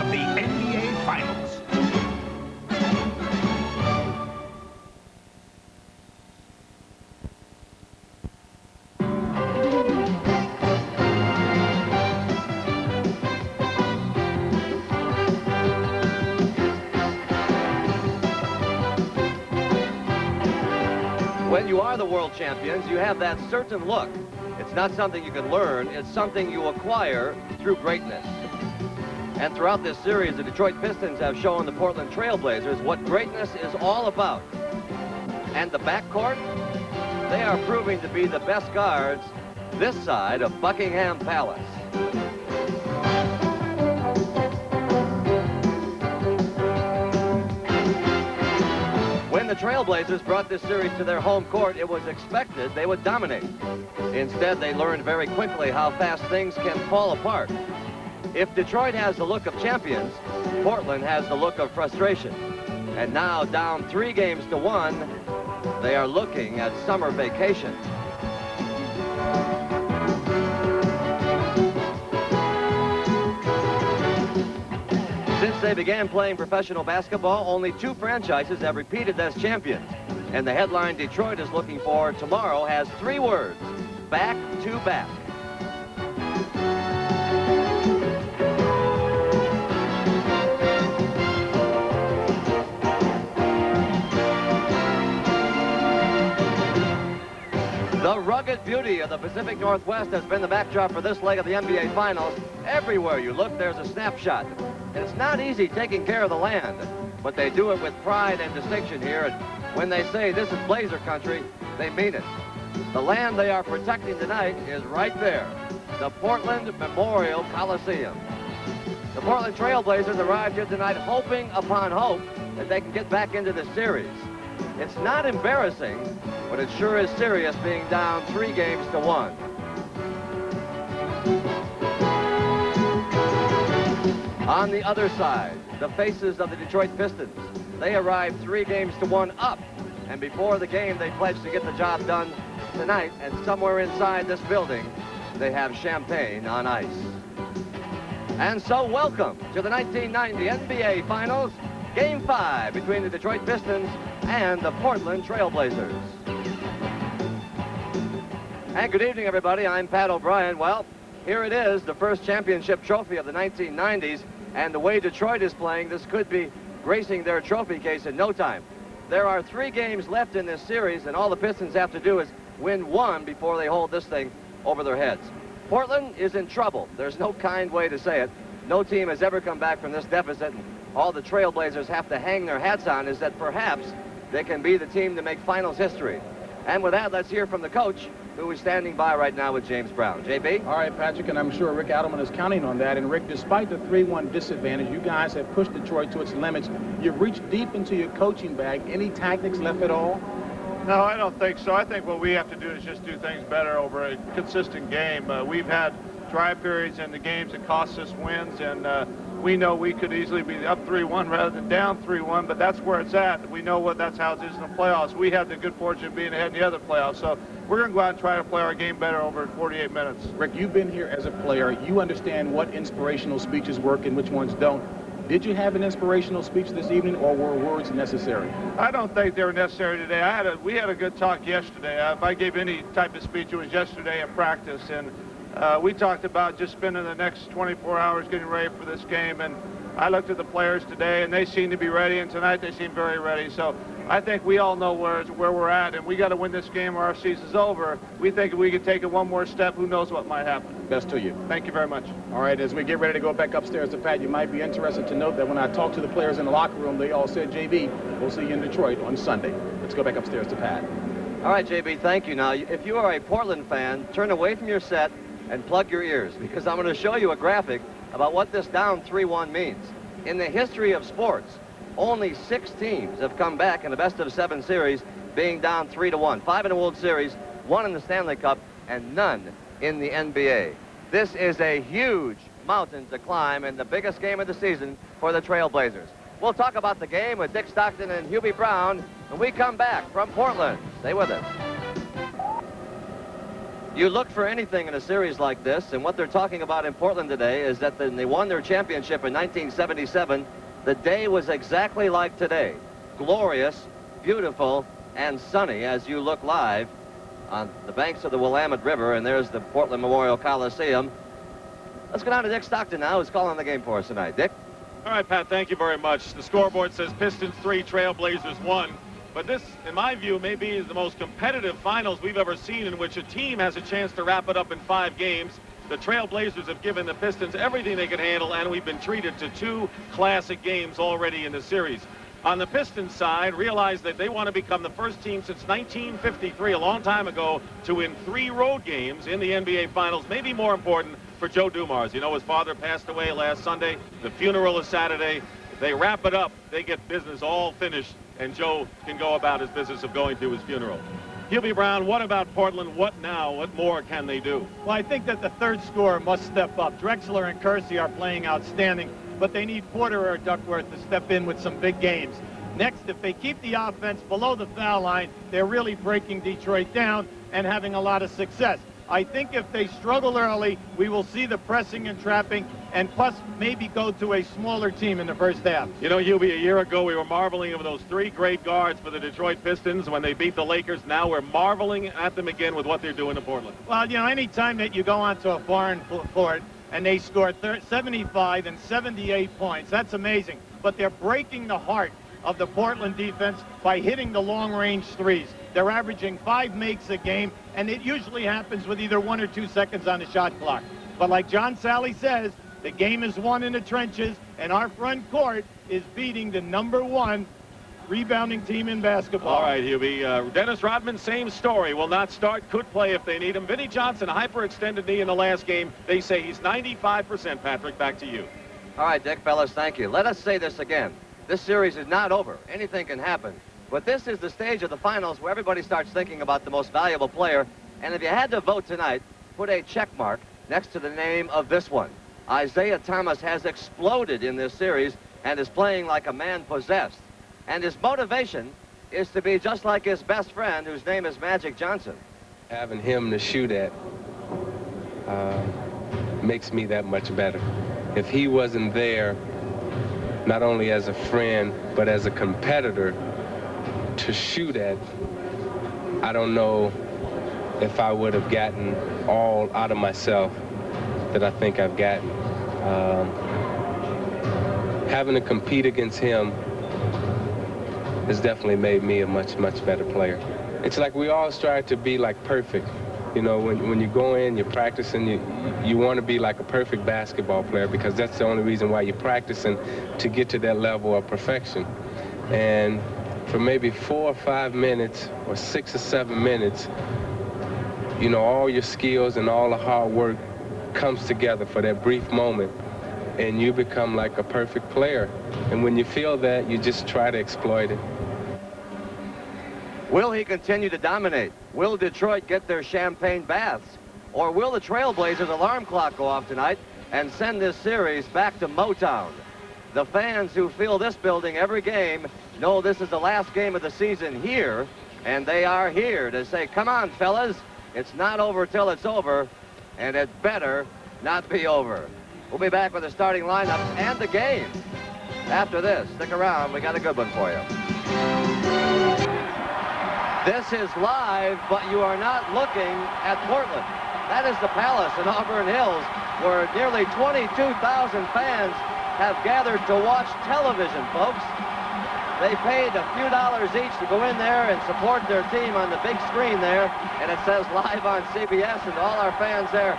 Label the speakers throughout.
Speaker 1: of the NBA Finals.
Speaker 2: When you are the world champions, you have that certain look. It's not something you can learn, it's something you acquire through greatness. And throughout this series, the Detroit Pistons have shown the Portland Trail Blazers what greatness is all about. And the backcourt, they are proving to be the best guards this side of Buckingham Palace. When the Trailblazers brought this series to their home court, it was expected they would dominate. Instead, they learned very quickly how fast things can fall apart. If Detroit has the look of champions, Portland has the look of frustration. And now, down 3 games to 1, they are looking at summer vacation. Since they began playing professional basketball, only 2 franchises have repeated as champions. And the headline Detroit is looking for tomorrow has 3 words: back to back. The rugged beauty of the Pacific Northwest has been the backdrop for this leg of the NBA Finals. Everywhere you look, there's a snapshot. It's not easy taking care of the land, but they do it with pride and distinction here. And when they say this is Blazer country, they mean it. The land they are protecting tonight is right there, the Portland Memorial Coliseum. The Portland Trail Blazers arrived here tonight hoping upon hope that they can get back into the series. It's not embarrassing, but it sure is serious being down 3 games to 1. On the other side, the faces of the Detroit Pistons. They arrived 3 games to 1 up, and before the game they pledged to get the job done tonight, and somewhere inside this building they have champagne on ice. And so welcome to the 1990 NBA Finals, Game 5 between the Detroit Pistons and the Portland Trail Blazers. And good evening, everybody. I'm Pat O'Brien. Well, here it is, the first championship trophy of the 1990s, and the way Detroit is playing, this could be gracing their trophy case in no time. There are 3 games left in this series, and all the Pistons have to do is win 1 before they hold this thing over their heads. Portland is in trouble. There's no kind way to say it. No team has ever come back from this deficit, and all the Trailblazers have to hang their hats on is that perhaps they can be the team to make finals history. And with that, let's hear from the coach, who is standing by right now with James Brown. JB?
Speaker 3: All right, Patrick, and I'm sure Rick Adelman is counting on that. And Rick, despite the 3-1 disadvantage, you guys have pushed Detroit to its limits. You've reached deep into your coaching bag. Any tactics left at all?
Speaker 4: No, I don't think so. I think what we have to do is just do things better over a consistent game. We've had dry periods in the games that cost us wins, and we know we could easily be up 3-1 rather than down 3-1, but that's where it's at. We know that's how it is in the playoffs. We have the good fortune of being ahead in the other playoffs, so we're going to go out and try to play our game better over 48 minutes.
Speaker 3: Rick, you've been here as a player. You understand what inspirational speeches work and which ones don't. Did you have an inspirational speech this evening, or were words necessary?
Speaker 4: I don't think they were necessary today. We had a good talk yesterday. If I gave any type of speech, it was yesterday in practice, and we talked about just spending the next 24 hours getting ready for this game, and I looked at the players today, and they seem to be ready, and tonight they seem very ready. So I think we all know where we're at, and we got to win this game or our season's over. We think if we could take it one more step, who knows what might happen.
Speaker 3: Best to you.
Speaker 4: Thank you very much.
Speaker 3: All right, as we get ready to go back upstairs to Pat, you might be interested to note that when I talked to the players in the locker room, they all said, JB, we'll see you in Detroit on Sunday. Let's go back upstairs to Pat.
Speaker 2: All right, JB, thank you. Now, if you are a Portland fan, turn away from your set and plug your ears, because I'm going to show you a graphic about what this down 3-1 means. In the history of sports, only 6 teams have come back in a best-of-7 series being down 3-1. 5 in the World Series, 1 in the Stanley Cup, and none in the NBA. This is a huge mountain to climb and the biggest game of the season for the Trailblazers. We'll talk about the game with Dick Stockton and Hubie Brown when we come back from Portland. Stay with us. You look for anything in a series like this, and what they're talking about in Portland today is that when they won their championship in 1977, the day was exactly like today. Glorious, beautiful, and sunny as you look live on the banks of the Willamette River, and there's the Portland Memorial Coliseum. Let's go down to Dick Stockton now, who's calling the game for us tonight. Dick?
Speaker 5: All right, Pat, thank you very much. The scoreboard says Pistons 3, Trailblazers 1. But this, in my view, may be the most competitive finals we've ever seen, in which a team has a chance to wrap it up in 5 games. The Trailblazers have given the Pistons everything they can handle, and we've been treated to 2 classic games already in the series. On the Pistons side, realize that they want to become the first team since 1953, a long time ago, to win 3 road games in the NBA Finals. Maybe more important for Joe Dumars. You know, his father passed away last Sunday. The funeral is Saturday. If they wrap it up, they get business all finished, and Joe can go about his business of going to his funeral. Hubie Brown, what about Portland? What now? What more can they do?
Speaker 6: Well, I think that the third scorer must step up. Drexler and Kersey are playing outstanding, but they need Porter or Duckworth to step in with some big games. Next, if they keep the offense below the foul line, they're really breaking Detroit down and having a lot of success. I think if they struggle early, we will see the pressing and trapping, and plus maybe go to a smaller team in the first half.
Speaker 5: You know, Hubie, a year ago we were marveling over those 3 great guards for the Detroit Pistons when they beat the Lakers. Now we're marveling at them again with what they're doing to Portland.
Speaker 6: Well, you know, any time that you go onto a foreign court and they score 75 and 78 points, that's amazing. But they're breaking the heart of the Portland defense by hitting the long-range threes. They're averaging 5 makes a game, and it usually happens with either 1 or 2 seconds on the shot clock. But like John Sally says, the game is won in the trenches, and our front court is beating the #1 rebounding team in basketball.
Speaker 5: All right, Hubie. Dennis Rodman, same story. Will not start, could play if they need him. Vinnie Johnson, hyperextended knee in the last game. They say he's 95%. Patrick, back to you.
Speaker 2: All right, Dick, fellas, thank you. Let us say this again. This series is not over. Anything can happen. But this is the stage of the finals where everybody starts thinking about the most valuable player. And if you had to vote tonight, put a check mark next to the name of this one. Isaiah Thomas has exploded in this series and is playing like a man possessed. And his motivation is to be just like his best friend, whose name is Magic Johnson.
Speaker 7: Having him to shoot at makes me that much better. If he wasn't there, not only as a friend, but as a competitor to shoot at, I don't know if I would have gotten all out of myself that I think I've gotten. Having to compete against him has definitely made me a much, much better player. It's like we all strive to be like perfect. You know, when you go in, you're practicing, you want to be like a perfect basketball player, because that's the only reason why you're practicing, to get to that level of perfection. And for maybe 4 or 5 minutes or 6 or 7 minutes, you know, all your skills and all the hard work comes together for that brief moment, and you become like a perfect player. And when you feel that, you just try to exploit it.
Speaker 2: Will he continue to dominate? Will Detroit get their champagne baths? Or will the Trailblazers' alarm clock go off tonight and send this series back to Motown? The fans who fill this building every game know this is the last game of the season here, and they are here to say, come on, fellas, it's not over till it's over, and it better not be over. We'll be back with the starting lineup and the game after this. Stick around, we got a good one for you. This is live, but you are not looking at Portland. That is the Palace in Auburn Hills, where nearly 22,000 fans have gathered to watch television, folks. They paid a few dollars each to go in there and support their team on the big screen there, and it says live on CBS, and all our fans there,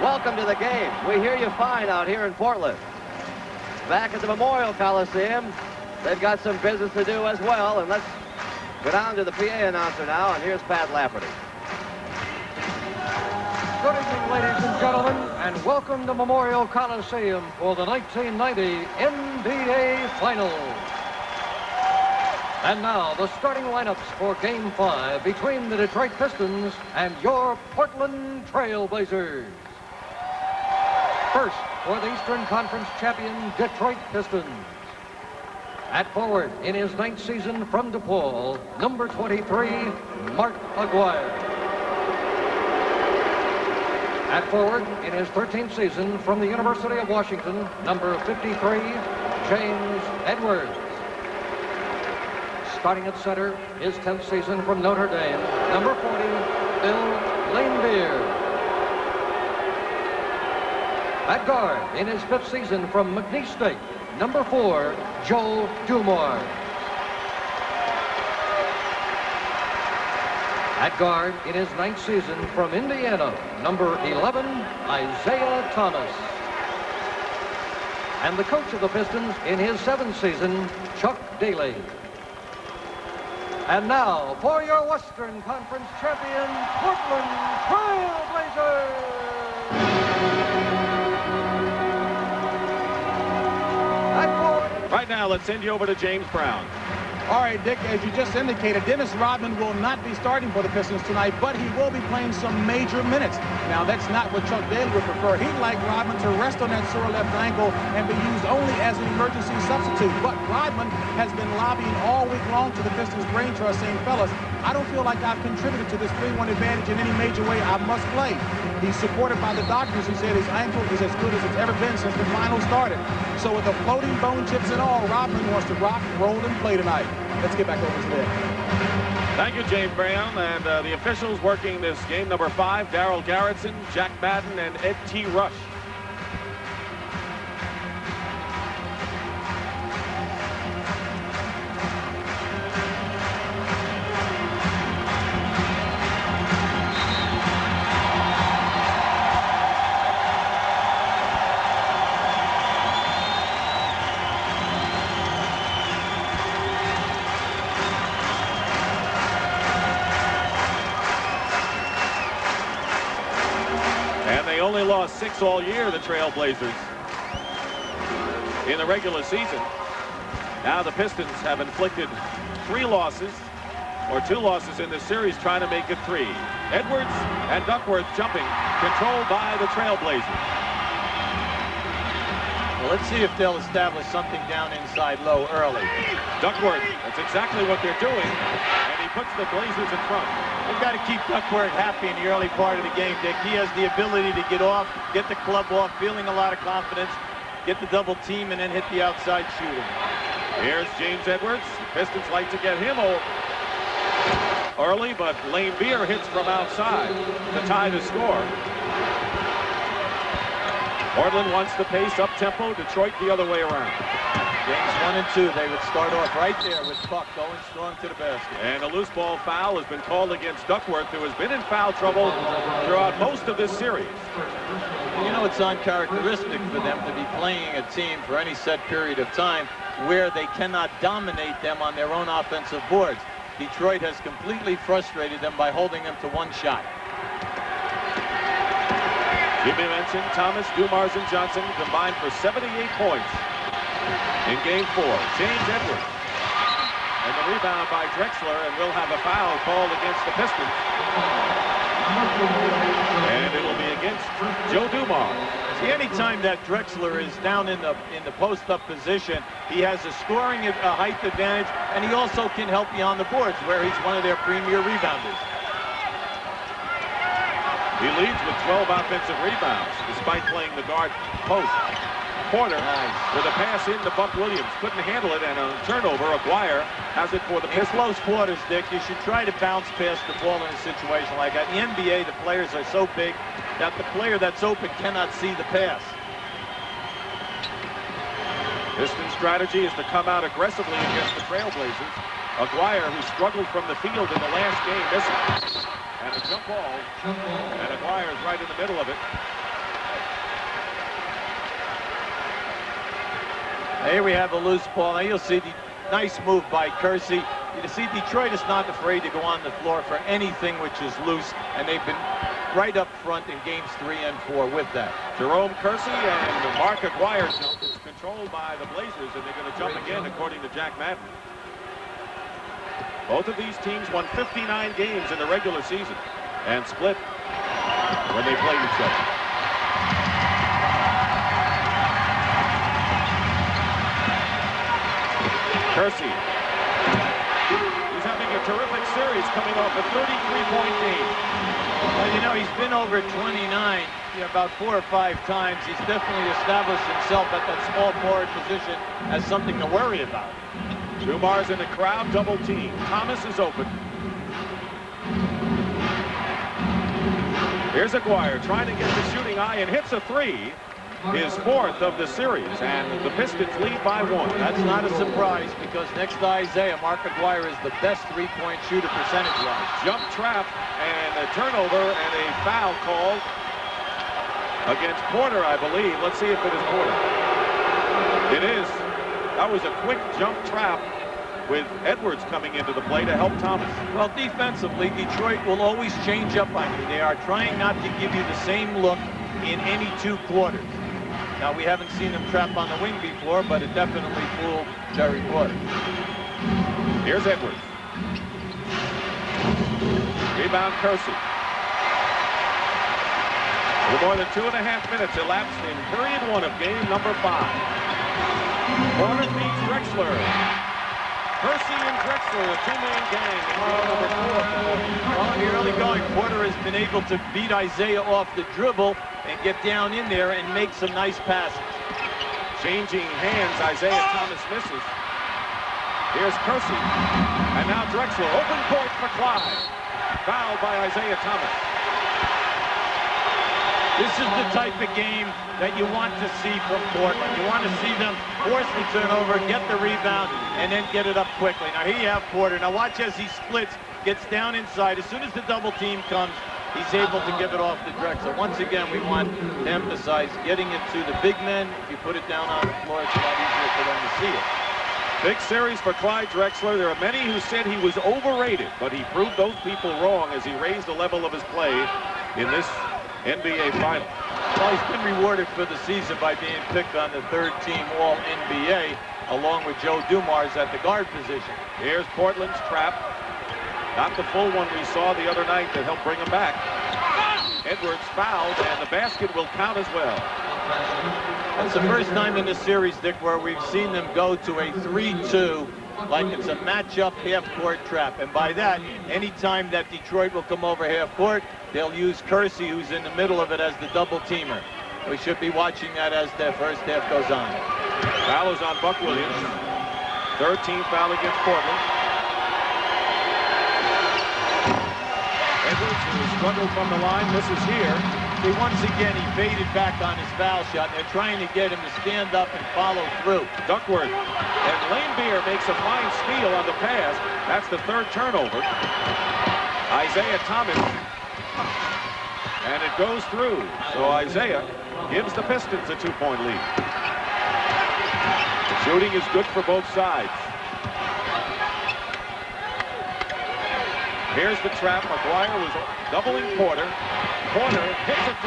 Speaker 2: welcome to the game. We hear you fine out here in Portland. Back at the Memorial Coliseum, they've got some business to do as well, and let's go down to the PA announcer now, and here's Pat Lafferty.
Speaker 8: Good evening, ladies and gentlemen, and welcome to Memorial Coliseum for the 1990 NBA Finals. And now, the starting lineups for Game 5 between the Detroit Pistons and your Portland Trailblazers. First, for the Eastern Conference champion Detroit Pistons. At forward, in his 9th season from DePaul, number 23, Mark Aguirre. At forward, in his 13th season from the University of Washington, number 53, James Edwards. Starting at center, his 10th season from Notre Dame, number 40, Bill Laimbeer. At guard, in his 5th season from McNeese State, number 4, Joe Dumars. At guard, in his 9th season from Indiana, number 11, Isaiah Thomas. And the coach of the Pistons in his 7th season, Chuck Daly. And now, for your Western Conference champion, Portland Trail Blazers!
Speaker 5: Right now, let's send you over to James Brown.
Speaker 3: All right, Dick, as you just indicated, Dennis Rodman will not be starting for the Pistons tonight, but he will be playing some major minutes. Now, that's not what Chuck Daly would prefer. He'd like Rodman to rest on that sore left ankle and be used only as an emergency substitute. But Rodman has been lobbying all week long to the Pistons brain trust, saying, fellas, I don't feel like I've contributed to this 3-1 advantage in any major way. I must play. He's supported by the doctors who said his ankle is as good as it's ever been since the finals started. So with the floating bone chips and all, Rodman wants to rock, roll, and play tonight. Let's get back over to that.
Speaker 5: Thank you, James Brown. And the officials working this game, number 5, Darryl Garretson, Jack Madden, and Ed T. Rush. Only lost 6 all year, the Trailblazers, in the regular season. Now the Pistons have inflicted 3 losses, or 2 losses in this series, trying to make it 3. Edwards and Duckworth jumping, controlled by the Trailblazers.
Speaker 6: Well, let's see if they'll establish something down inside low early.
Speaker 5: Duckworth, that's exactly what they're doing, and he puts the Blazers in front.
Speaker 6: They've got to keep Duckworth happy in the early part of the game, Dick. He has the ability to get off, get the club off, feeling a lot of confidence, get the double team, and then hit the outside shooting.
Speaker 5: Here's James Edwards. Pistons like to get him early, but Laimbeer hits from outside to tie the score. Portland wants the pace up-tempo, Detroit the other way around.
Speaker 6: Games 1 and 2, they would start off right there with Buck going strong to the basket.
Speaker 5: And a loose ball foul has been called against Duckworth, who has been in foul trouble throughout most of this series.
Speaker 6: You know, it's uncharacteristic for them to be playing a team for any set period of time where they cannot dominate them on their own offensive boards. Detroit has completely frustrated them by holding them to 1 shot.
Speaker 5: Jimmy mentioned Thomas, Dumars, and Johnson combined for 78 points in Game 4. James Edwards. And the rebound by Drexler, and we'll have a foul called against the Pistons. And it'll be against Joe Dumars.
Speaker 6: See, anytime that Drexler is down in the post-up position, he has a scoring height advantage, and he also can help you on the boards, where he's one of their premier rebounders.
Speaker 5: He leads with 12 offensive rebounds, despite playing the guard post. Porter with a pass into Buck Williams. Couldn't handle it, and on a turnover, Aguirre has it for the Pistons.
Speaker 6: In close quarters, Dick, you should try to bounce past the ball in a situation like that. In the NBA, the players are so big that the player that's open cannot see the pass.
Speaker 5: Pistons' strategy is to come out aggressively against the Trailblazers. Aguirre, who struggled from the field in the last game, missing. And a jump ball, and Aguirre's right in the middle of it.
Speaker 6: Here we have a loose ball. Now you'll see the nice move by Kersey. You see, Detroit is not afraid to go on the floor for anything which is loose, and they've been right up front in games 3 and 4 with that.
Speaker 5: Jerome Kersey and Mark Aguirre jump is controlled by the Blazers, and they're going to jump again, according to Jack Madden. Both of these teams won 59 games in the regular season and split when they played each other. Kersey. He's having a terrific series coming off a 33-point game.
Speaker 6: Well, you know, he's been over 29 Yeah, about 4 or 5 times. He's definitely established himself at that small forward position as something to worry about.
Speaker 5: Dumars in the crowd, double team. Thomas is open. Here's Aguirre trying to get the shooting eye and hits a 3. His 4th of the series, and the Pistons lead by 1.
Speaker 6: That's not a surprise because next to Isaiah, Mark Aguirre is the best three-point shooter percentage-wise.
Speaker 5: Jump trap and a turnover and a foul called against Porter, I believe. Let's see if it is Porter. It is. That was a quick jump trap with Edwards coming into the play to help Thomas.
Speaker 6: Well, defensively, Detroit will always change up on you. They are trying not to give you the same look in any 2 quarters. Now, we haven't seen him trap on the wing before, but it definitely fooled Terry Porter.
Speaker 5: Here's Edwards. Rebound, Kersey. A little more than 2.5 minutes elapsed in period 1 of game number 5. Porter beats Drexler. Kersey and Drexler, a 2-man gang in game number 4.
Speaker 6: Well, in the early going, Porter has been able to beat Isaiah off the dribble and get down in there and make some nice passes.
Speaker 5: Changing hands, Isaiah Thomas misses. Here's Kersey. And now Drexler, open court for Clyde. Fouled by Isaiah Thomas.
Speaker 6: This is the type of game that you want to see from Portland. You want to see them force the turnover, get the rebound, and then get it up quickly. Now, here you have Porter. Now, watch as he splits, gets down inside. As soon as the double team comes, he's able to give it off to Drexler. Once again, we want to emphasize getting it to the big men. If you put it down on the floor, it's a lot easier for them to see it.
Speaker 5: Big series for Clyde Drexler. There are many who said he was overrated, but he proved those people wrong as he raised the level of his play in this NBA Final.
Speaker 6: Well, he's been rewarded for the season by being picked on the 3rd-team All-NBA, along with Joe Dumars at the guard position.
Speaker 5: Here's Portland's trap. Not the full one we saw the other night that helped bring him back. Edwards fouled, and the basket will count as well.
Speaker 6: That's the first time in this series, Dick, where we've seen them go to a 3-2, like it's a matchup half-court trap. And by that, any time that Detroit will come over half-court, they'll use Kersey, who's in the middle of it, as the double-teamer. We should be watching that as the first half goes on.
Speaker 5: Foul is on Buck Williams. 3rd team foul against Portland. Edwards, who struggled from the line, misses here.
Speaker 6: See, once again, he faded back on his foul shot. They're trying to get him to stand up and follow through.
Speaker 5: Duckworth. And Lane Beer makes a fine steal on the pass. That's the 3rd turnover. Isaiah Thomas. And it goes through. So Isaiah gives the Pistons a 2-point lead. The shooting is good for both sides. Here's the trap. Aguirre was doubling Porter. Porter hits a 3.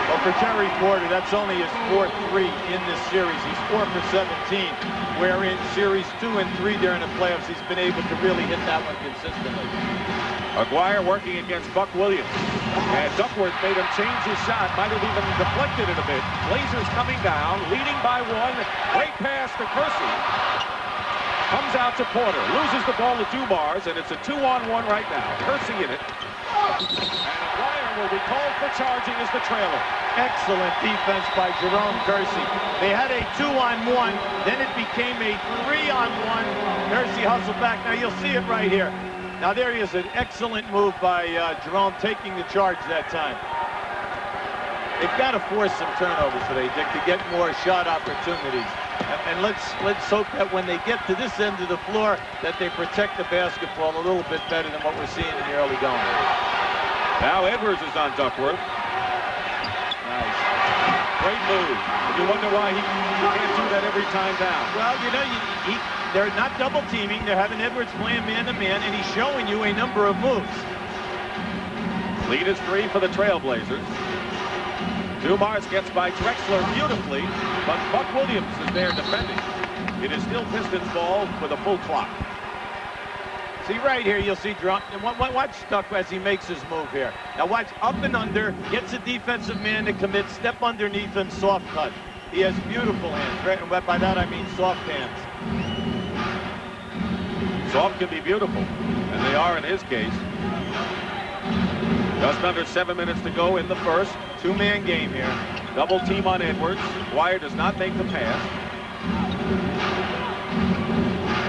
Speaker 6: Well, for Terry Porter, that's only his 4th 3 in this series. He's 4 for 17, where in series 2 and 3 during the playoffs, he's been able to really hit that one consistently.
Speaker 5: Aguirre working against Buck Williams. And Duckworth made him change his shot. Might have even deflected it a bit. Blazers coming down, leading by 1. Great pass to Kersey. Comes out to Porter, loses the ball to Dumars, and it's a 2-on-1 right now. Kersey in it. And Aguirre will be called for charging as the trailer.
Speaker 6: Excellent defense by Jerome Kersey. They had a 2-on-1, then it became a 3-on-1. Kersey hustled back. Now you'll see it right here. Now there he is, an excellent move by Jerome taking the charge that time. They've got to force some turnovers today, Dick, to get more shot opportunities. And let's hope that when they get to this end of the floor that they protect the basketball a little bit better than what we're seeing in the early going.
Speaker 5: Now Edwards is on Duckworth.
Speaker 6: Nice.
Speaker 5: Great move. You wonder why he can't do that every time down.
Speaker 6: Well, you know, they're not double teaming. They're having Edwards playing man-to-man, and he's showing you a number of moves.
Speaker 5: Lead is 3 for the Trailblazers. Dumars gets by Drexler beautifully, but Buck Williams is there defending. It is still Pistons ball with a full clock.
Speaker 6: See right here, you'll see Drunk. Watch Stuck as he makes his move here. Now watch up and under, gets a defensive man to commit, step underneath him, soft cut. He has beautiful hands. Right? And by that I mean soft hands.
Speaker 5: Soft can be beautiful, and they are in his case. Just under 7 minutes to go in the first.
Speaker 6: Two-man game here.
Speaker 5: Double team on Edwards. Dwyer does not make the pass.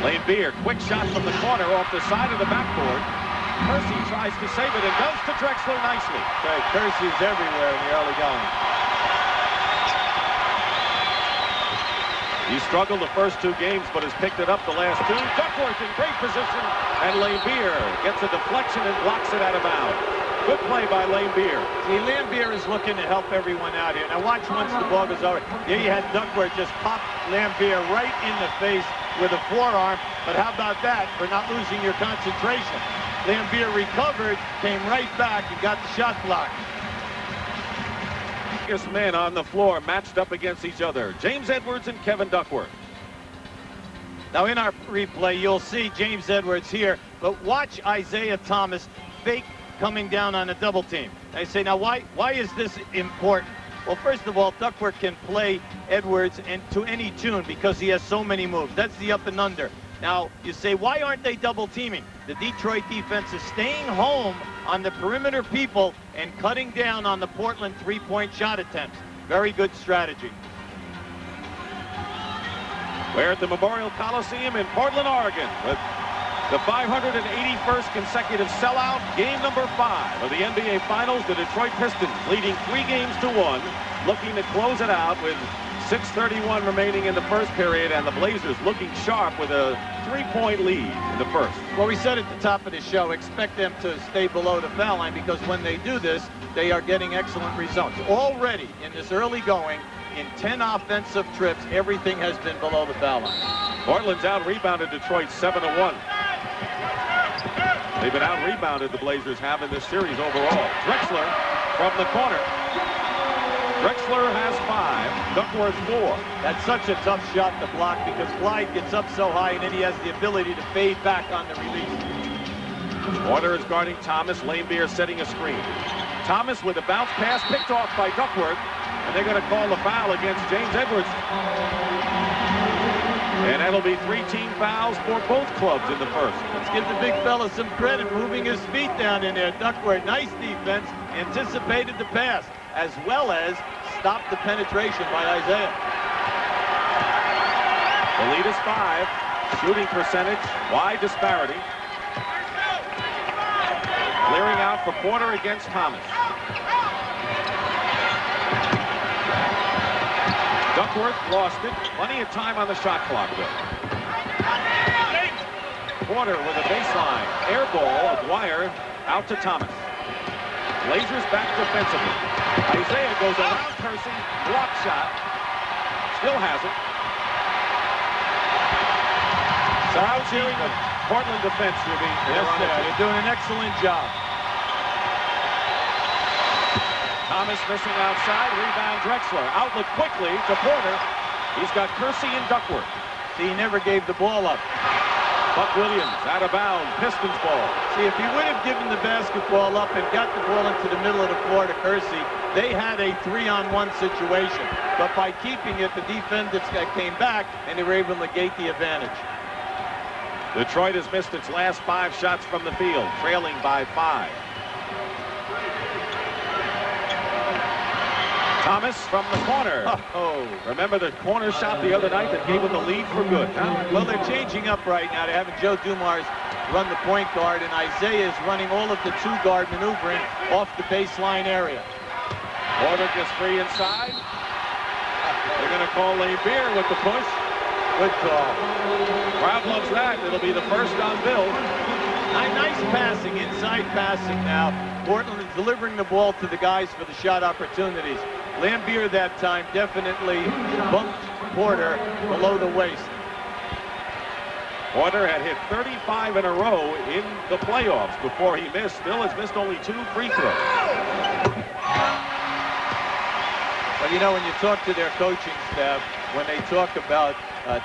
Speaker 5: Lane Beer, quick shot from the corner off the side of the backboard. Kersey tries to save it and goes to Drexler nicely.
Speaker 6: Okay, Kersey's everywhere in the early going.
Speaker 5: He struggled the first 2 games, but has picked it up the last 2. Duckworth in great position, and Lane Beer gets a deflection and blocks it out of bounds. Good play by Lane Beer.
Speaker 6: See, Lane Beer is looking to help everyone out here. Now watch once the ball goes over. There you had Duckworth just pop Lane Beer right in the face with a forearm. But how about that for not losing your concentration? Lane Beer recovered, came right back, and got the shot blocked.
Speaker 5: Men on the floor matched up against each other. James Edwards and Kevin Duckworth.
Speaker 6: Now in our replay, you'll see James Edwards here, but watch Isaiah Thomas fake coming down on a double team. I say, now why is this important? Well, first of all, Duckworth can play Edwards to any tune because he has so many moves. That's the up and under. Now, you say, why aren't they double teaming? The Detroit defense is staying home on the perimeter people and cutting down on the Portland three-point shot attempts. Very good strategy.
Speaker 5: We're at the Memorial Coliseum in Portland, Oregon, with the 581st consecutive sellout, game number 5 of the NBA Finals. The Detroit Pistons leading 3-1, looking to close it out with 6:31 remaining in the first period, and the Blazers looking sharp with a 3-point lead in the first.
Speaker 6: Well, we said at the top of the show, expect them to stay below the foul line, because when they do this, they are getting excellent results. Already in this early going, in 10 offensive trips, everything has been below the foul line.
Speaker 5: Portland's out-rebounded Detroit 7-1. They've been out-rebounded, the Blazers have, in this series overall. Drexler from the corner. Drexler has 5, Duckworth 4.
Speaker 6: That's such a tough shot to block because Clyde gets up so high and then he has the ability to fade back on the release.
Speaker 5: Porter is guarding Thomas. Lane Beer setting a screen. Thomas with a bounce pass picked off by Duckworth, and they're going to call the foul against James Edwards. And that'll be 3 team fouls for both clubs in the first.
Speaker 6: Let's give the big fella some credit, moving his feet down in there. Duckworth, nice defense, anticipated the pass, as well as stopped the penetration by Isaiah.
Speaker 5: The lead is 5. Shooting percentage, wide disparity. Clearing out for Porter against Thomas. Duckworth lost it. Plenty of time on the shot clock, though. Porter with a baseline. Air ball of Dwyer out to Thomas. Blazers back defensively. Isaiah goes around Kersey. Block shot. Still has it. Crowd cheering the Portland defense, Ruby.
Speaker 6: Yes, they're doing an excellent job.
Speaker 5: Thomas missing outside. Rebound Drexler. Outlet quickly to Porter. He's got Kersey and Duckworth.
Speaker 6: See, he never gave the ball up.
Speaker 5: Buck Williams out of bounds. Pistons ball.
Speaker 6: See, if he would have given the basketball up and got the ball into the middle of the floor to Kersey, they had a 3-on-1 situation. But by keeping it, the defenders came back and they were able to negate the advantage.
Speaker 5: Detroit has missed its last 5 shots from the field, trailing by 5. Thomas from the corner.
Speaker 6: Oh,
Speaker 5: remember the corner shot the other night that gave them the lead for good.
Speaker 6: Well, they're changing up right now. They're having Joe Dumars run the point guard, and Isaiah is running all of the 2-guard maneuvering off the baseline area.
Speaker 5: Porter gets free inside. They're going to call Lane Beer with the push.
Speaker 6: Good call.
Speaker 5: Crowd loves that. It'll be the first on Bill.
Speaker 6: Nice passing, inside passing now. Portland is delivering the ball to the guys for the shot opportunities. Lane Beer that time definitely bumped Porter below the waist.
Speaker 5: Porter had hit 35 in a row in the playoffs before he missed. Still has missed only 2 free throws.
Speaker 6: Well, you know, when you talk to their coaching staff, when they talk about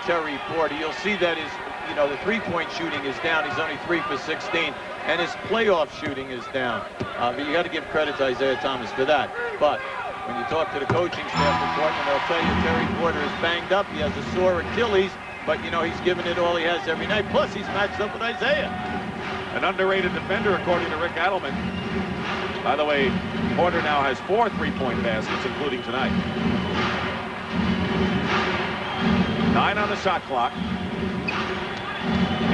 Speaker 6: Terry Porter, you'll see that the three-point shooting is down. He's only 3 for 16, and his playoff shooting is down. But you got to give credit to Isaiah Thomas for that. But when you talk to the coaching staff for Portland, they'll tell you Terry Porter is banged up. He has a sore Achilles, but he's giving it all he has every night. Plus, he's matched up with Isaiah.
Speaker 5: An underrated defender, according to Rick Adelman. By the way, Porter now has 4 3-point baskets, including tonight. 9 on the shot clock.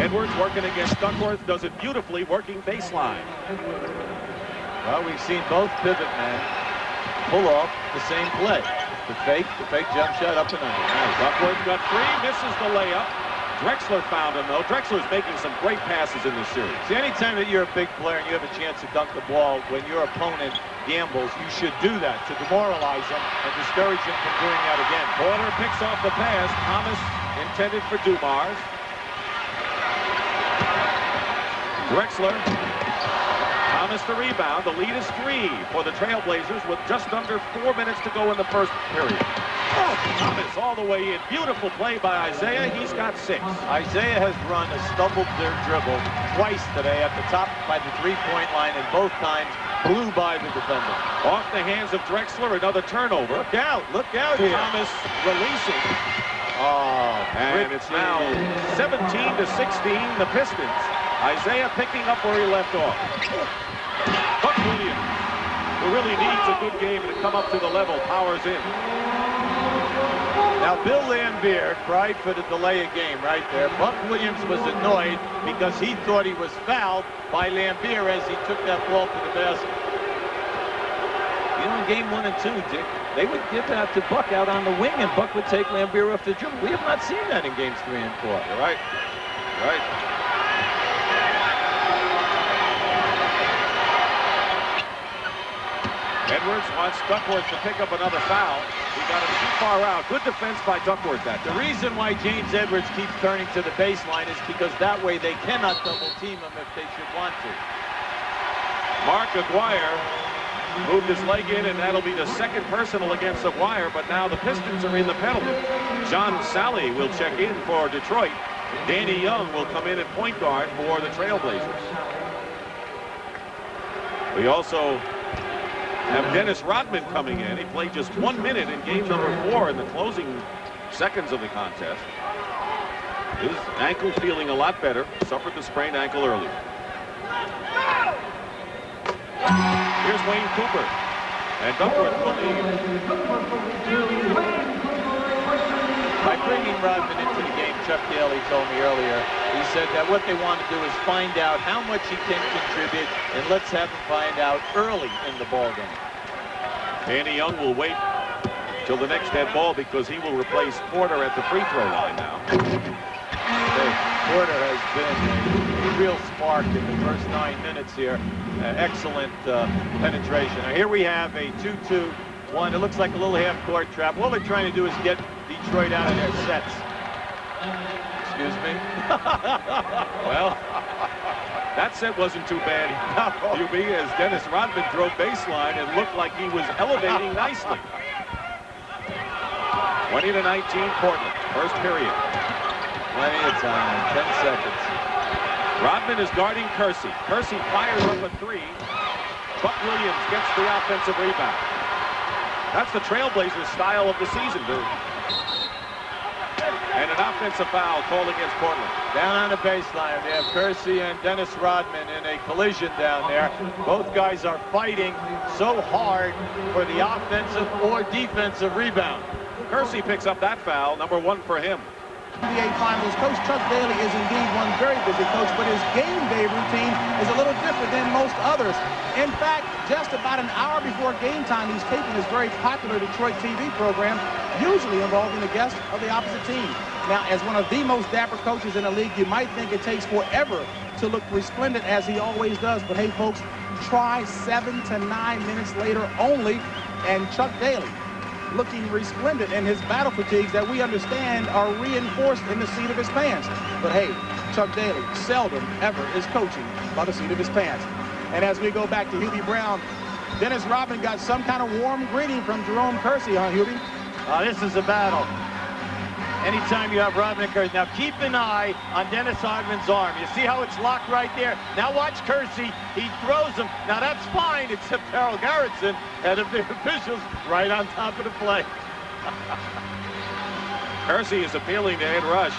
Speaker 5: Edwards working against Duckworth, does it beautifully, working baseline.
Speaker 9: Well, we've seen both pivot men pull off the same play. The fake jump shot up and under.
Speaker 5: Duckworth got 3, misses the layup. Drexler found him, though. Drexler's making some great passes in this series.
Speaker 9: See, anytime that you're a big player and you have a chance to dunk the ball when your opponent gambles, you should do that to demoralize them and discourage them from doing that again.
Speaker 5: Porter picks off the pass. Thomas intended for Dumars. Drexler. Thomas the rebound. The lead is 3 for the Trailblazers with just under 4 minutes to go in the first period. Oh, Thomas all the way in. Beautiful play by Isaiah. He's got 6.
Speaker 9: Isaiah has run a stumbled dribble twice today at the top by the 3-point line, and both times blew by the defender.
Speaker 5: Off the hands of Drexler, another turnover.
Speaker 9: Look out here.
Speaker 5: Thomas releasing.
Speaker 9: Oh,
Speaker 5: and it's now 17-16, the Pistons. Isaiah picking up where he left off. Buck Williams, who really needs a good game to come up to the level, powers in.
Speaker 9: Now, Bill Laimbeer cried for the delay of game right there. Buck Williams was annoyed because he thought he was fouled by Laimbeer as he took that ball to the basket. You know, in game 1 and 2, Dick, they would give that to Buck out on the wing, and Buck would take Laimbeer off the dribble. We have not seen that in games 3 and 4.
Speaker 5: You're right. You're right. Edwards wants Duckworth to pick up another foul. He got him too far out. Good defense by Duckworth that time.
Speaker 9: The reason why James Edwards keeps turning to the baseline is because that way they cannot double team him if they should want to.
Speaker 5: Mark Aguirre moved his leg in, and that'll be the second personal against Aguirre, but now the Pistons are in the penalty. John Sally will check in for Detroit. Danny Young will come in at point guard for the Trailblazers. We also have Dennis Rodman coming in. He played just 1 minute in game number 4 in the closing seconds of the contest. His ankle feeling a lot better. Suffered the sprained ankle earlier. Here's Wayne Cooper. And Duckworth will leave.
Speaker 9: By bringing Rodman into the game, Chuck Daly told me earlier, he said that what they want to do is find out how much he can contribute, and let's have him find out early in the ball game.
Speaker 5: Danny Young will wait till the next dead ball because he will replace Porter at the free throw line now.
Speaker 9: Porter has been a real spark in the first 9 minutes here. Excellent penetration. Now here we have a 2-2-1. It looks like a little half-court trap. All they're trying to do is get Detroit out of their sets. Excuse me?
Speaker 5: Well, that set wasn't too bad, UB, as Dennis Rodman drove baseline and looked like he was elevating nicely. 20-19 Portland, first period.
Speaker 9: Plenty of time, 10 seconds.
Speaker 5: Rodman is guarding Kersey. Kersey fires up a 3. Buck Williams gets the offensive rebound. That's the Trailblazers' style of the season, dude. And an offensive foul called against Portland.
Speaker 9: Down on the baseline, we have Kersey and Dennis Rodman in a collision down there. Both guys are fighting so hard for the offensive or defensive rebound.
Speaker 5: Kersey picks up that foul, number 1 for him.
Speaker 3: NBA Finals, Coach Chuck Daly is indeed one very busy coach, but his game day routine is a little different than most others. In fact, just about an hour before game time, he's taping his very popular Detroit TV program, usually involving a guest of the opposite team. Now, as one of the most dapper coaches in the league, you might think it takes forever to look resplendent as he always does, but hey, folks, try 7 to 9 minutes later only, and Chuck Daly looking resplendent in his battle fatigues that we understand are reinforced in the seat of his pants. But hey, Chuck Daly seldom ever is coaching by the seat of his pants. And as we go back to Hubie Brown, Dennis Rodman got some kind of warm greeting from Jerome Kersey, huh, Hubie?
Speaker 9: This is a battle. Anytime you have Rodman and Kersey. Now keep an eye on Dennis Rodman's arm. You see how it's locked right there? Now watch Kersey. He throws him. Now that's fine, except Harold Garrettson, head of the officials, right on top of the play.
Speaker 5: Kersey is appealing to Ed Rush.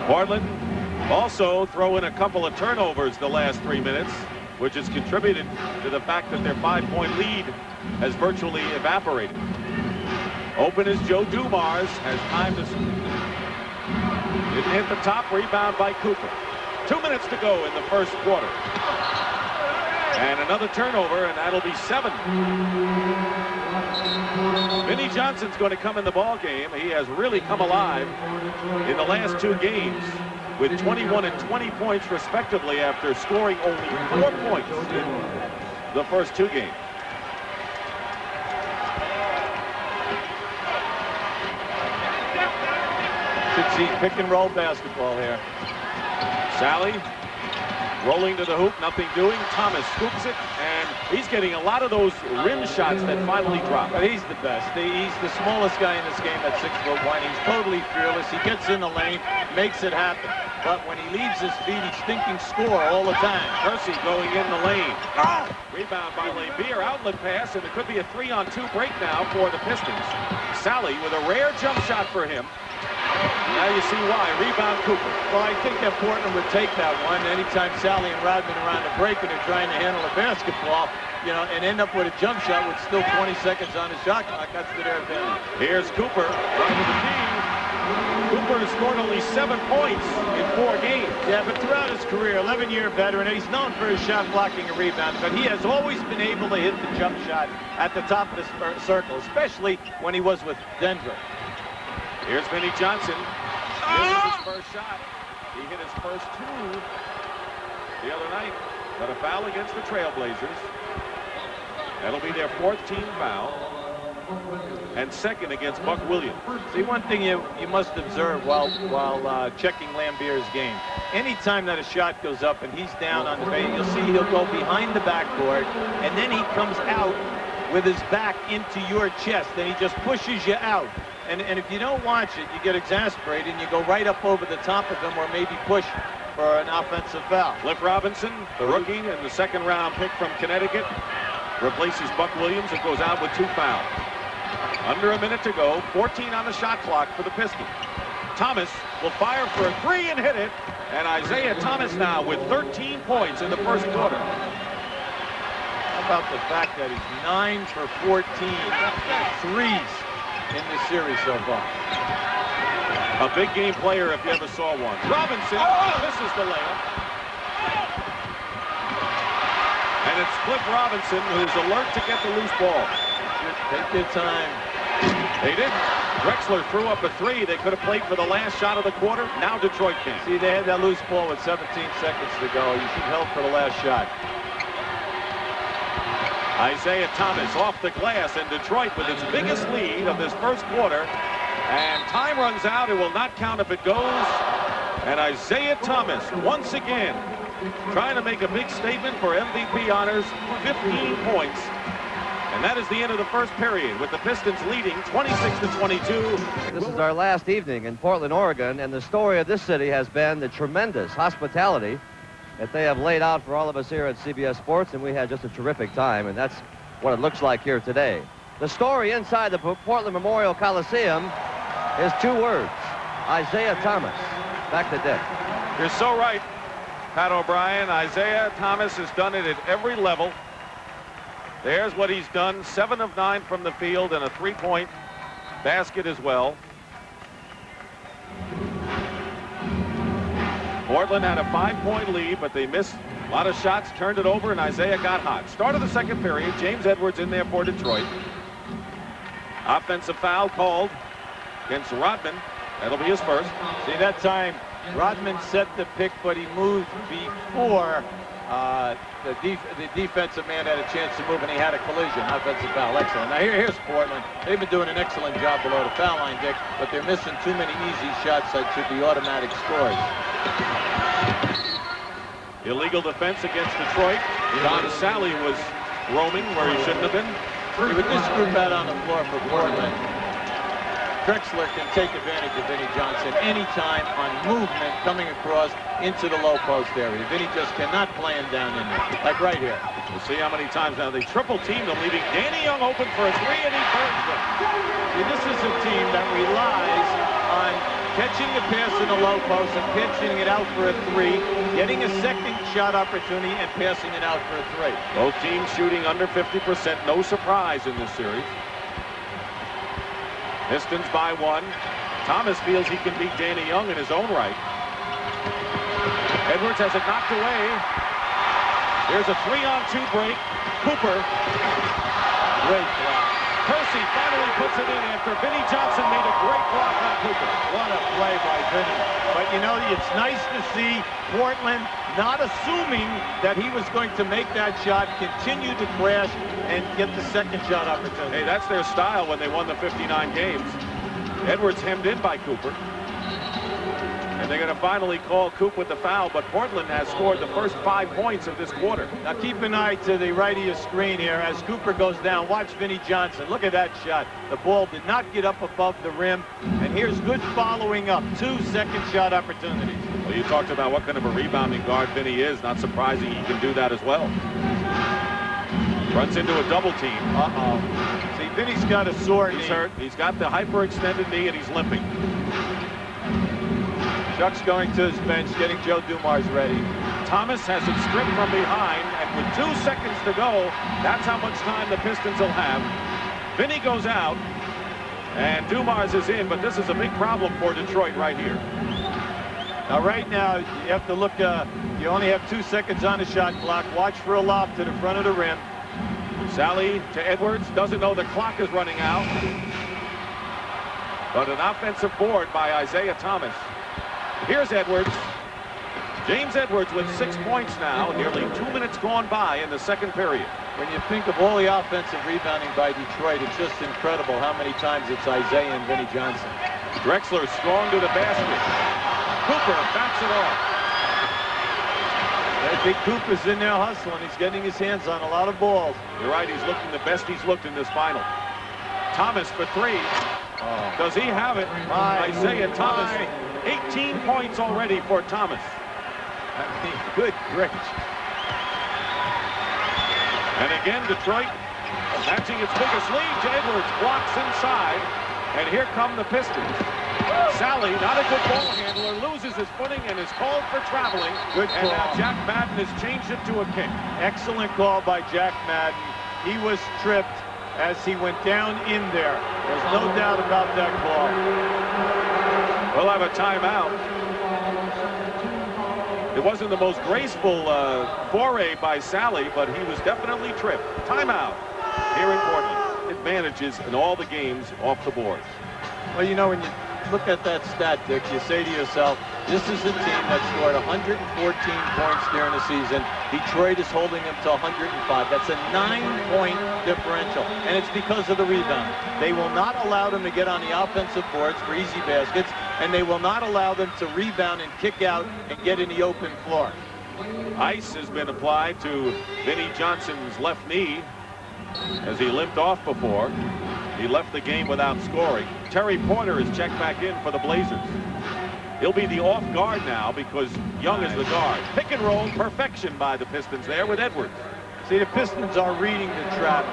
Speaker 5: Portland also throw in a couple of turnovers the last 3 minutes, which has contributed to the fact that their 5-point lead has virtually evaporated. Open is Joe Dumars, has time to hit the top, rebound by Cooper. 2 minutes to go in the first quarter. And another turnover, and that'll be 7. Vinnie Johnson's going to come in the ball game. He has really come alive in the last 2 games with 21 and 20 points respectively after scoring only 4 points in the first 2 games.
Speaker 9: Should see pick and roll basketball here.
Speaker 5: Sally rolling to the hoop, nothing doing. Thomas scoops it, and he's getting a lot of those rim shots that finally drop.
Speaker 9: But he's the best. He's the smallest guy in this game at 6'1". He's totally fearless. He gets in the lane, makes it happen. But when he leaves his feet, he's thinking score all the time.
Speaker 5: Percy going in the lane. Rebound by Lambier, outlet pass, and it could be a 3-on-2 break now for the Pistons. Sally with a rare jump shot for him. Now you see why. Rebound Cooper.
Speaker 9: Well, I think that Portland would take that one anytime Sally and Rodman are on the break and they're trying to handle a basketball, you know, and end up with a jump shot with still 20 seconds on the shot clock. That's to their advantage.
Speaker 5: Here's Cooper, right to the key. Cooper has scored only 7 points in 4 games.
Speaker 9: Yeah, but throughout his career, 11-year veteran, and he's known for his shot blocking and rebounds, but he has always been able to hit the jump shot at the top of the circle, especially when he was with Denver.
Speaker 5: Here's Vinnie Johnson. This is his first shot. He hit his first 2 the other night, but a foul against the Trailblazers. That'll be their 4th team foul, and 2nd against Buck Williams.
Speaker 9: See, one thing you must observe while checking Lambier's game. Anytime that a shot goes up and he's down on the bay, you'll see he'll go behind the backboard, and then he comes out with his back into your chest, and he just pushes you out. And if you don't watch it, you get exasperated and you go right up over the top of him or maybe push for an offensive foul.
Speaker 5: Cliff Robinson, the rookie and the 2nd-round pick from Connecticut, replaces Buck Williams and goes out with 2 fouls. Under a minute to go, 14 on the shot clock for the Pistons. Thomas will fire for a 3 and hit it, and Isaiah Thomas now with 13 points in the first quarter.
Speaker 9: How about the fact that he's 9 for 14 threes in this series so far?
Speaker 5: A big game player if you ever saw one. Robinson misses the layup. And it's Cliff Robinson who's alert to get the loose ball.
Speaker 9: Take their time.
Speaker 5: They didn't. Drexler threw up a 3. They could have played for the last shot of the quarter. Now Detroit can.
Speaker 9: See, they had that loose ball with 17 seconds to go. You should help for the last shot.
Speaker 5: Isaiah Thomas off the glass, and Detroit with its biggest lead of this first quarter. And time runs out. It will not count if it goes. And Isaiah Thomas, once again, trying to make a big statement for MVP honors, 15 points. And that is the end of the first period, with the Pistons leading 26-22.
Speaker 2: This is our last evening in Portland, Oregon, and the story of this city has been the tremendous hospitality that they have laid out for all of us here at CBS Sports, and we had just a terrific time, and that's what it looks like here today. The story inside the Portland Memorial Coliseum is 2 words: Isaiah Thomas. Back to Dick.
Speaker 5: You're so right, Pat O'Brien. Isaiah Thomas has done it at every level. There's what he's done: 7 of 9 from the field and a 3-point basket as well. Portland had a 5-point lead, but they missed a lot of shots, turned it over, and Isaiah got hot. Start of the second period, James Edwards in there for Detroit. Offensive foul called against Rodman. That'll be his first.
Speaker 9: See, that time Rodman set the pick, but he moved before the defensive man had a chance to move, and he had a collision. Offensive foul. Excellent. Now here's Portland. They've been doing an excellent job below the foul line, Dick, but they're missing too many easy shots that should be automatic scores.
Speaker 5: Illegal defense against Detroit. Don Sally was roaming where he shouldn't have been.
Speaker 9: With this group out on the floor for Portland, Drexler can take advantage of Vinnie Johnson anytime on movement coming across into the low post area. Vinnie just cannot play him down in there, like right here.
Speaker 5: We'll see how many times now they triple team them, leaving Danny Young open for a three, and he burns them.
Speaker 9: See, this is a team that relies on catching the pass in the low post and pitching it out for a three, getting a second shot opportunity, and passing it out for a three.
Speaker 5: Both teams shooting under 50%. No surprise in this series. Pistons by 1. Thomas feels he can beat Danny Young in his own right. Edwards has it knocked away. Here's a 3-on-2 break. Cooper.
Speaker 9: Great block.
Speaker 5: Percy finally puts it in after Vinnie Johnson made a great block on Cooper.
Speaker 9: What a play by Vinnie. But you know, it's nice to see Portland not assuming that he was going to make that shot, continue to crash, and get the second shot opportunity.
Speaker 5: Hey, that's their style when they won the 59 games. Edwards hemmed in by Cooper. And they're going to finally call Coop with the foul, but Portland has scored the first 5 points of this quarter.
Speaker 9: Now keep an eye to the right of your screen here as Cooper goes down. Watch Vinnie Johnson. Look at that shot. The ball did not get up above the rim. And here's good following up. 2 second shot opportunities.
Speaker 5: Well, you talked about what kind of a rebounding guard Vinnie is. Not surprising he can do that as well. Runs into a double team.
Speaker 9: Uh-oh. See, Vinnie's got a sore knee.
Speaker 5: He's hurt. He's got the hyperextended knee, and he's limping.
Speaker 9: Chuck's going to his bench, getting Joe Dumars ready.
Speaker 5: Thomas has it stripped from behind, and with 2 seconds to go, that's how much time the Pistons will have. Vinnie goes out, and Dumars is in, but this is a big problem for Detroit right here.
Speaker 9: Now, right now, you have to look, you only have 2 seconds on the shot clock. Watch for a lob to the front of the rim.
Speaker 5: Sally to Edwards, doesn't know the clock is running out. But an offensive board by Isaiah Thomas. Here's Edwards. James Edwards with 6 points now. Nearly 2 minutes gone by in the second period.
Speaker 9: When you think of all the offensive rebounding by Detroit, it's just incredible how many times it's Isaiah and Vinnie Johnson.
Speaker 5: Drexler strong to the basket. Cooper backs it off.
Speaker 9: I think Cooper's in there hustling. He's getting his hands on a lot of balls.
Speaker 5: You're right, he's looking the best he's looked in this final. Thomas for 3. Oh. Does he have it? Isaiah Thomas. 18 points already for Thomas.
Speaker 9: Good grief.
Speaker 5: And again, Detroit matching its biggest lead. Edwards blocks inside. And here come the Pistons. Sally, not a good ball handler, loses his footing and is called for traveling.
Speaker 9: Good call.
Speaker 5: And now Jack Madden has changed it to a kick.
Speaker 9: Excellent call by Jack Madden. He was tripped as he went down in there. There's no doubt about that call.
Speaker 5: We'll have a timeout. It wasn't the most graceful foray by Sally, but he was definitely tripped. Timeout here in Portland. Advantages in all the games off the board.
Speaker 9: Well, you know, when you look at that stat, Dick, you say to yourself, this is a team that scored 114 points during the season. Detroit is holding them to 105. That's a 9-point differential, and it's because of the rebound. They will not allow them to get on the offensive boards for easy baskets, and they will not allow them to rebound and kick out and get in the open floor.
Speaker 5: Ice has been applied to Vinnie Johnson's left knee as he limped off before. He left the game without scoring. Terry Porter is checked back in for the Blazers. He'll be the off guard now because Young is the guard. Pick and roll perfection by the Pistons there with Edwards.
Speaker 9: See, the Pistons are reading the trap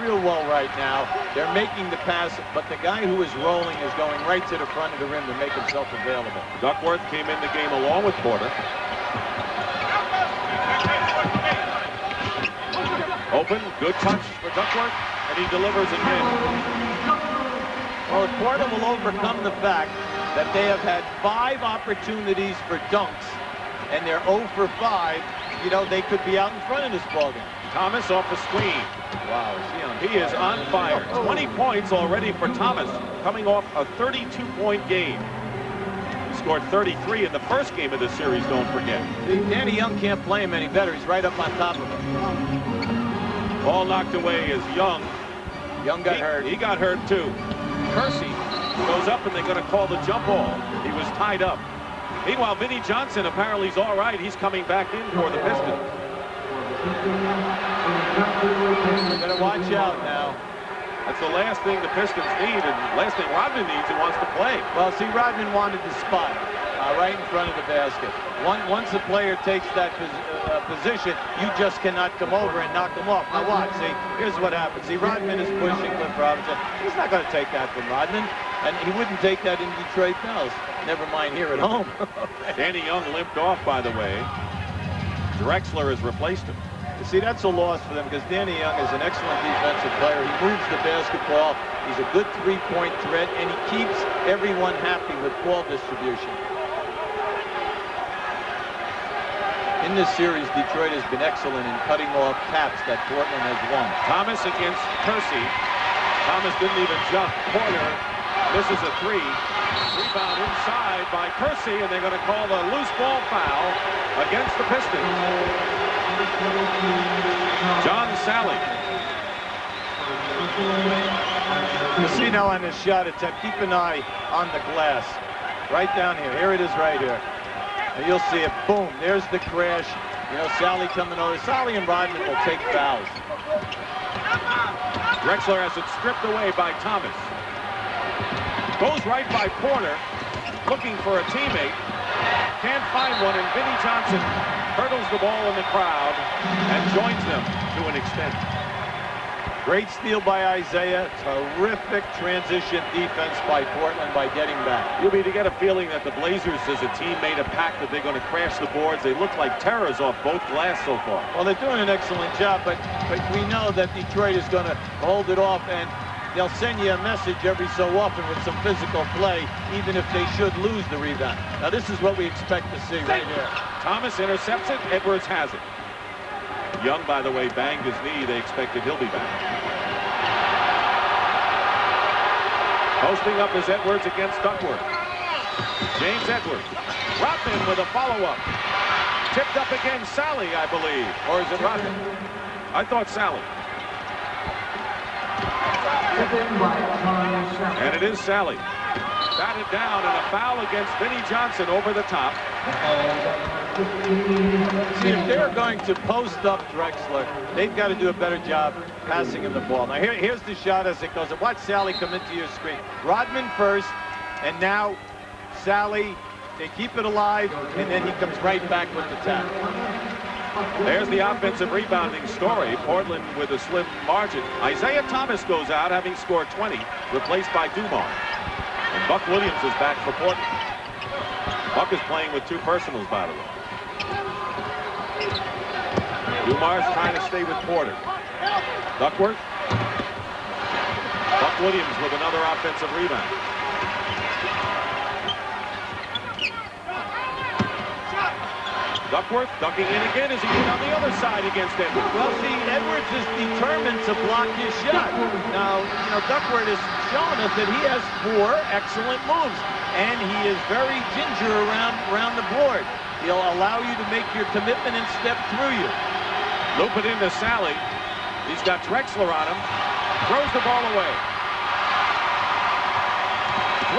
Speaker 9: real well right now. They're making the pass, but the guy who is rolling is going right to the front of the rim to make himself available.
Speaker 5: Duckworth came in the game along with Porter. Open, good touch for Duckworth, and he delivers again.
Speaker 9: Well, Porter will overcome the fact that they have had 5 opportunities for dunks, and they're 0 for 5. You know, they could be out in front of this ballgame.
Speaker 5: Thomas off the screen.
Speaker 9: Wow,
Speaker 5: he is on fire. 20 points already for Thomas, coming off a 32-point game. He scored 33 in the first game of the series, don't forget.
Speaker 9: See, Danny Young can't play him any better. He's right up on top of him.
Speaker 5: Ball knocked away is Young.
Speaker 9: Young got hurt.
Speaker 5: He got hurt, too. Percy goes up, and they're going to call the jump ball. He was tied up. Meanwhile, Vinnie Johnson apparently is all right. He's coming back in for the Pistons.
Speaker 9: They're going to watch out now.
Speaker 5: That's the last thing the Pistons need, and last thing Rodman needs, he wants to play.
Speaker 9: Well, see, Rodman wanted the spot right in front of the basket. Once the player takes that position, you just cannot come over and knock him off. Now watch, see, here's what happens. See, Rodman is pushing Cliff Robinson. He's not going to take that from Rodman, and he wouldn't take that in Detroit Pels. Never mind here at home.
Speaker 5: Danny Young limped off, by the way. Drexler has replaced him.
Speaker 9: See, that's a loss for them because Danny Young is an excellent defensive player. He moves the basketball. He's a good three-point threat, and he keeps everyone happy with ball distribution. In this series, Detroit has been excellent in cutting off taps that Portland has won.
Speaker 5: Thomas against Percy. Thomas didn't even jump. Porter misses a three. Rebound inside by Percy, and they're going to call the loose ball foul against the Pistons. John Sally.
Speaker 9: You see now on this shot attempt, keep an eye on the glass. Right down here. Here it is right here. And you'll see it. Boom. There's the crash. You know, Sally coming over. Sally and Rodman will take fouls.
Speaker 5: Drexler has it stripped away by Thomas. Goes right by Porter, looking for a teammate. Can't find one, and Vinnie Johnson hurdles the ball in the crowd and joins them to an extent.
Speaker 9: Great steal by Isaiah. Terrific transition defense by Portland by getting back.
Speaker 5: You'll be to get a feeling that the Blazers, as a team, made a pact that they're going to crash the boards. They look like terrors off both glass so far.
Speaker 9: Well, they're doing an excellent job, but we know that Detroit is going to hold it off, and they'll send you a message every so often with some physical play, even if they should lose the rebound. Now, this is what we expect to see right here.
Speaker 5: Thomas intercepts it. Edwards has it. Young, by the way, banged his knee. They expected he'll be back. Posting up is Edwards against Duckworth. James Edwards. Rodman with a follow-up. Tipped up again, Sally, I believe. Or is it Rodman? I thought Sally. And it is Sally. Batted down, and a foul against Vinnie Johnson over the top.
Speaker 9: See, if they're going to post up Drexler, they've got to do a better job passing him the ball. Now, here's the shot as it goes. Watch Sally come into your screen. Rodman first, and now Sally, they keep it alive, and then he comes right back with the tap.
Speaker 5: There's the offensive rebounding story. Portland with a slim margin. Isaiah Thomas goes out, having scored 20, replaced by Dumars. And Buck Williams is back for Portland. Buck is playing with two personals, by the way. Dumars trying to stay with Porter. Duckworth. Buck Williams with another offensive rebound. Duckworth ducking in again as he did on the other side against Edwards.
Speaker 9: Well, see, Edwards is determined to block his shot. Now, you know, Duckworth is showing us that he has 4 excellent moves, and he is very ginger around the board. He'll allow you to make your commitment and step through you.
Speaker 5: Loop it into Sally. He's got Drexler on him. Throws the ball away.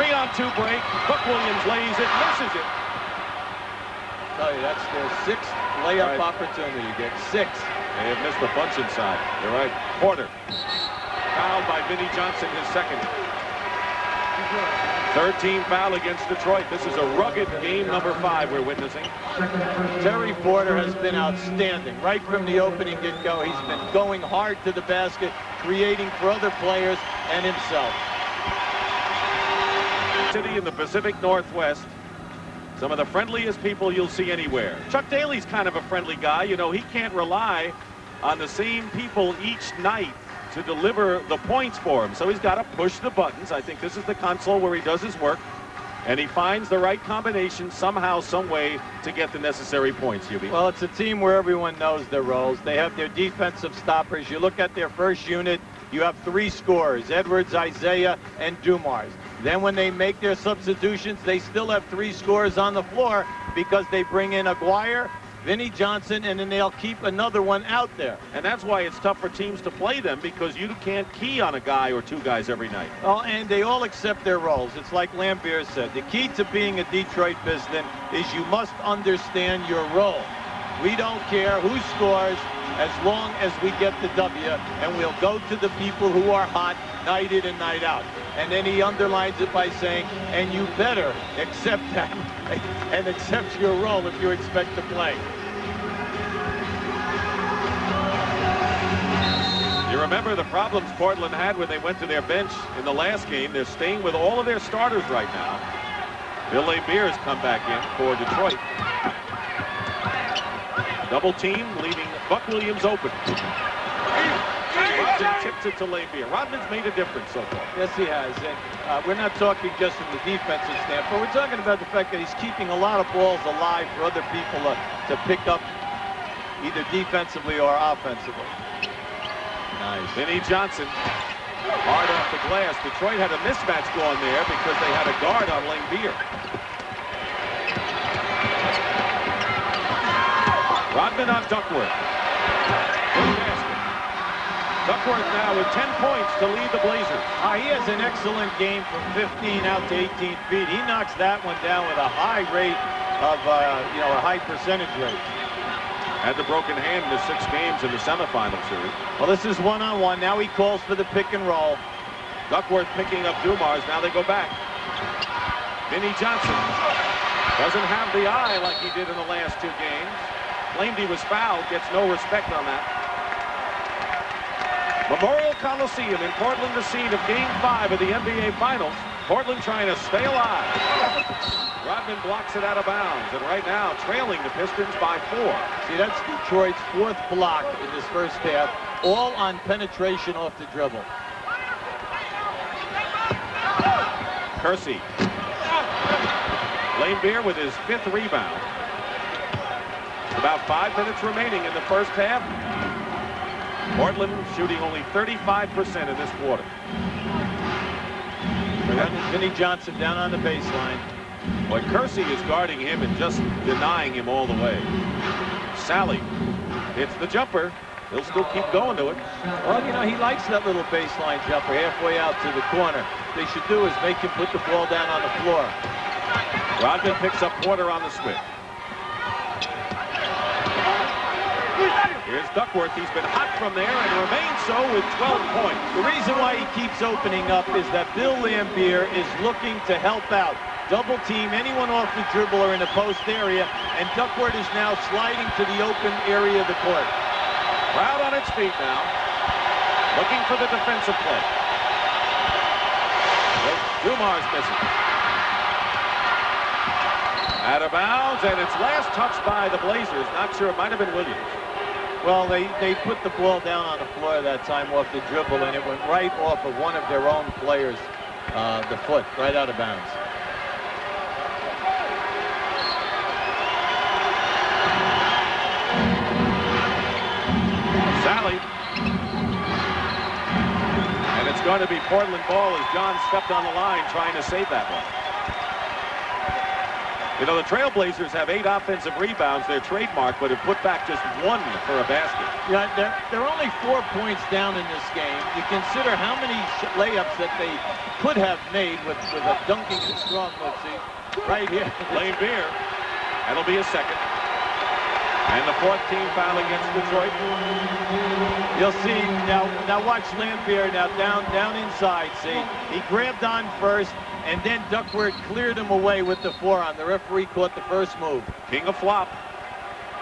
Speaker 5: 3-on-2 break. Buck Williams lays it, misses it.
Speaker 9: I tell you, that's their 6th layup opportunity. Get 6.
Speaker 5: They have missed a bunch inside. You're right. Porter. Fouled by Vinnie Johnson, his second. 13 foul against Detroit. This is a rugged game number 5 we're witnessing.
Speaker 9: Terry Porter has been outstanding. Right from the opening get-go, he's been going hard to the basket, creating for other players and himself.
Speaker 5: City in the Pacific Northwest. Some of the friendliest people you'll see anywhere. Chuck Daly's kind of a friendly guy. You know, he can't rely on the same people each night to deliver the points for him. So he's got to push the buttons. I think this is the console where he does his work. And he finds the right combination somehow, some way to get the necessary points, Hubie.
Speaker 9: Well, it's a team where everyone knows their roles. They have their defensive stoppers. You look at their first unit, you have 3 scorers, Edwards, Isaiah, and Dumars. Then when they make their substitutions, they still have 3 scorers on the floor because they bring in Aguirre, Vinnie Johnson, and then they'll keep another one out there.
Speaker 5: And that's why it's tough for teams to play them, because you can't key on a guy or 2 guys every night.
Speaker 9: Oh, and they all accept their roles. It's like Lambier said. The key to being a Detroit Piston is you must understand your role. We don't care who scores as long as we get the W, and we'll go to the people who are hot night in and night out. And then he underlines it by saying, and you better accept that and accept your role if you expect to play.
Speaker 5: You remember the problems Portland had when they went to their bench in the last game. They're staying with all of their starters right now. Bill Laimbeer has come back in for Detroit. Double team, leaving Buck Williams open. Robson tips it to Laimbeer. Rodman's made a difference so far.
Speaker 9: Yes, he has. And we're not talking just from the defensive standpoint. We're talking about the fact that he's keeping a lot of balls alive for other people to pick up either defensively or offensively.
Speaker 5: Nice. Vinnie Johnson, hard off the glass. Detroit had a mismatch going there because they had a guard on Laimbeer. Rodman on Duckworth. Good basket. Duckworth now with 10 points to lead the Blazers.
Speaker 9: He has an excellent game from 15 out to 18 feet. He knocks that one down with a high rate of, a high percentage rate.
Speaker 5: Had the broken hand in the 6 games in the semifinal series.
Speaker 9: Well, this is one-on-one. Now he calls for the pick and roll.
Speaker 5: Duckworth picking up Dumars. Now they go back. Vinnie Johnson doesn't have the eye like he did in the last 2 games. Claimed he was fouled. Gets no respect on that. Memorial Coliseum in Portland, the scene of Game 5 of the NBA Finals. Portland trying to stay alive. Rodman blocks it out of bounds, and right now trailing the Pistons by 4.
Speaker 9: See, that's Detroit's 4th block in this first half, all on penetration off the dribble.
Speaker 5: Kersey. Laimbeer with his 5th rebound. About 5 minutes remaining in the first half. Portland shooting only 35% in this quarter.
Speaker 9: Vinnie Johnson down on the baseline.
Speaker 5: Boy, Kersey is guarding him and just denying him all the way. Sally hits the jumper. He'll still keep going to it.
Speaker 9: Well, he likes that little baseline jumper halfway out to the corner. What they should do is make him put the ball down on the floor.
Speaker 5: Rodman picks up Porter on the switch. Here's Duckworth. He's been hot from there and remains so with 12 points.
Speaker 9: The reason why he keeps opening up is that Bill Laimbeer is looking to help out. Double team anyone off the dribble or in the post area, and Duckworth is now sliding to the open area of the court.
Speaker 5: Crowd on its feet now, looking for the defensive play. Dumars missing. Out of bounds, and it's last touched by the Blazers. Not sure, it might have been Williams.
Speaker 9: Well, they put the ball down on the floor that time off the dribble, and it went right off of one of their own players, the foot, right out of bounds.
Speaker 5: Sally. And it's going to be Portland ball as John stepped on the line trying to save that one. The Trailblazers have 8 offensive rebounds. They're trademarked, but have put back just 1 for a basket.
Speaker 9: Yeah, they're only 4 points down in this game. You consider how many layups that they could have made with a dunking strong move. See, right here.
Speaker 5: Laimbeer. That'll be a second. And the 4th team foul against Detroit.
Speaker 9: You'll see now watch Laimbeer now down inside. See, he grabbed on first, and then Duckworth cleared him away with the forearm. The referee caught the first move.
Speaker 5: King of flop.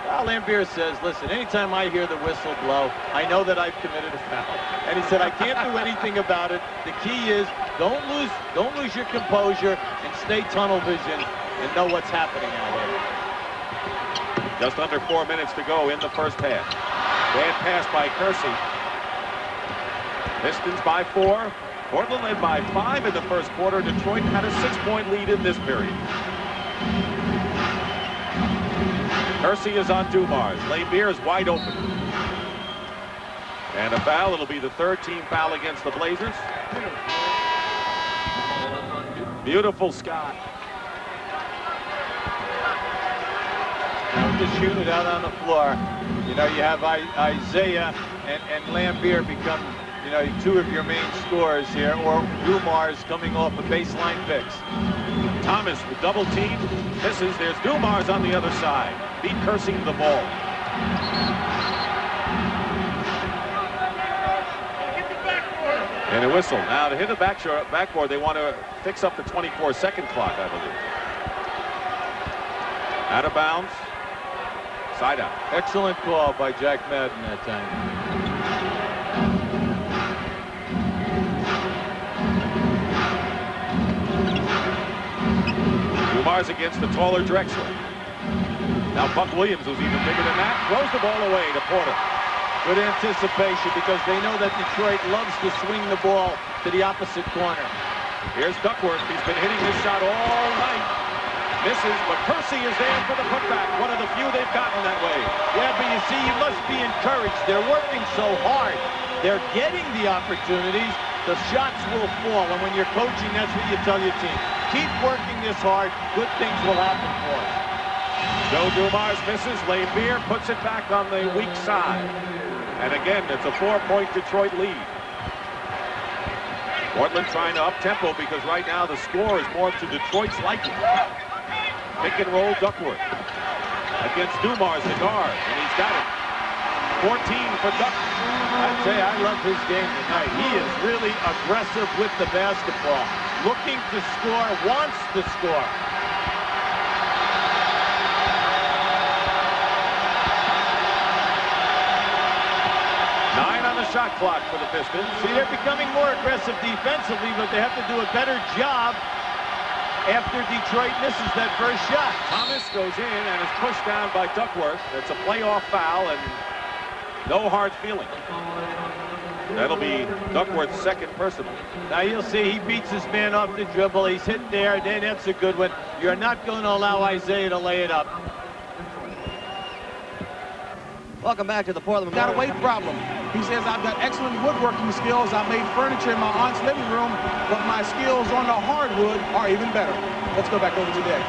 Speaker 9: Well, Laimbeer says, listen, anytime I hear the whistle blow, I know that I've committed a foul. And he said, I can't do anything about it. The key is don't lose your composure and stay tunnel vision and know what's happening out here.
Speaker 5: Just under 4 minutes to go in the first half. Bad pass by Kersey. Pistons by 4. Portland led by 5 in the first quarter. Detroit had a 6-point lead in this period. Kersey is on Dumars. Laimbeer is wide open. And a foul. It'll be the 3rd team foul against the Blazers. Beautiful Scott.
Speaker 9: To shoot it out on the floor. You have Isaiah and Laimbeer become, 2 of your main scorers here, or Dumars coming off of baseline picks.
Speaker 5: Thomas with double team. Misses. There's Dumars on the other side. Beat Kersey to the ball. And a whistle. Now to hit the backboard, they want to fix up the 24-second clock, I believe. Out of bounds. Side out.
Speaker 9: Excellent call by Jack Madden that time.
Speaker 5: Dumars against the taller Drexler. Now Buck Williams, who's even bigger than that, throws the ball away to Porter.
Speaker 9: Good anticipation because they know that Detroit loves to swing the ball to the opposite corner.
Speaker 5: Here's Duckworth. He's been hitting this shot all night. Misses, but Kersey is there for the putback. One of the few they've gotten that way.
Speaker 9: Yeah, but you see, you must be encouraged. They're working so hard. They're getting the opportunities. The shots will fall. And when you're coaching, that's what you tell your team. Keep working this hard. Good things will happen for us.
Speaker 5: Joe Dumars misses. Laimbeer puts it back on the weak side. And again, it's a 4-point Detroit lead. Portland trying to up-tempo because right now the score is more to Detroit's liking. Pick and roll Duckworth against Dumars, the guard, and he's got it. 14 for Duck.
Speaker 9: I'd say I love his game tonight. He is really aggressive with the basketball. Looking to score, wants to score.
Speaker 5: Shot clock for the Pistons.
Speaker 9: See, they're becoming more aggressive defensively, but they have to do a better job after Detroit misses that first shot.
Speaker 5: Thomas goes in and is pushed down by Duckworth. It's a playoff foul and no hard feelings. That'll be Duckworth's second personal.
Speaker 9: Now you'll see he beats his man off the dribble. He's hit there. Then that's a good one. You're not going to allow Isaiah to lay it up.
Speaker 2: Welcome back to the Portland
Speaker 3: Got a
Speaker 2: Memorial.
Speaker 3: weight problem. He says, I've got excellent woodworking skills. I made furniture in my aunt's living room, but my skills on the hardwood are even better. Let's go back over to Dick.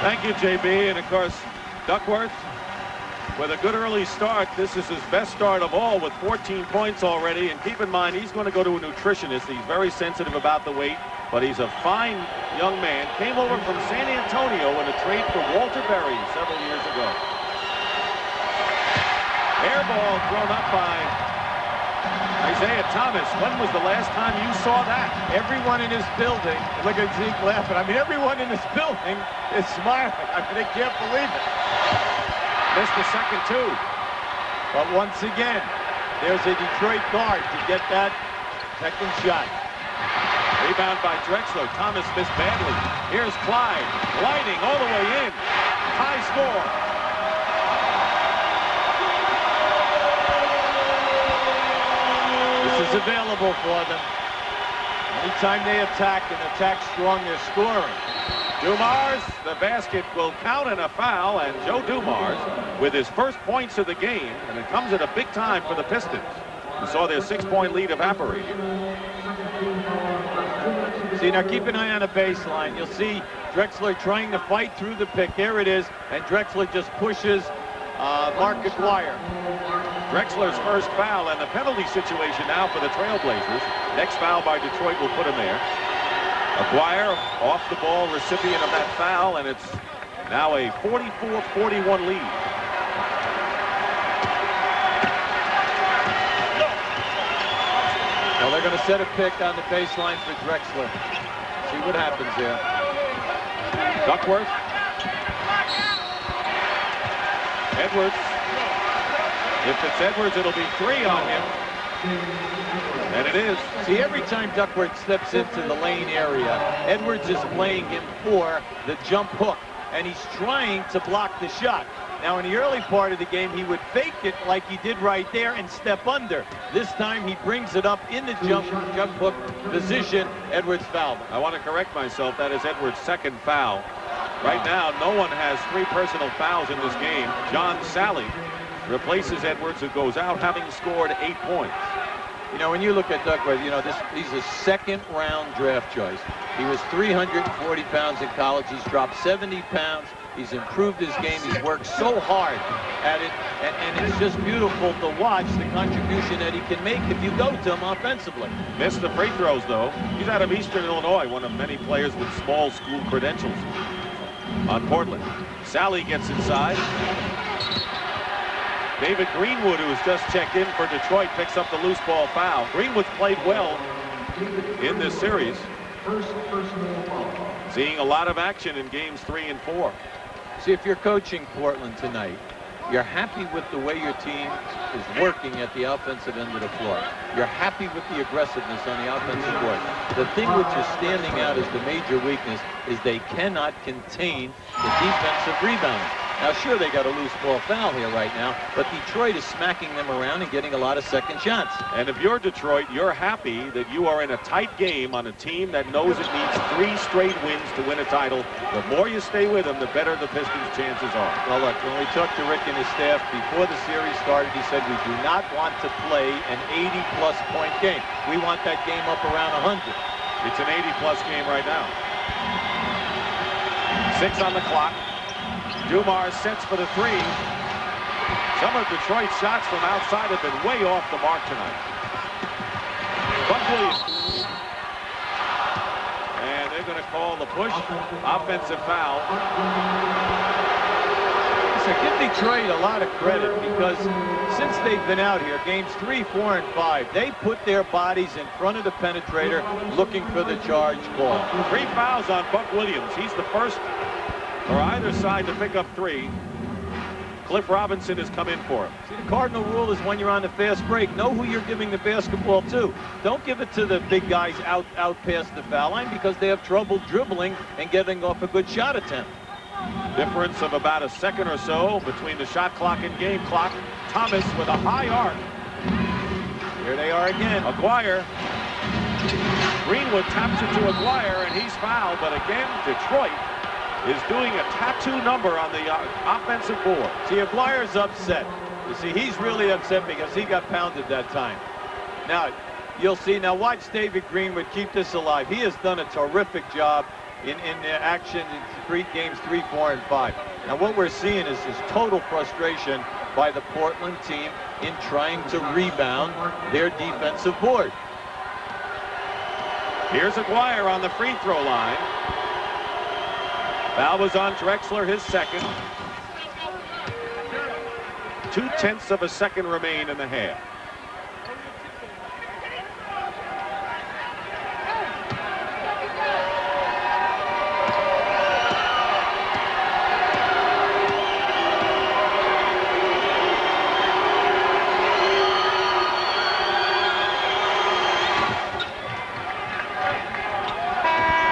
Speaker 5: Thank you, JB. And of course, Duckworth with a good early start. This is his best start of all with 14 points already. And keep in mind, he's going to go to a nutritionist. He's very sensitive about the weight, but he's a fine young man. Came over from San Antonio in a trade for Walter Berry several years ago. Air ball thrown up by Isaiah Thomas. When was the last time you saw that?
Speaker 9: Everyone in this building, look at Zeke laughing. I mean, everyone in this building is smiling. I mean, they can't believe it.
Speaker 5: Missed the second, too.
Speaker 9: But once again, there's a Detroit guard to get that second shot.
Speaker 5: Rebound by Drexler. Thomas missed badly. Here's Clyde, gliding all the way in. High score.
Speaker 9: This is available for them. Anytime they attack and attack strong, they're scoring.
Speaker 5: Dumars, the basket will count in a foul, and Joe Dumars with his first points of the game, and it comes at a big time for the Pistons, who saw their 6-point lead evaporate.
Speaker 9: See, now keep an eye on the baseline. You'll see Drexler trying to fight through the pick. There it is, and Drexler just pushes Mark Aguirre.
Speaker 5: Drexler's first foul, and the penalty situation now for the Trailblazers. Next foul by Detroit will put him there. Aguirre, off the ball recipient of that foul, and it's now a 44-41 lead.
Speaker 9: Well, they're going to set a pick on the baseline for Drexler. See what happens there.
Speaker 5: Duckworth. Edwards. If it's Edwards, it'll be 3 on him. And it is.
Speaker 9: See, every time Duckworth steps into the lane area, Edwards is playing him for the jump hook, and he's trying to block the shot. Now, in the early part of the game, he would fake it like he did right there and step under. This time, he brings it up in the jump hook position. Edwards fouled.
Speaker 5: I want to correct myself. That is Edwards' second foul. Right now, no one has 3 personal fouls in this game. John Sally replaces Edwards, who goes out having scored 8 points.
Speaker 9: You know, when you look at Duckworth, you know, he's a second-round draft choice. He was 340 pounds in college. He's dropped 70 pounds He's improved his game. He's worked so hard at it, and it's just beautiful to watch the contribution that he can make if you go to him offensively.
Speaker 5: Missed the free throws, though. He's out of Eastern Illinois, one of many players with small school credentials on Portland. Sally gets inside. David Greenwood, who has just checked in for Detroit, picks up the loose ball foul. Greenwood's played well in this series. Seeing a lot of action in games 3 and 4.
Speaker 9: See, if you're coaching Portland tonight, you're happy with the way your team is working at the offensive end of the floor. You're happy with the aggressiveness on the offensive board. The thing which is standing out as the major weakness is they cannot contain the defensive rebounding. Now, sure, they got a loose ball foul here right now, but Detroit is smacking them around and getting a lot of second shots.
Speaker 5: And if you're Detroit, you're happy that you are in a tight game on a team that knows it needs 3 straight wins to win a title. The more you stay with them, the better the Pistons' chances are.
Speaker 9: Well, look, when we talked to Rick and his staff before the series started, he said we do not want to play an 80-plus point game. We want that game up around 100.
Speaker 5: It's an 80-plus game right now. 6 on the clock. Dumars sets for the 3. Some of Detroit's shots from outside have been way off the mark tonight. Buck Williams. And they're going to call the push. Offensive foul.
Speaker 9: So give Detroit a lot of credit, because since they've been out here, games 3, 4, and 5, they put their bodies in front of the penetrator looking for the charged ball.
Speaker 5: 3 fouls on Buck Williams. He's the first or either side to pick up 3. Cliff Robinson has come in for him.
Speaker 9: See, the cardinal rule is when you're on the fast break, know who you're giving the basketball to. Don't give it to the big guys out past the foul line, because they have trouble dribbling and getting off a good shot attempt.
Speaker 5: Difference of about a second or so between the shot clock and game clock. Thomas with a high arc.
Speaker 9: Here they are again.
Speaker 5: Aguirre. Greenwood taps it to Aguirre, and he's fouled. But again, Detroit is doing a tattoo number on the offensive board.
Speaker 9: See, Aguirre's upset. You see, he's really upset because he got pounded that time. Now, you'll see. Now, watch David Greenwood keep this alive. He has done a terrific job in action in games 3, 4, and 5. Now, what we're seeing is this total frustration by the Portland team in trying to rebound their defensive board.
Speaker 5: Here's Aguirre on the free throw line. Foul was on Drexler, his second. 0.2 of a second remain in the half.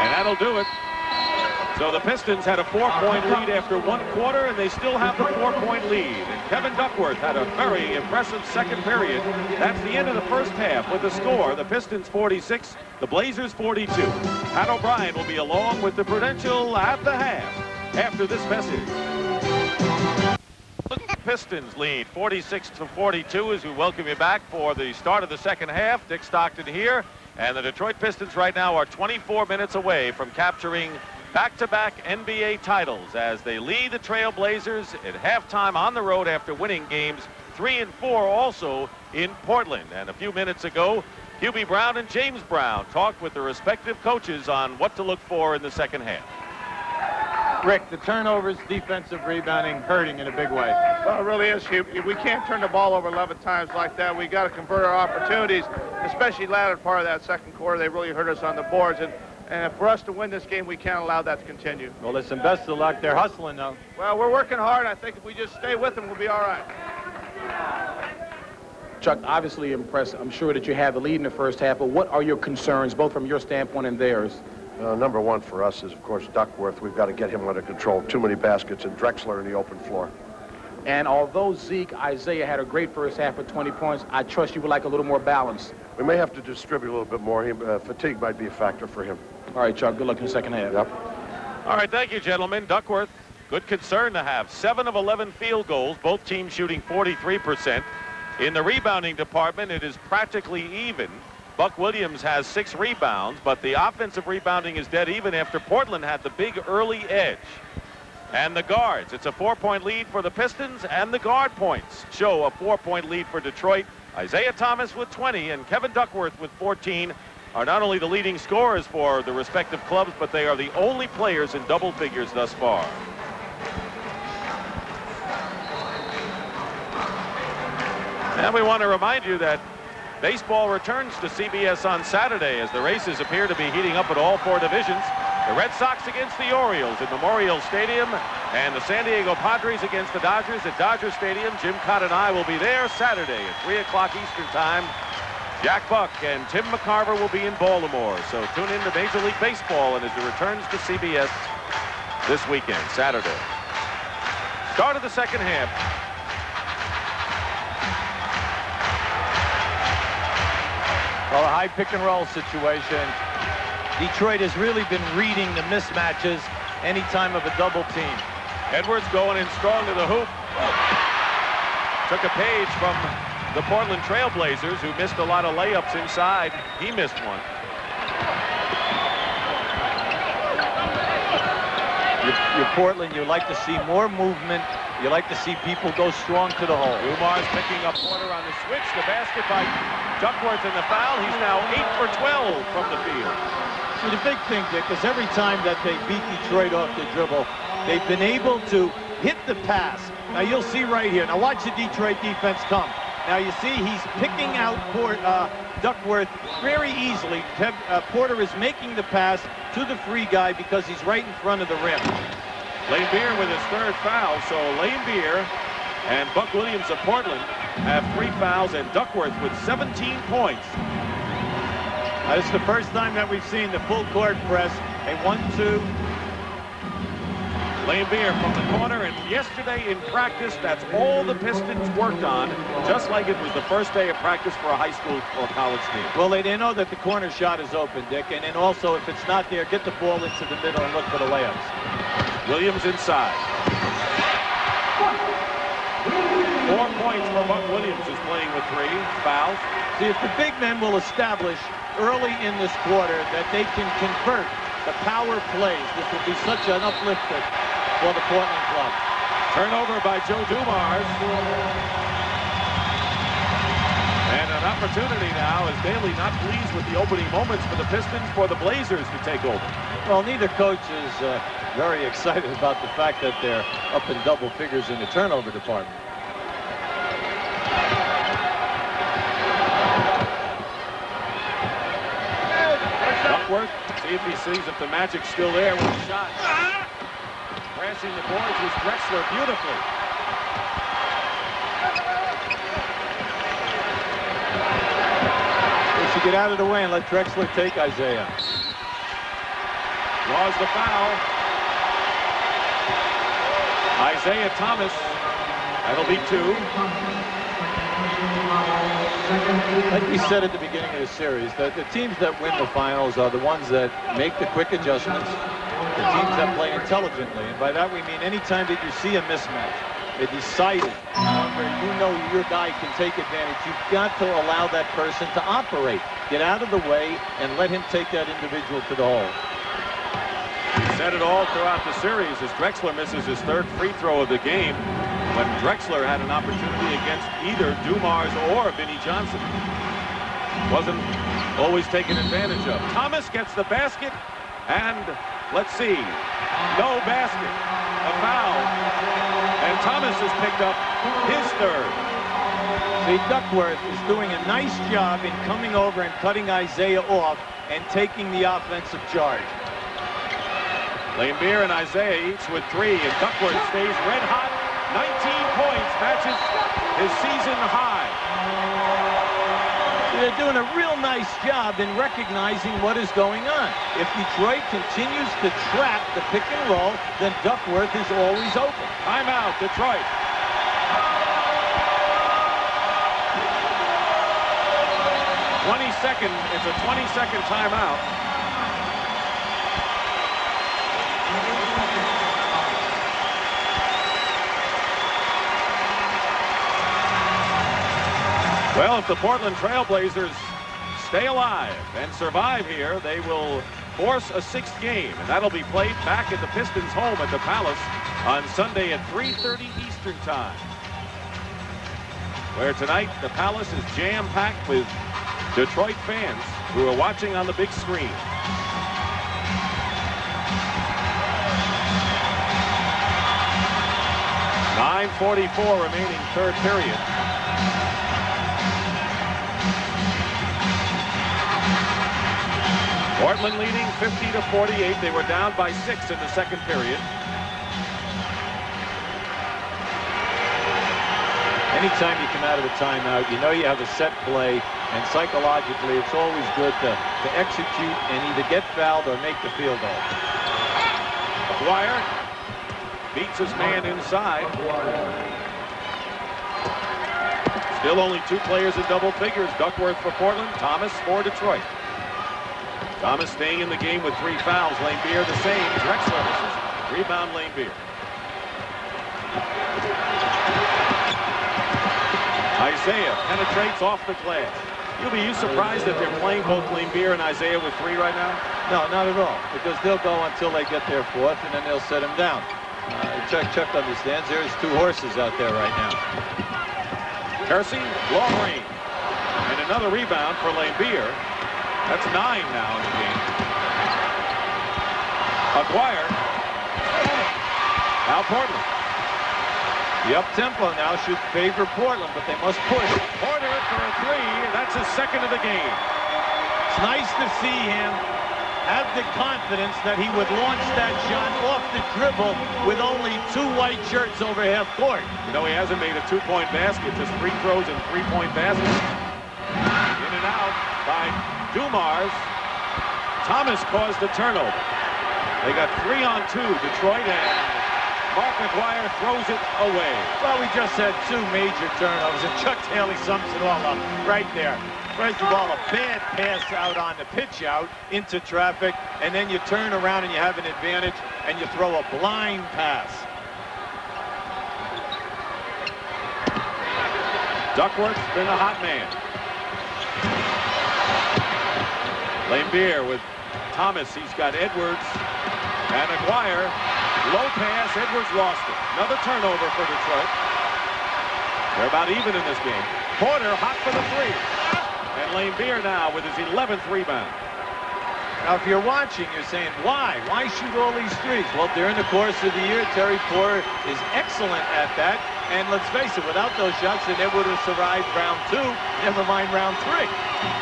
Speaker 5: And that'll do it. So the Pistons had a 4-point lead after 1 quarter, and they still have the 4-point lead. And Kevin Duckworth had a very impressive second period. That's the end of the first half with the score. The Pistons 46, the Blazers 42. Pat O'Brien will be along with the Prudential at the half after this message. The Pistons lead 46-42 as we welcome you back for the start of the second half. Dick Stockton here, and the Detroit Pistons right now are 24 minutes away from capturing back-to-back NBA titles as they lead the Trail Blazers at halftime on the road after winning games 3 and 4 also in Portland. And a few minutes ago, Hubie Brown and James Brown talked with the respective coaches on what to look for in the second half.
Speaker 6: Rick, the turnovers, defensive rebounding, hurting in a big way.
Speaker 4: Well, it really is, Hugh. We can't turn the ball over 11 times like that. We got to convert our opportunities, especially latter part of that second quarter. They really hurt us on the boards. And for us to win this game, we can't allow that to continue.
Speaker 6: Well, listen, best of luck. They're hustling, though.
Speaker 4: Well, we're working hard. I think if we just stay with them, we'll be all right.
Speaker 3: Chuck, obviously impressed. I'm sure that you had the lead in the first half, but what are your concerns, both from your standpoint and theirs?
Speaker 10: Number one for us is, of course, Duckworth. We've got to get him under control. Too many baskets, and Drexler in the open floor.
Speaker 3: And although Zeke, Isaiah had a great first half with 20 points, I trust you would like a little more balance.
Speaker 10: We may have to distribute a little bit more. Fatigue might be a factor for him.
Speaker 3: All right, Chuck, good luck in the second half.
Speaker 10: Yep.
Speaker 5: All right, thank you, gentlemen. Duckworth, good concern to have. 7 of 11 field goals, both teams shooting 43%. In the rebounding department, it is practically even. Buck Williams has 6 rebounds, but the offensive rebounding is dead even after Portland had the big early edge. and the guards. It's a 4-point lead for the Pistons, and the guard points show a 4-point lead for Detroit. Isaiah Thomas with 20 and Kevin Duckworth with 14 are not only the leading scorers for the respective clubs, but they are the only players in double figures thus far. And we want to remind you that baseball returns to CBS on Saturday as the races appear to be heating up at all 4 divisions. The Red Sox against the Orioles at Memorial Stadium, and the San Diego Padres against the Dodgers at Dodger Stadium. Jim Cott and I will be there Saturday at 3 o'clock Eastern Time. Jack Buck and Tim McCarver will be in Baltimore. So tune in to Major League Baseball and as it returns to CBS this weekend, Saturday. Start of the second half.
Speaker 9: Well, a high pick and roll situation. Detroit has really been reading the mismatches any time of a double team.
Speaker 5: Edwards going in strong to the hoop. Took a page from the Portland Trailblazers, who missed a lot of layups inside. He missed one.
Speaker 9: You're Portland, you like to see more movement. You like to see people go strong to the hole.
Speaker 5: Dumas picking up Porter on the switch. The basket by Duckworth in the foul. He's now 8 for 12 from the field.
Speaker 9: See, the big thing, Dick, is every time that they beat Detroit off the dribble, they've been able to hit the pass. Now, you'll see right here. Now, watch the Detroit defense come. Now, you see he's picking out Duckworth very easily. Porter is making the pass to the free guy because he's right in front of the rim.
Speaker 5: Laimbeer with his 3rd foul. So Laimbeer and Buck Williams of Portland have 3 fouls, and Duckworth with 17 points.
Speaker 9: This is the first time that we've seen the full court press. A 1-2.
Speaker 5: Laimbeer from the corner, and yesterday in practice, that's all the Pistons worked on, just like it was the first day of practice for a high school or college team.
Speaker 9: Well, they know that the corner shot is open, Dick, and then also if it's not there, get the ball into the middle and look for the layups.
Speaker 5: Williams inside. 4 points for Buck Williams, who's playing with 3 fouls.
Speaker 9: See, if the big men will establish early in this quarter that they can convert the power plays, this will be such an uplifter for the Portland club.
Speaker 5: Turnover by Joe Dumars. And an opportunity now, as Daly not pleased with the opening moments for the Pistons, for the Blazers to take over.
Speaker 9: Well, neither coach is very excited about the fact that they're up in double figures in the turnover department.
Speaker 5: Duckworth, see if he sees if the magic's still there with a shot. Crashing the boards was Drexler beautifully.
Speaker 9: They should get out of the way and let Drexler take Isaiah.
Speaker 5: Draws the foul. Isaiah Thomas. That'll be 2.
Speaker 9: Like we said at the beginning of the series, the teams that win the finals are the ones that make the quick adjustments, the teams that play intelligently. And by that we mean anytime that you see a mismatch, they decided where you know your guy can take advantage, you've got to allow that person to operate. Get out of the way and let him take that individual to the hole.
Speaker 5: Said it all throughout the series as Drexler misses his 3rd free throw of the game, when Drexler had an opportunity against either Dumars or Vinnie Johnson. Wasn't always taken advantage of. Thomas gets the basket, and let's see, no basket, a foul, and Thomas has picked up his 3rd.
Speaker 9: See, Duckworth is doing a nice job in coming over and cutting Isaiah off and taking the offensive charge.
Speaker 5: Laimbeer and Isaiah each with 3, and Duckworth stays red hot. 19 points, matches his season high.
Speaker 9: They're doing a real nice job in recognizing what is going on. If Detroit continues to trap the pick and roll, then Duckworth is always open.
Speaker 5: Timeout, Detroit. It's a 20-second timeout. Well, if the Portland Trailblazers stay alive and survive here, they will force a 6th game, and that'll be played back at the Pistons' home at the Palace on Sunday at 3:30 Eastern Time, where tonight the Palace is jam-packed with Detroit fans who are watching on the big screen. .9:44 remaining third period. Portland leading 50-48. They were down by 6 in the second period.
Speaker 9: Anytime you come out of a timeout, you know you have a set play, and psychologically it's always good to execute and either get fouled or make the field goal.
Speaker 5: McGuire beats his man inside. Still only 2 players in double figures. Duckworth for Portland, Thomas for Detroit. Thomas staying in the game with 3 fouls. Laimbeer the same. Drexler misses. Rebound Laimbeer. Isaiah penetrates off the glass. Are you surprised that they're playing both Laimbeer and Isaiah with 3 right now?
Speaker 9: No, not at all, because they'll go until they get their 4th, and then they'll set him down. Chuck understands there's 2 horses out there right now.
Speaker 5: Kersey, long range. And another rebound for Laimbeer. That's 9 now in the game. McGuire. Now Portland.
Speaker 9: The up-tempo now should favor Portland, but they must push.
Speaker 5: Porter for a 3. That's his second of the game.
Speaker 6: It's nice to see him have the confidence that he would launch that shot off the dribble with only 2 white shirts over half court.
Speaker 5: You know, he hasn't made a 2-point basket, just free throws and 3-point baskets. In and out by Dumars. Thomas caused the turnover. They got 3-on-2, Detroit, and Mark McGuire throws it away.
Speaker 6: Well, we just had 2 major turnovers, and Chuck Daly sums it all up right there. First of all, a bad pass out on the pitch out into traffic, and then you turn around and you have an advantage, and you throw a blind pass.
Speaker 5: Duckworth's been a hot man. Laimbeer with Thomas. He's got Edwards and McGuire. Low pass. Edwards lost it. Another turnover for Detroit. They're about even in this game. Porter hot for the 3. And Laimbeer now with his 11th rebound.
Speaker 6: Now, if you're watching, you're saying, why? Why shoot all these threes? Well, during the course of the year, Terry Porter is excellent at that. And let's face it, without those shots, they never would have survived round 2, never mind round 3.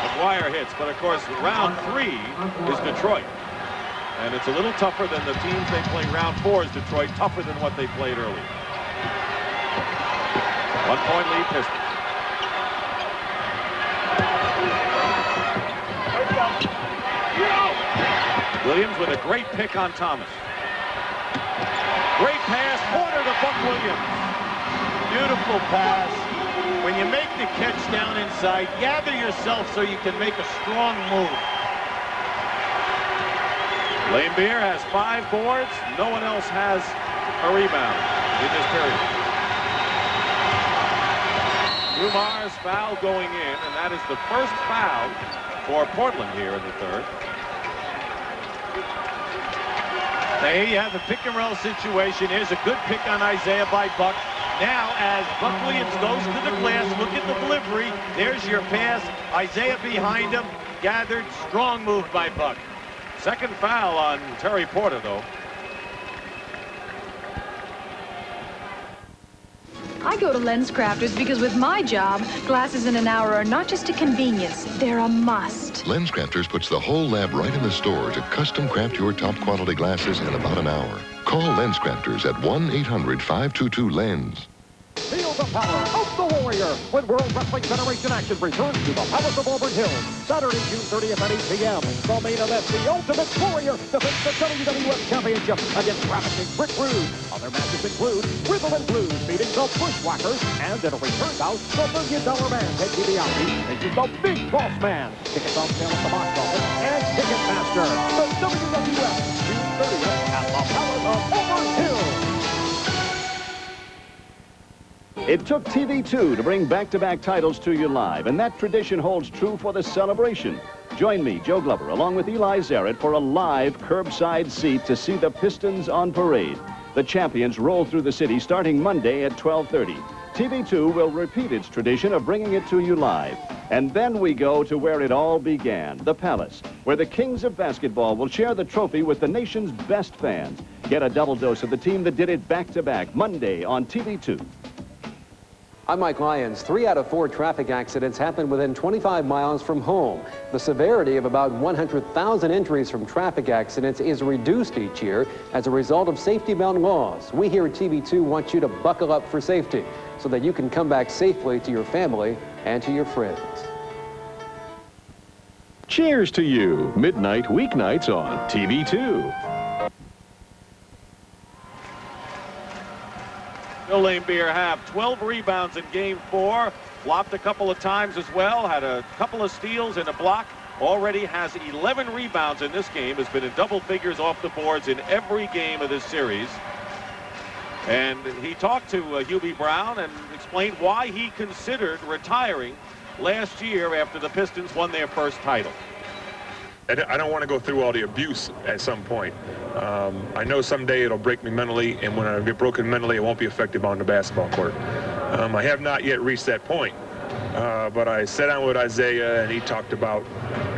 Speaker 5: McGuire hits, but of course, round 3 is Detroit. And it's a little tougher than the teams they play. Round 4 is Detroit, tougher than what they played earlier. 1-point lead Pistons. Williams with a great pick on Thomas. Great pass, Porter to Buck Williams.
Speaker 6: Beautiful pass. When you make the catch down inside, gather yourself so you can make a strong move.
Speaker 5: Laimbeer has 5 boards. No one else has a rebound in this period. Dumars foul going in, and that is the first foul for Portland here in the third.
Speaker 6: Now here you have a pick-and-roll situation. Here's a good pick on Isaiah by Buck. Now, as Buck Williams goes to the glass, look at the delivery. There's your pass. Isaiah behind him. Gathered. Strong move by Buck.
Speaker 5: Second foul on Terry Porter, though.
Speaker 11: I go to LensCrafters because with my job, glasses in an hour are not just a convenience, they're a must.
Speaker 12: LensCrafters puts the whole lab right in the store to custom craft your top quality glasses in about an hour. Call LensCrafters at 1-800-522-LENS.
Speaker 13: Feel the power of the Warrior when World Wrestling Federation action returns to the Palace of Auburn Hills. Saturday, June 30th at 8 p.m. The main event, the Ultimate Warrior defends the WWF Championship against Ravishing Rick Rude. Other matches include Rhythm and Blues meeting the Bushwhackers, and in a return bout, the $1 Million Man, Ted DiBiase, faces the Big Boss Man. Tickets on sale at the box office and Ticketmaster. The WWF, June 30th at the Palace of Auburn Hills.
Speaker 14: It took TV2 to bring back-to-back titles to you live, and that tradition holds true for the celebration. Join me, Joe Glover, along with Eli Zaret, for a live curbside seat to see the Pistons on parade. The The champions roll through the city starting Monday at 12:30. TV2 will repeat its tradition of bringing it to you live. And then we go to where it all began, the Palace, where the kings of basketball will share the trophy with the nation's best fans. Get a double dose of the team that did it back-to-back Monday on TV2.
Speaker 15: I'm Mike Lyons. 3 out of 4 traffic accidents happen within 25 miles from home. The severity of about 100,000 injuries from traffic accidents is reduced each year as a result of safety belt laws. We here at TV2 want you to buckle up for safety so that you can come back safely to your family and to your friends.
Speaker 16: Cheers to you. Midnight weeknights on TV2.
Speaker 5: Bill Laimbeer have 12 rebounds in Game 4. Flopped a couple of times as well. Had a couple of steals and a block. Already has 11 rebounds in this game. Has been in double figures off the boards in every game of this series. And he talked to Hubie Brown and explained why he considered retiring last year after the Pistons won their first title.
Speaker 17: I don't want to go through all the abuse at some point. I know someday it'll break me mentally, and when I get broken mentally, it won't be effective on the basketball court. I have not yet reached that point, but I sat down with Isaiah, and he talked about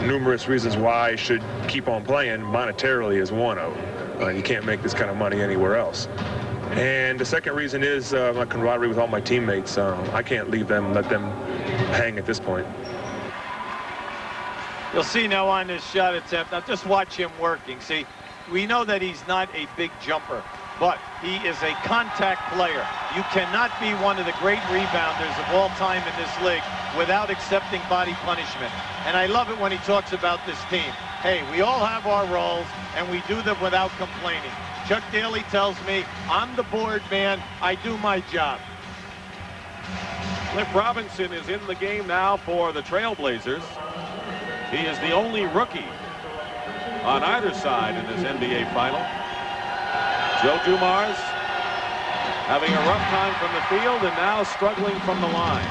Speaker 17: numerous reasons why I should keep on playing. Monetarily is one of them. You can't make this kind of money anywhere else. And the second reason is my camaraderie with all my teammates. I can't leave them, let them hang at this point.
Speaker 9: You'll see now on this shot attempt. Now just watch him working. See, we know that he's not a big jumper, but he is a contact player. You cannot be one of the great rebounders of all time in this league without accepting body punishment. And I love it when he talks about this team. Hey, we all have our roles, and we do them without complaining. Chuck Daly tells me, I'm the board man. I do my job.
Speaker 5: Cliff Robinson is in the game now for the Trailblazers. He is the only rookie on either side in this NBA final. Joe Dumars having a rough time from the field and now struggling from the line.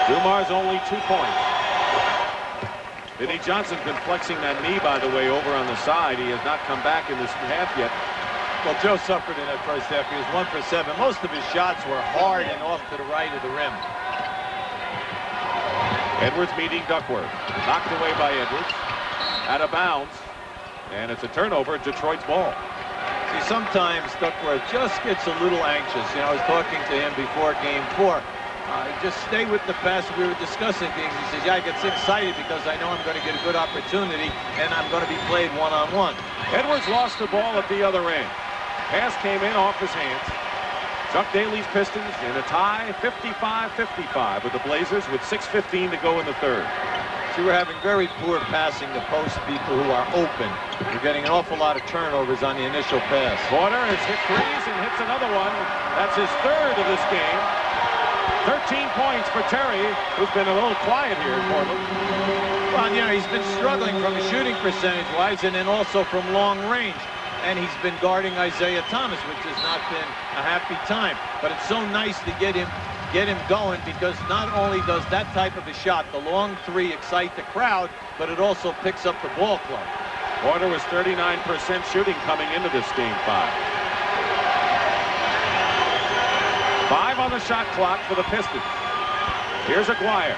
Speaker 5: Dumars only 2 points. Vinnie Johnson's been flexing that knee, by the way, over on the side. He has not come back in this half yet.
Speaker 9: Well, Joe suffered in that first half. He was 1 for 7. Most of his shots were hard and off to the right of the rim.
Speaker 5: Edwards meeting Duckworth. Knocked away by Edwards. Out of bounds. And it's a turnover. Detroit's ball.
Speaker 9: See, sometimes Duckworth just gets a little anxious. You know, I was talking to him before Game 4. Just stay with the pass. We were discussing things. He says, yeah, I get excited because I know I'm going to get a good opportunity and I'm going to be played one-on-one.
Speaker 5: Edwards lost the ball at the other end. Pass came in off his hands. Chuck Daly's Pistons in a tie, 55-55 with the Blazers with 6:15 to go in the third.
Speaker 9: See, we're having very poor passing to post people who are open. We're getting an awful lot of turnovers on the initial pass.
Speaker 5: Porter has hit threes and hits another one. That's his third of this game. 13 points for Terry, who's been a little quiet here in Portland.
Speaker 9: Well, you know, he's been struggling from a shooting percentage-wise and then also from long range. And he's been guarding Isaiah Thomas, which has not been a happy time. But it's so nice to get him going because not only does that type of a shot, the long three, excite the crowd, but it also picks up the ball club.
Speaker 5: Porter was 39% shooting coming into this Game 5. 5 on the shot clock for the Pistons. Here's Aguirre.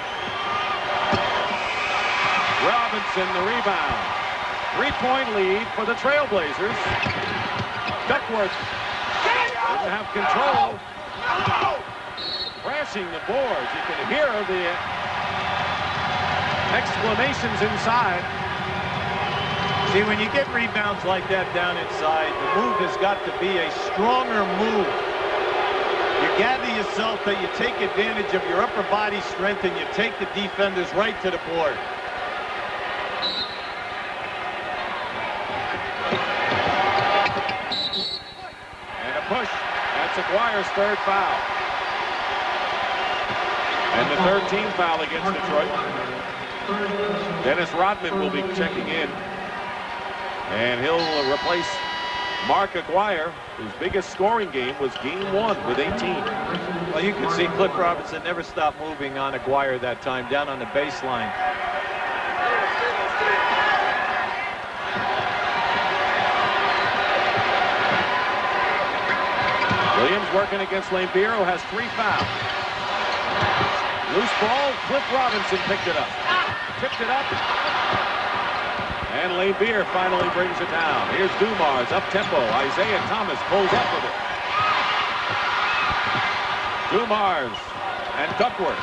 Speaker 5: Robinson the rebound. 3-point lead for the Trailblazers. Duckworth didn't have control. Crashing the boards. You can hear the exclamations inside.
Speaker 9: See, when you get rebounds like that down inside, the move has got to be a stronger move. You gather yourself that you take advantage of your upper body strength and you take the defenders right to the board.
Speaker 5: Push. That's Aguirre's third foul. And the third team foul against Detroit. Dennis Rodman will be checking in. And he'll replace Mark Aguirre, whose biggest scoring game was Game 1 with 18.
Speaker 9: Well, you can see Cliff Robinson never stopped moving on Aguirre that time, down on the baseline.
Speaker 5: Williams working against Lambier, who has 3 fouls. Loose ball, Cliff Robinson picked it up. Tipped it up. And Lambier finally brings it down. Here's Dumars, up-tempo. Isaiah Thomas pulls up with it. Dumars and Duckworth.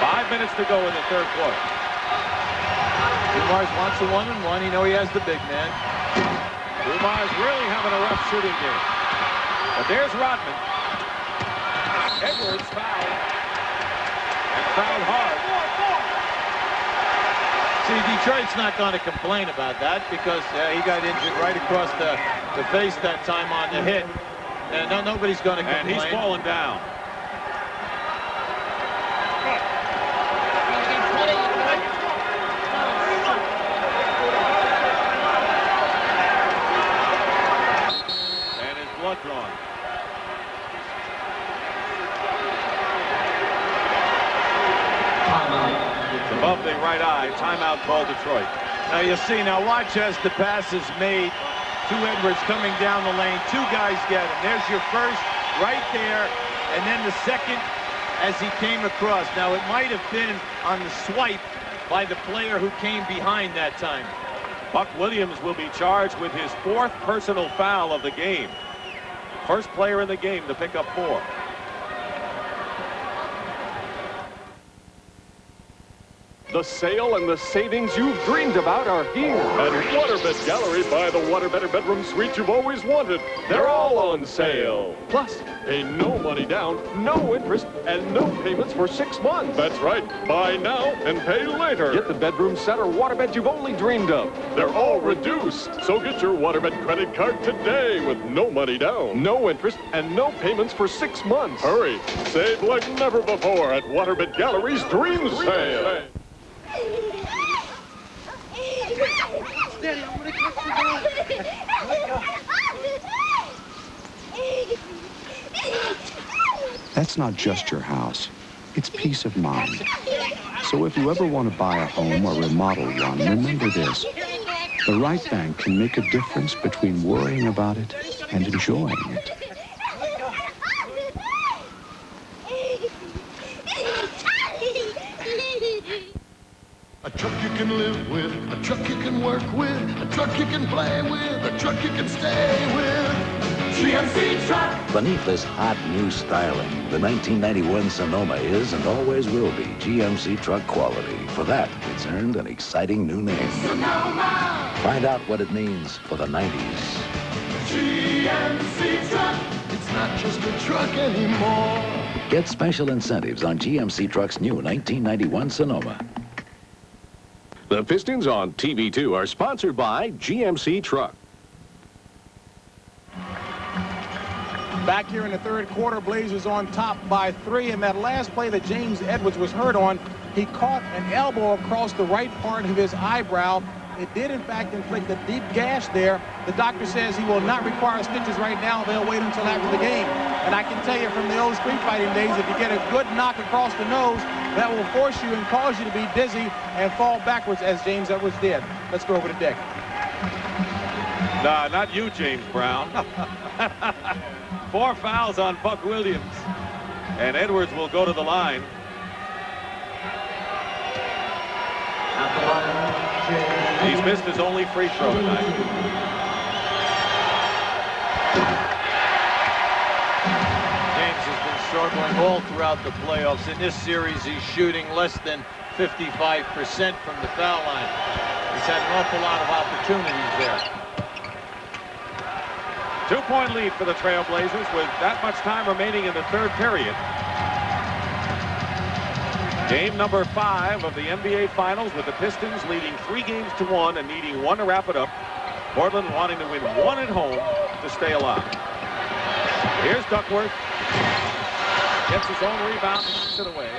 Speaker 5: 5 minutes to go in the third quarter.
Speaker 9: Dumars wants a 1-on-1. You know he has the big man.
Speaker 5: Dumars really having a rough shooting game. But there's Rodman. Edwards fouled. And fouled hard.
Speaker 9: See, Detroit's not going to complain about that because he got injured right across the face that time on the hit. And nobody's going to complain.
Speaker 5: And he's falling down. And his blood drawn. It's above the right eye. Timeout called Detroit.
Speaker 9: Now you see, watch as the pass is made to Edwards coming down the lane. 2 guys get him. There's your first right there, and then the second as he came across. Now it might have been on the swipe by the player who came behind that time.
Speaker 5: Buck Williams will be charged with his 4th personal foul of the game. First player in the game to pick up 4.
Speaker 16: The sale and the savings you've dreamed about are here. At Waterbed Gallery, buy the Waterbed bedroom suite you've always wanted. They're all on sale. Plus, pay no money down, no interest, and no payments for 6 months. That's right. Buy now and pay later. Get the bedroom set or waterbed you've only dreamed of. They're all reduced. So get your Waterbed credit card today with no money down, no interest, and no payments for 6 months. Hurry. Save like never before at Waterbed Gallery's Dream Sale.
Speaker 18: Steady, I'm gonna catch the ball.
Speaker 19: That's not just your house. It's peace of mind. So if you ever want to buy a home or remodel one, remember this. The right bank can make a difference between worrying about it and enjoying it.
Speaker 12: A truck you can live with, a truck you can work with, a truck you can play with, a truck you can stay with. GMC Truck!
Speaker 20: Beneath this hot new styling, the 1991 Sonoma is and always will be GMC truck quality. For that, it's earned an exciting new name.
Speaker 18: Sonoma!
Speaker 20: Find out what it means for the 90s.
Speaker 12: GMC Truck! It's not just a truck anymore.
Speaker 20: Get special incentives on GMC Truck's new 1991 Sonoma.
Speaker 16: The Pistons on TV2 are sponsored by GMC Truck.
Speaker 3: Back here in the third quarter, Blazers on top by 3. And that last play that James Edwards was hurt on, he caught an elbow across the right part of his eyebrow. It did, in fact, inflict a deep gash there. The doctor says he will not require stitches right now. They'll wait until after the game. And I can tell you from the old street fighting days, if you get a good knock across the nose, that will force you and cause you to be dizzy and fall backwards, as James Edwards did. Let's go over to Dick.
Speaker 5: Nah, not you, James Brown. 4 fouls on Buck Williams. And Edwards will go to the line. He's missed his only free throw tonight.
Speaker 9: James has been struggling all throughout the playoffs. In this series, he's shooting less than 55% from the foul line. He's had an awful lot of opportunities there.
Speaker 5: 2-point lead for the Trailblazers with that much time remaining in the third period. Game number 5 of the NBA Finals, with the Pistons leading 3-1 and needing 1 to wrap it up. Portland wanting to win 1 at home to stay alive. Here's Duckworth. Gets his own rebound and knocks it away.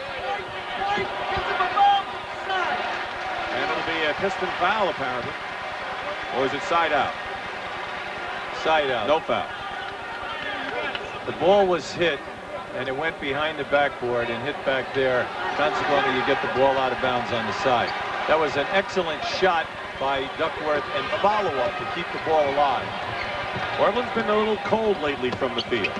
Speaker 5: And it'll be a Piston foul, apparently. Or is it side out?
Speaker 9: Side out.
Speaker 5: No foul.
Speaker 9: The ball was hit, and it went behind the backboard and hit back there. Consequently, you get the ball out of bounds on the side. That was an excellent shot by Duckworth and follow-up to keep the ball alive.
Speaker 5: Portland's been a little cold lately from the field.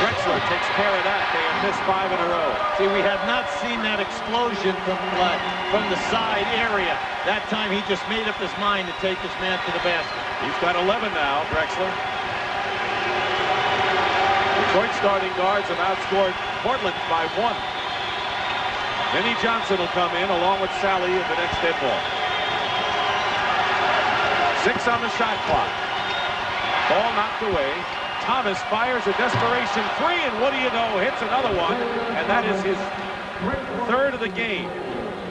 Speaker 5: Drexler takes care of that. They have missed 5 in a row.
Speaker 6: See, we have not seen that explosion from the side area. That time he just made up his mind to take his man to the basket.
Speaker 5: He's got 11 now, Drexler. Detroit starting guards have outscored Portland by 1. Vinnie Johnson will come in along with Sally at the next dead ball. 6 on the shot clock. Ball knocked away. Thomas fires a desperation 3, and what do you know, hits another one, and that is his 3rd of the game.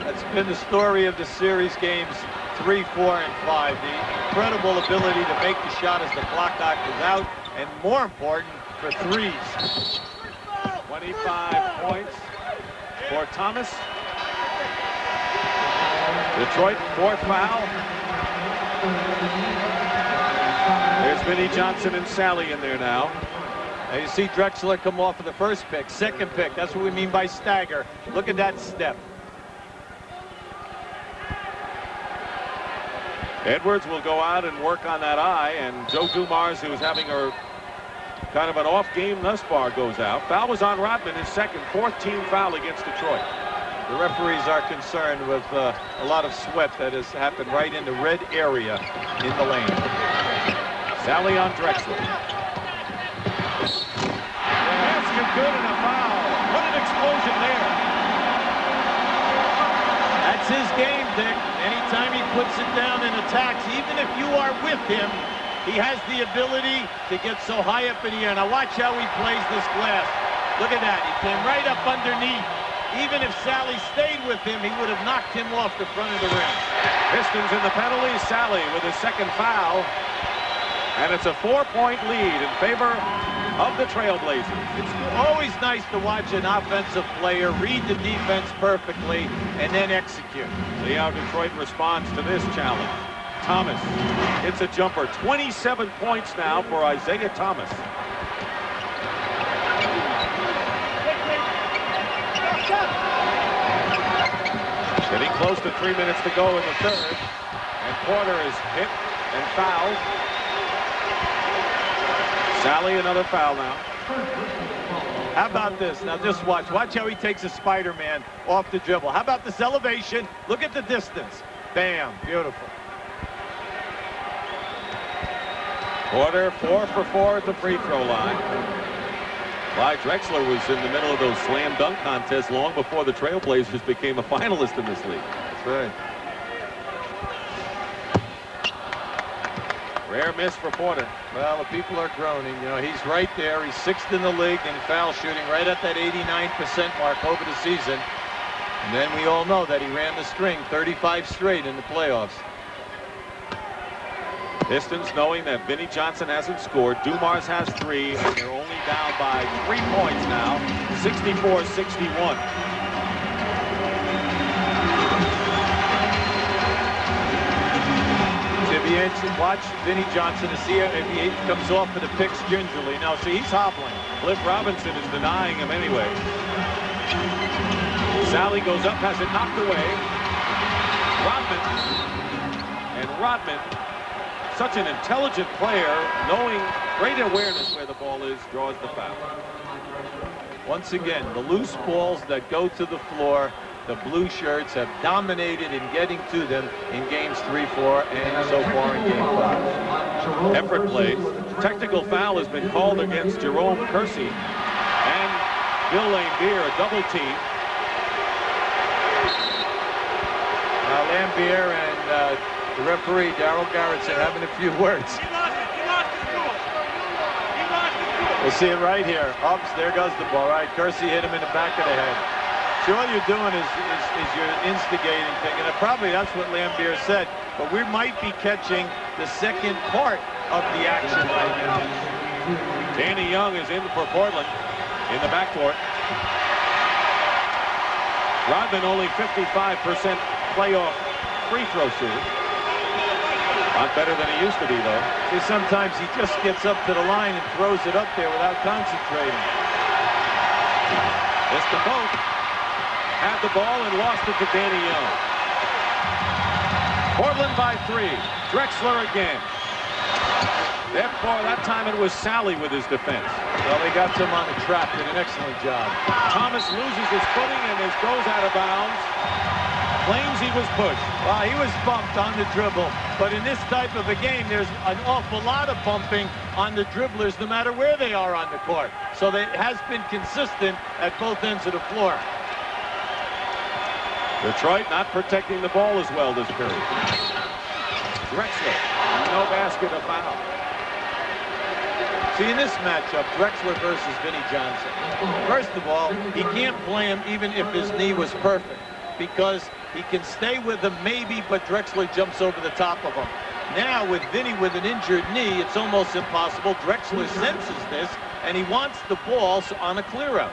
Speaker 6: That's been the story of the series games 3, 4, and 5. The incredible ability to make the shot as the clock is out, and more important, for threes.
Speaker 5: 25 points for Thomas. Detroit, 4th foul. There's Vinnie Johnson and Sally in there now.
Speaker 6: Now you see Drexler come off of the first pick, second pick. That's what we mean by stagger. Look at that step.
Speaker 5: Edwards will go out and work on that eye, and Joe Dumars, who's having a kind of an off game thus far, goes out. Foul was on Rodman, his second, 4th team foul against Detroit.
Speaker 6: The referees are concerned with a lot of sweat that has happened right in the red area in the lane.
Speaker 5: Sally on Drexler. Basket good and a foul. What an explosion there.
Speaker 6: That's his game, Dick. Anytime he puts it down and attacks, even if you are with him, he has the ability to get so high up in the air. Now watch how he plays this glass. Look at that. He came right up underneath. Even if Sally stayed with him, he would have knocked him off the front of the rim.
Speaker 5: Pistons in the penalty. Sally with his 2nd foul. And it's a 4-point lead in favor of the Trailblazers.
Speaker 6: It's always nice to watch an offensive player read the defense perfectly and then execute.
Speaker 5: See how Detroit responds to this challenge. Thomas hits a jumper. 27 points now for Isaiah Thomas. Getting close to 3 minutes to go in the 3rd. And Porter is hit and fouled. Sally, another foul now.
Speaker 6: How about this? Now just watch. Watch how he takes a Spider-Man off the dribble. How about this elevation? Look at the distance. Bam. Beautiful.
Speaker 5: Porter 4 for 4 at the free throw line. Clyde Drexler was in the middle of those slam dunk contests long before the Trailblazers became a finalist in this league.
Speaker 6: That's right.
Speaker 5: Rare miss for Porter.
Speaker 6: Well, the people are groaning. You know, he's right there. He's 6th in the league in foul shooting, right at that 89% mark over the season. And then we all know that he ran the string 35 straight in the playoffs.
Speaker 5: Pistons, knowing that Vinnie Johnson hasn't scored, Dumars has 3, and they're only down by 3 points now, 64-61.
Speaker 6: Watch Vinnie Johnson to see if he comes off of the picks gingerly. Now, see, he's hobbling.
Speaker 5: Cliff Robinson is denying him anyway. Sally goes up, has it knocked away. Rodman, such an intelligent player, knowing great awareness where the ball is, draws the foul.
Speaker 6: Once again, the loose balls that go to the floor, the blue shirts have dominated in getting to them in games 3, 4, and so far in game 5.
Speaker 5: Effort plays. Technical foul has been called against Jerome Kersey and Bill Laimbeer, a double team.
Speaker 6: Now Laimbeer and the referee, Darryl Garrettson, having a few words. We'll see it right here. Ups, there goes the ball. Right, Kersey hit him in the back of the head. So all you're doing is you're instigating thing, and probably that's what Laimbeer said. But we might be catching the second part of the action right now.
Speaker 5: Danny Young is in for Portland in the backcourt. Rodman only 55% playoff free throw shooter. Not better than he used to be, though.
Speaker 6: See, sometimes he just gets up to the line and throws it up there without concentrating.
Speaker 5: Missed the boat. Had the ball and lost it to Danny Young. Portland by 3. Drexler again. Therefore, that time it was Sally with his defense.
Speaker 9: Well, they got him on the trap. Did an excellent job.
Speaker 5: Thomas loses his footing and goes out of bounds. Claims he was pushed.
Speaker 9: Well, he was bumped on the dribble. But in this type of a game, there's an awful lot of bumping on the dribblers, no matter where they are on the court. So it has been consistent at both ends of the floor.
Speaker 5: Detroit not protecting the ball as well this period. Drexler, no basket, a foul.
Speaker 9: See, in this matchup, Drexler versus Vinnie Johnson. First of all, he can't play him even if his knee was perfect, because he can stay with him maybe, but Drexler jumps over the top of him. Now, with Vinnie with an injured knee, it's almost impossible. Drexler senses this, and he wants the ball on a clear-out.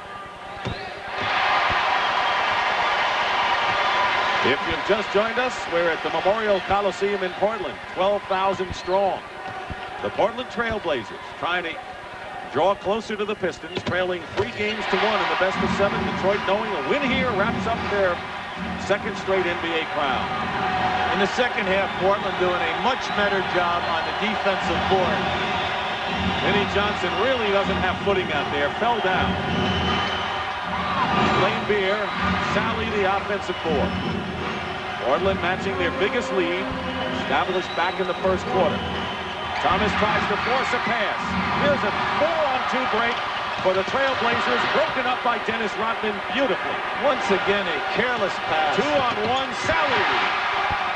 Speaker 5: If you've just joined us, we're at the Memorial Coliseum in Portland, 12,000 strong. The Portland Trailblazers trying to draw closer to the Pistons, trailing 3 games to 1 in the best of 7. Detroit, knowing a win here, wraps up their second straight NBA crown.
Speaker 9: In the second half, Portland doing a much better job on the defensive board.
Speaker 5: Vinnie Johnson really doesn't have footing out there, fell down. Lane Beer, Sally the offensive board. Portland matching their biggest lead, established back in the first quarter. Thomas tries to force a pass. Here's a 4-on-2 break for the Trailblazers, broken up by Dennis Rodman beautifully.
Speaker 9: Once again, a careless pass.
Speaker 5: 2-on-1, Sally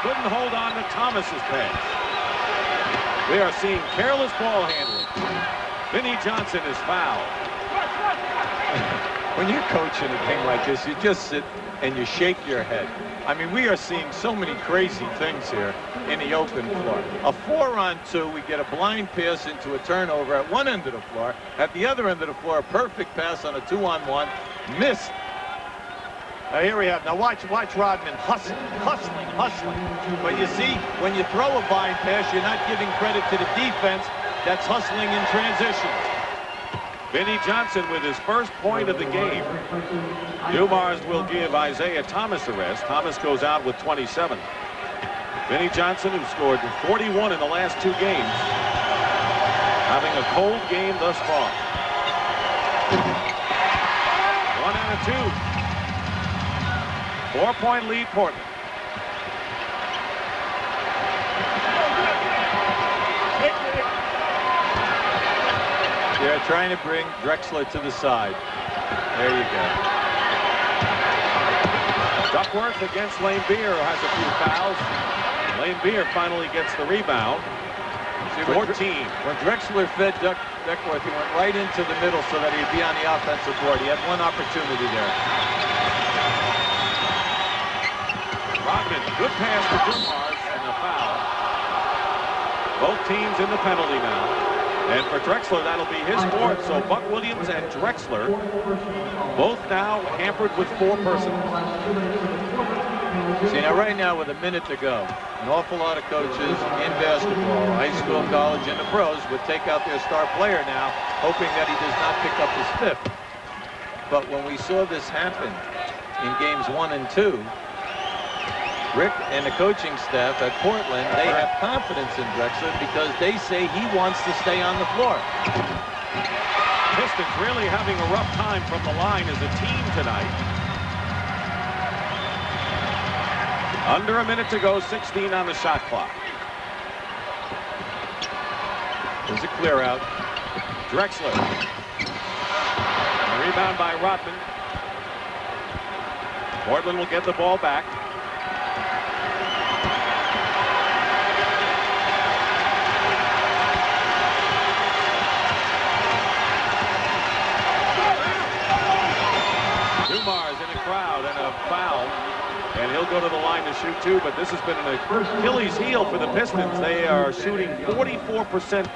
Speaker 5: couldn't hold on to Thomas's pass. We are seeing careless ball handling. Vinnie Johnson is fouled.
Speaker 9: When you're coaching a thing like this, you just sit and you shake your head. I mean, we are seeing so many crazy things here in the open floor. A 4-on-2, we get a blind pass into a turnover at one end of the floor. At the other end of the floor, a perfect pass on a 2-on-1, missed. Now here we have, now watch Rodman hustling. But you see, when you throw a blind pass, you're not giving credit to the defense that's hustling in transition.
Speaker 5: Vinnie Johnson with his first point of the game. Dumars will give Isaiah Thomas a rest. Thomas goes out with 27. Vinnie Johnson, who scored 41 in the last 2 games, having a cold game thus far. 1 out of 2. 4-point lead, Portland.
Speaker 9: They're trying to bring Drexler to the side. There you go.
Speaker 5: Duckworth against Lane Beer, who has a few fouls. Lane Beer finally gets the rebound. 14.
Speaker 9: When Drexler fed Duckworth, he went right into the middle so that he'd be on the offensive board. He had one opportunity there.
Speaker 5: Rodman, good pass to Dumars and a foul. Both teams in the penalty now. And for Drexler, that'll be his fourth. So Buck Williams and Drexler both now hampered with 4 persons.
Speaker 9: See, now right now with a minute to go, an awful lot of coaches in basketball, high school, college, and the pros would take out their star player now, hoping that he does not pick up his 5th. But when we saw this happen in games 1 and 2, Rick and the coaching staff at Portland, they have confidence in Drexler because they say he wants to stay on the floor.
Speaker 5: Pistons really having a rough time from the line as a team tonight. Under a minute to go, 16 on the shot clock.
Speaker 9: There's a clear out.
Speaker 5: Drexler. A rebound by Rodman. Portland will get the ball back. Dumars in a crowd and a foul, and he'll go to the line to shoot 2, but this has been an Achilles heel for the Pistons. They are shooting 44%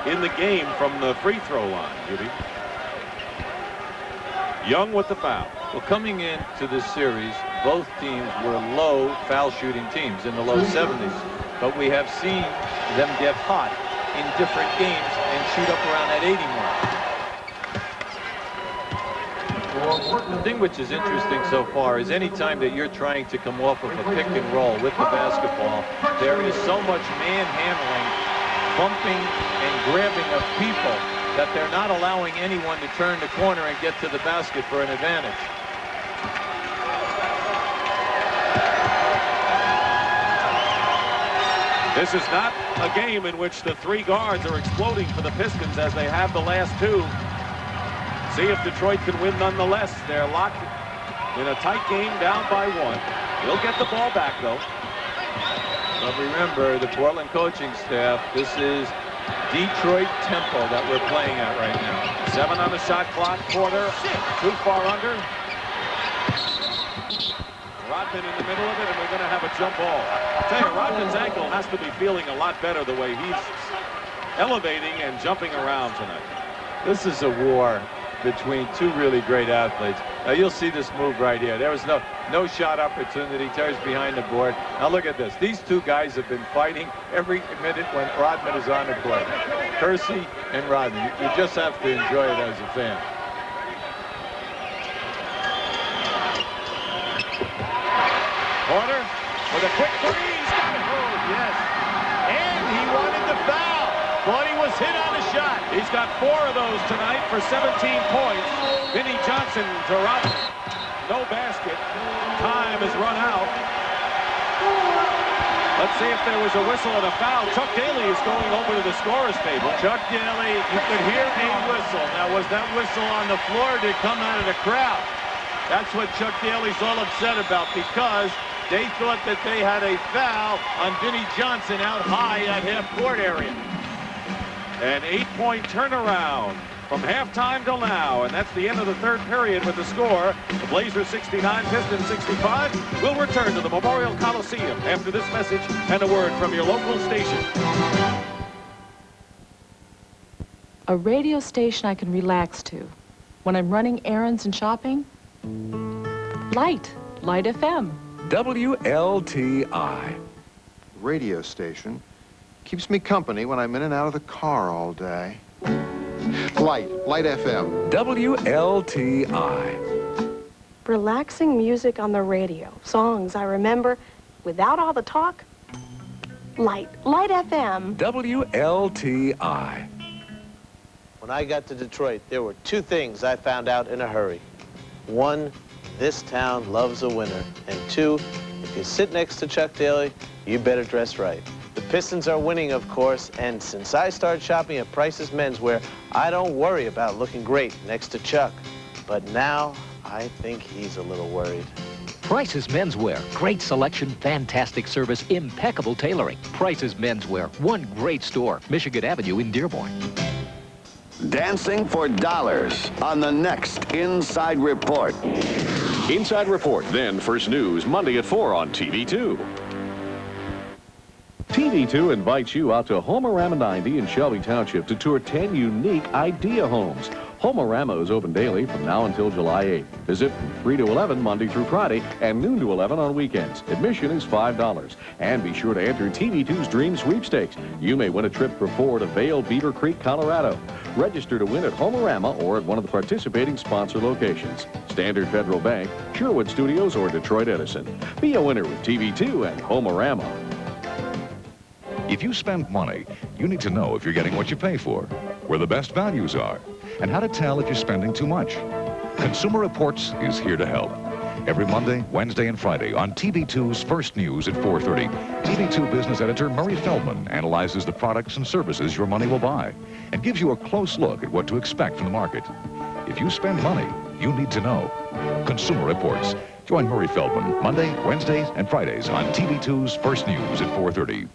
Speaker 5: in the game from the free throw line, Judy. Young with the foul.
Speaker 9: Well, coming into this series, both teams were low foul shooting teams in the low 70s, but we have seen them get hot in different games and shoot up around that 80 mark. The thing which is interesting so far is any time that you're trying to come off of a pick and roll with the basketball, there is so much manhandling bumping and grabbing of people that they're not allowing anyone to turn the corner and get to the basket for an advantage.
Speaker 5: This is not a game in which the three guards are exploding for the Pistons as they have the last two. See if Detroit can win nonetheless. They're locked in a tight game, down by one. They'll get the ball back, though.
Speaker 9: But remember, the Portland coaching staff, this is Detroit tempo that we're playing at right now.
Speaker 5: 7 on the shot clock, quarter, too far under. Rodman in the middle of it, and we're going to have a jump ball. I tell you, Rodman's ankle has to be feeling a lot better the way he's elevating and jumping around tonight.
Speaker 9: This is a war between two really great athletes. Now you'll see this move right here. There was no shot opportunity. Terry's behind the board. Now look at this. These two guys have been fighting every minute when Rodman is on the court. Kersey and Rodman. You just have to enjoy it as a fan.
Speaker 5: Porter with a quick three. He's got it.
Speaker 9: Oh, yes. And he wanted the foul. Thought he was hit on the shot.
Speaker 5: He's got 4 of those tonight for 17 points. Vinnie Johnson to Rodman. No basket. Time has run out. Let's see if there was a whistle and a foul. Chuck Daly is going over to the scorer's table.
Speaker 9: Chuck Daly, you could hear a whistle. Now, was that whistle on the floor or did it come out of the crowd? That's what Chuck Daly's all upset about, because they thought that they had a foul on Vinnie Johnson out high at half-court area.
Speaker 5: An 8-point turnaround from halftime till now, and that's the end of the third period with the score. The Blazers 69, Pistons 65. We'll return to the Memorial Coliseum after this message and a word from your local station.
Speaker 21: A radio station I can relax to when I'm running errands and shopping. Light FM.
Speaker 22: WLTI. Radio station keeps me company when I'm in and out of the car all day. Light FM. WLTI.
Speaker 23: Relaxing music on the radio. Songs I remember without all the talk. Light FM.
Speaker 22: WLTI.
Speaker 24: When I got to Detroit, there were 2 things I found out in a hurry. 1, this town loves a winner. And 2, if you sit next to Chuck Daly, you better dress right. The Pistons are winning, of course, and since I started shopping at Price's Menswear, I don't worry about looking great next to Chuck. But now, I think he's a little worried.
Speaker 25: Price's Menswear. Great selection, fantastic service, impeccable tailoring. Price's Menswear. One great store. Michigan Avenue in Dearborn.
Speaker 26: Dancing for dollars on the next Inside Report.
Speaker 14: Inside Report, then First News, Monday at 4 on TV2. TV2 invites you out to Homerama 90 in Shelby Township to tour 10 unique idea homes. Homerama is open daily from now until July 8th. Visit from 3 to 11 Monday through Friday and noon to 11 on weekends. Admission is $5. And be sure to enter TV2's Dream Sweepstakes. You may win a trip for 4 to Vail, Beaver Creek, Colorado. Register to win at Homerama or at one of the participating sponsor locations. Standard Federal Bank, Sherwood Studios, or Detroit Edison. Be a winner with TV2 and Homerama.
Speaker 27: If you spend money, you need to know if you're getting what you pay for, where the best values are, and how to tell if you're spending too much. Consumer Reports is here to help. Every Monday, Wednesday, and Friday on TV2's First News at 4:30, TV2 business editor Murray Feldman analyzes the products and services your money will buy and gives you a close look at what to expect from the market. If you spend money, you need to know. Consumer Reports. Join Murray Feldman Monday, Wednesdays, and Fridays on TV2's First News at 4:30.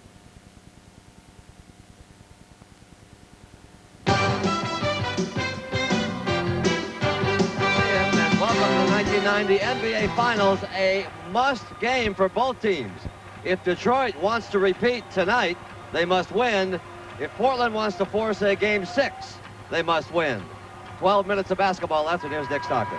Speaker 2: The NBA Finals, a must game for both teams. If Detroit wants to repeat tonight, they must win. If Portland wants to force a Game 6, they must win. 12 minutes of basketball left, and here's Dick Stockton.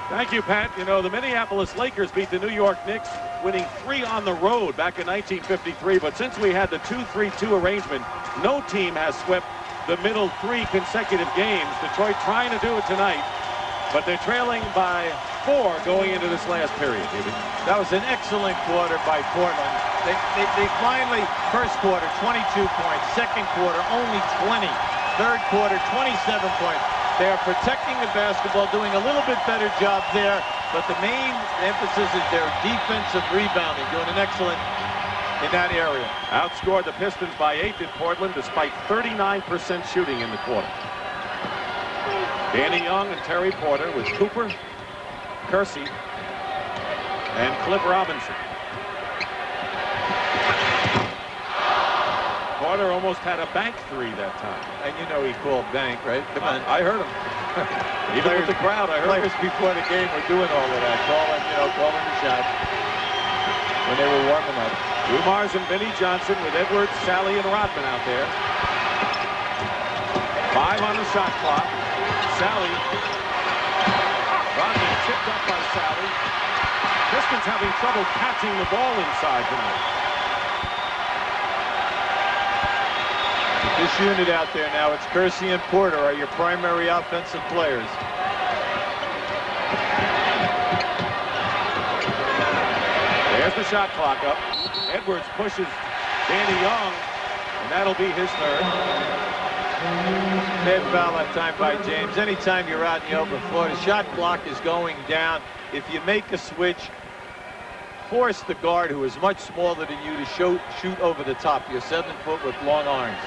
Speaker 5: Thank you, Pat. You know, the Minneapolis Lakers beat the New York Knicks, winning 3 on the road back in 1953. But since we had the 2-3-2 arrangement, no team has swept the middle 3 consecutive games. Detroit trying to do it tonight, but they're trailing by 4 going into this last period.
Speaker 9: That was an excellent quarter by Portland.
Speaker 6: They finally, first quarter, 22 points. Second quarter, only 20. Third quarter, 27 points. They are protecting the basketball, doing a little bit better job there, but the main emphasis is their defensive rebounding, doing an excellent in that area.
Speaker 5: Outscored the Pistons by 8 in Portland, despite 39% shooting in the quarter. Danny Young and Terry Porter with Cooper, Kersey, and Cliff Robinson. Porter almost had a bank three that time.
Speaker 9: And you know he called bank, right? Come on.
Speaker 5: I heard him. Even with the crowd, I heard
Speaker 9: players before the game were doing all of that, calling the shot when they were warming up.
Speaker 5: Dumars and Vinnie Johnson with Edwards, Sally, and Rodman out there. 5 on the shot clock. Sally. Rodman tipped up by Sally. Pistons having trouble catching the ball inside tonight.
Speaker 9: This unit out there now, it's Kersey and Porter are your primary offensive players.
Speaker 5: There's the shot clock up. Edwards pushes Danny Young, and that'll be his third.
Speaker 9: Bad foul that time by James. Anytime you're out in the open floor, the shot clock is going down. If you make a switch, force the guard, who is much smaller than you, to shoot over the top. You're 7 foot with long arms.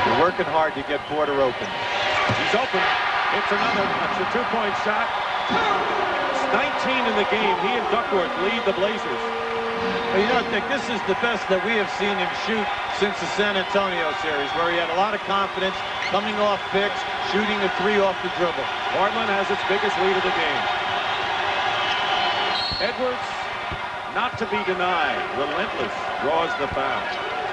Speaker 9: You're working hard to get Porter open.
Speaker 5: He's open. It's another. That's a 2-point shot. It's 19 in the game. He and Duckworth lead the Blazers.
Speaker 9: Well, you know, Dick, this is the best that we have seen him shoot since the San Antonio series, where he had a lot of confidence, coming off picks, shooting a 3 off the dribble.
Speaker 5: Portland has its biggest lead of the game. Edwards, not to be denied, relentless, draws the foul.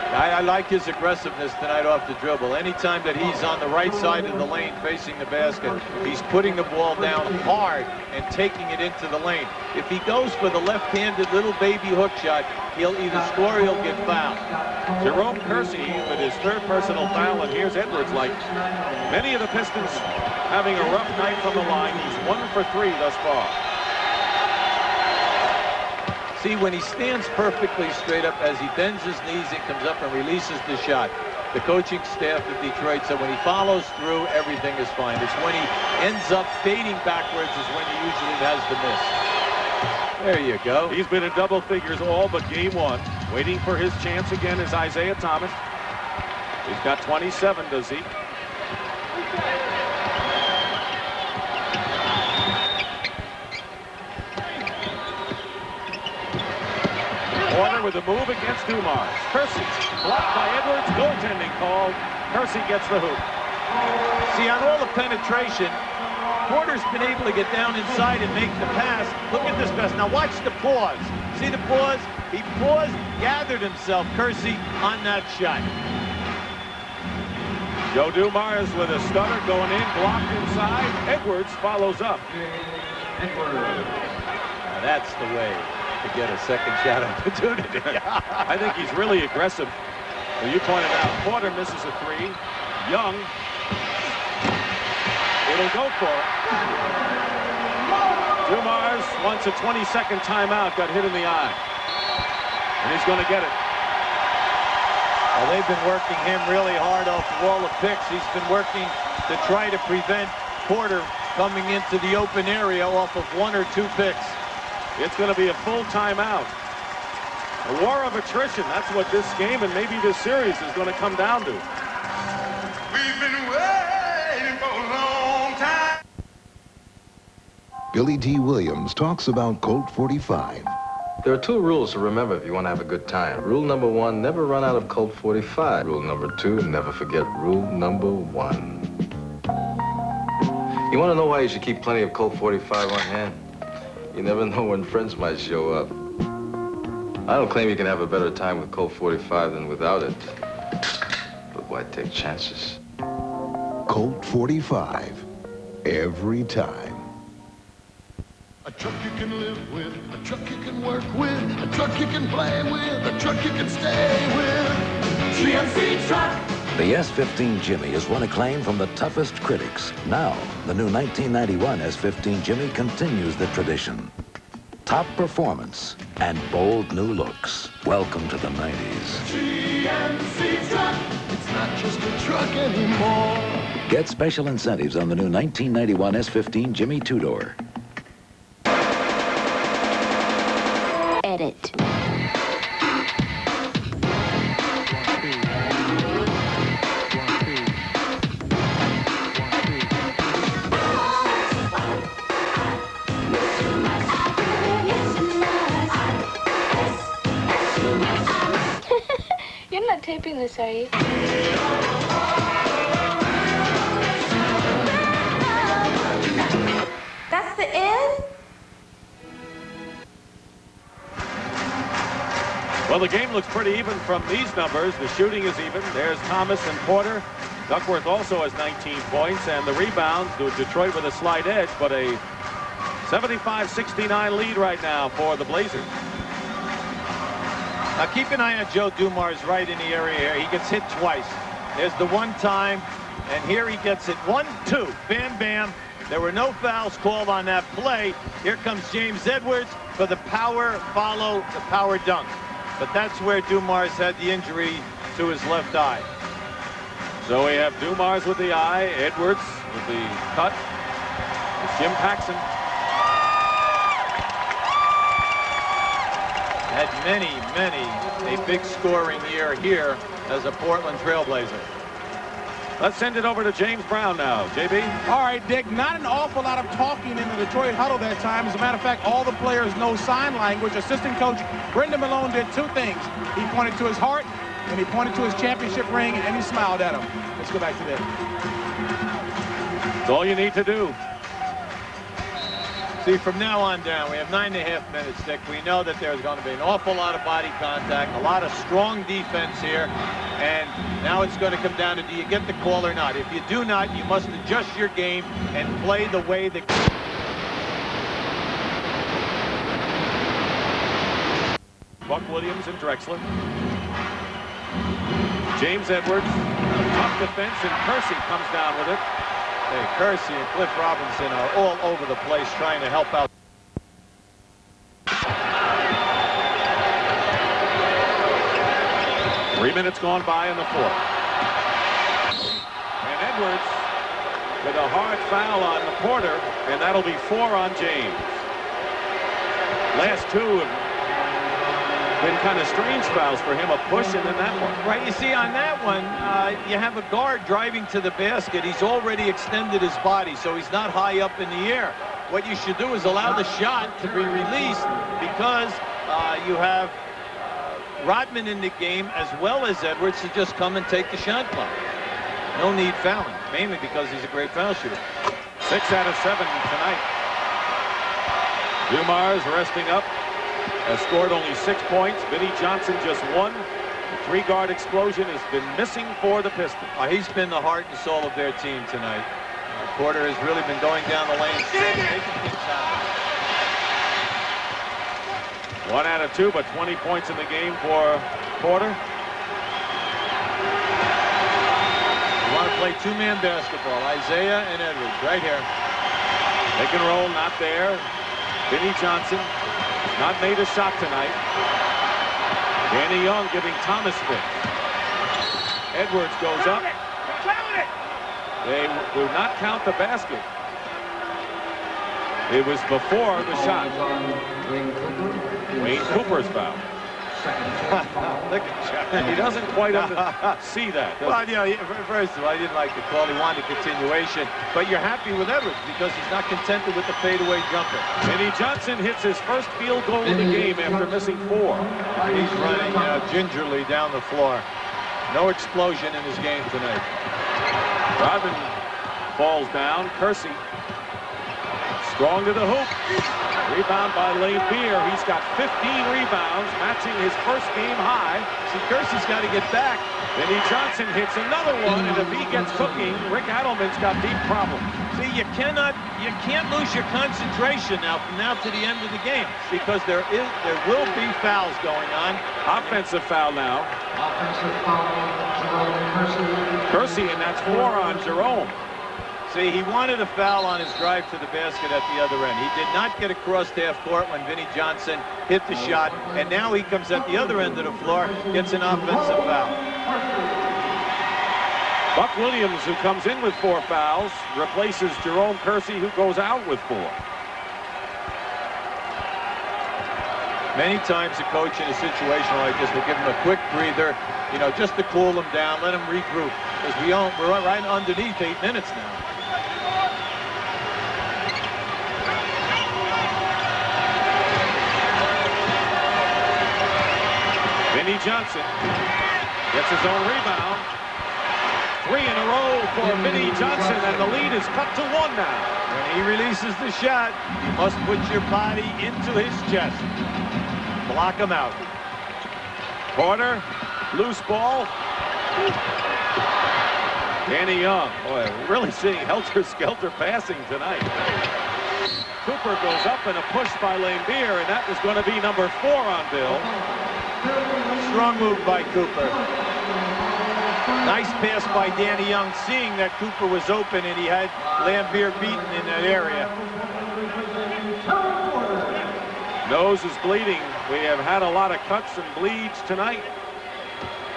Speaker 9: I like his aggressiveness tonight off the dribble. Anytime that he's on the right side of the lane facing the basket, he's putting the ball down hard and taking it into the lane. If he goes for the left-handed little baby hook shot, he'll either score or he'll get fouled.
Speaker 5: Jerome Kersey with his 3rd personal foul, and here's Edwards. Like many of the Pistons having a rough night from the line. He's 1 for 3 thus far.
Speaker 9: See, when he stands perfectly straight up, as he bends his knees and comes up and releases the shot, the coaching staff of Detroit said when he follows through, everything is fine. It's when he ends up fading backwards is when he usually has the miss. There you go.
Speaker 5: He's been in double figures all but game 1. Waiting for his chance again is Isaiah Thomas. He's got 27, does he? Porter with a move against Dumars. Kersey blocked by Edwards. Goaltending called. Kersey gets the hoop.
Speaker 9: See, on all the penetration, Porter's been able to get down inside and make the pass. Look at this pass. Now watch the pause. See the pause? He paused, gathered himself, Kersey, on that shot.
Speaker 5: Joe Dumars with a stutter going in, blocked inside. Edwards follows up.
Speaker 9: Now that's the way to get a second shot opportunity.
Speaker 5: I think he's really aggressive. Well, you pointed out Porter misses a 3. Young, it'll go for it. Dumars wants a 22nd timeout, got hit in the eye. And he's going to get it.
Speaker 9: Well, they've been working him really hard off the wall of picks. He's been working to try to prevent Porter coming into the open area off of 1 or 2 picks.
Speaker 5: It's going to be a full timeout. A war of attrition. That's what this game and maybe this series is going to come down to.
Speaker 12: We've been waiting for a long time.
Speaker 19: Billy D. Williams talks about Colt 45.
Speaker 1: There are 2 rules to remember if you want to have a good time. Rule number 1, never run out of Colt 45. Rule number 2, never forget rule number 1. You want to know why you should keep plenty of Colt 45 on hand? You never know when friends might show up. I don't claim you can have a better time with Colt 45 than without it. But why take chances?
Speaker 19: Colt 45. Every time.
Speaker 12: A truck you can live with, a truck you can work with, a truck you can play with, a truck you can stay with. GMC Truck
Speaker 20: The S-15 Jimmy has won acclaim from the toughest critics. Now, the new 1991 S-15 Jimmy continues the tradition. Top performance and bold new looks. Welcome to the 90s.
Speaker 12: GMC truck. It's not just a truck anymore.
Speaker 20: Get special incentives on the new 1991 S-15 Jimmy two-door.
Speaker 4: Edit. You're not taping this, are you? That's the end?
Speaker 5: Well, the game looks pretty even from these numbers. The shooting is even. There's Thomas and Porter. Duckworth also has 19 points, and the rebounds do Detroit with a slight edge, but a 75-69 lead right now for the Blazers.
Speaker 6: Now keep an eye on Joe Dumars right in the area here. He gets hit twice. There's the one time, and here he gets it. 1-2. Bam, bam. There were no fouls called on that play. Here comes James Edwards for the power follow, the power dunk. But that's where Dumars had the injury to his left eye.
Speaker 5: So we have Dumars with the eye, Edwards with the cut. It's Jim Paxson.
Speaker 6: Had many a big scoring year here as a Portland Trailblazer.
Speaker 5: Let's send it over to James Brown now. JB?
Speaker 3: All right, Dick, not an awful lot of talking in the Detroit huddle that time. As a matter of fact, all the players know sign language. Assistant coach Brendan Malone did two things. He pointed to his heart, and he pointed to his championship ring, and he smiled at him. Let's go back to that.
Speaker 5: That's all you need to do.
Speaker 6: See, from now on down, we have 9.5 minutes, Dick. We know that there's going to be an awful lot of body contact, a lot of strong defense here, and now it's going to come down to, do you get the call or not? If you do not, you must adjust your game and play the way that...
Speaker 5: Buck Williams and Drexler. James Edwards, tough defense, and Kersey comes down with it.
Speaker 6: Hey, Kersey and Cliff Robinson are all over the place trying to help out.
Speaker 5: 3 minutes gone by in the fourth. And Edwards with a hard foul on the Porter, and that'll be 4 on James. Last two have been kind of strange fouls for him, a push and then that one.
Speaker 6: Right, you see on that one, you have a guard driving to the basket. He's already extended his body, so he's not high up in the air. What you should do is allow the shot to be released because you have Rodman in the game as well as Edwards to just come and take the shot clock. No need fouling, mainly because he's a great foul shooter.
Speaker 5: 6 out of 7 tonight. Dumars resting up. Has scored only 6 points. Vinnie Johnson just 1. The 3-guard explosion has been missing for the Pistons.
Speaker 6: He's been the heart and soul of their team tonight. Porter has really been going down the lane.
Speaker 5: 1 out of 2, but 20 points in the game for Porter.
Speaker 6: You want to play two-man basketball. Isaiah and Edwards right here.
Speaker 5: Pick and roll, not there. Vinnie Johnson. Not made a shot tonight. Danny Young giving Thomas fits. Edwards goes up. They do not count the basket. It was before the shot. Wayne Cooper's foul.
Speaker 6: Look at Chuck.
Speaker 5: He doesn't quite see that.
Speaker 6: Well, you know, first of all, I didn't like the call. He wanted a continuation. But you're happy with Edwards because he's not contented with the fadeaway jumper.
Speaker 5: Vinnie Johnson hits his first field goal of the game after missing 4.
Speaker 6: He's running gingerly down the floor. No explosion in his game tonight.
Speaker 5: Rodman falls down. Kersey strong to the hoop. Rebound by Lane Beer. He's got 15 rebounds, matching his first game high.
Speaker 6: See, Kersey's got to get back.
Speaker 5: Vinnie Johnson hits another one, and if he gets cooking, Rick Adelman's got deep problems.
Speaker 6: See,
Speaker 9: you can't lose your concentration now from now to the end of the game, because there will be fouls going on.
Speaker 5: Offensive foul now.
Speaker 7: Offensive foul, Jerome
Speaker 5: Kersey, and that's 4 on Jerome.
Speaker 9: See, he wanted a foul on his drive to the basket at the other end. He did not get across half court when Vinnie Johnson hit the shot, and now he comes at the other end of the floor, gets an offensive foul.
Speaker 5: Buck Williams, who comes in with 4 fouls, replaces Jerome Kersey, who goes out with 4.
Speaker 9: Many times a coach in a situation like this will give him a quick breather, you know, just to cool him down, let him regroup, because we're right underneath 8 minutes now. Vinnie Johnson gets his own rebound. 3 in a row for Vinnie Johnson, and the lead is cut to 1 now. When he releases the shot, you must put your body into his chest. Block him out. Porter, loose ball. Danny Young. Boy, we're really seeing helter-skelter passing tonight. Cooper goes up and a push by Laimbeer, and that was going to be number 4 on Bill. Strong move by Cooper. Nice pass by Danny Young, seeing that Cooper was open and he had Laimbeer beaten in that area. Nose is bleeding. We have had a lot of cuts and bleeds tonight.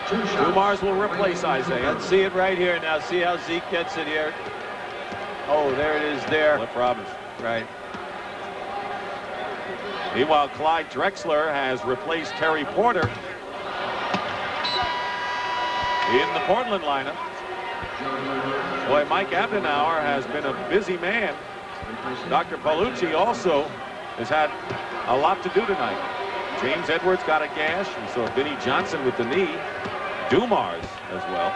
Speaker 9: Dumars will replace Isaiah. Let's see it right here now. See how Zeke gets it here. Oh, there it is there. Cliff Robinson. Right. Meanwhile, Clyde Drexler has replaced Terry Porter in the Portland lineup. Boy, Mike Abdenauer has been a busy man. Dr. Paolucci also has had a lot to do tonight. James Edwards got a gash, and so Vinnie Johnson with the knee. Dumars as well.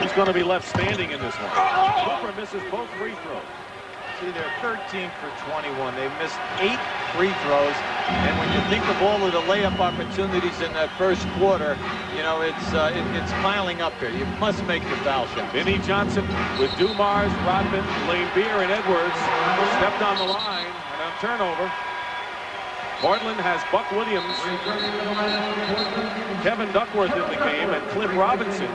Speaker 9: He's going to be left standing in this one. Cooper misses both free throws. See, they're 13 for 21. They've missed 8 free throws. And when you think of all of the layup opportunities in that first quarter, you know, it's piling up here. You must make your foul shot. Vinnie Johnson with Dumars, Rodman, Laimbeer, and Edwards stepped on the line and on turnover. Portland has Buck Williams, Kevin Duckworth in the game, and Cliff Robinson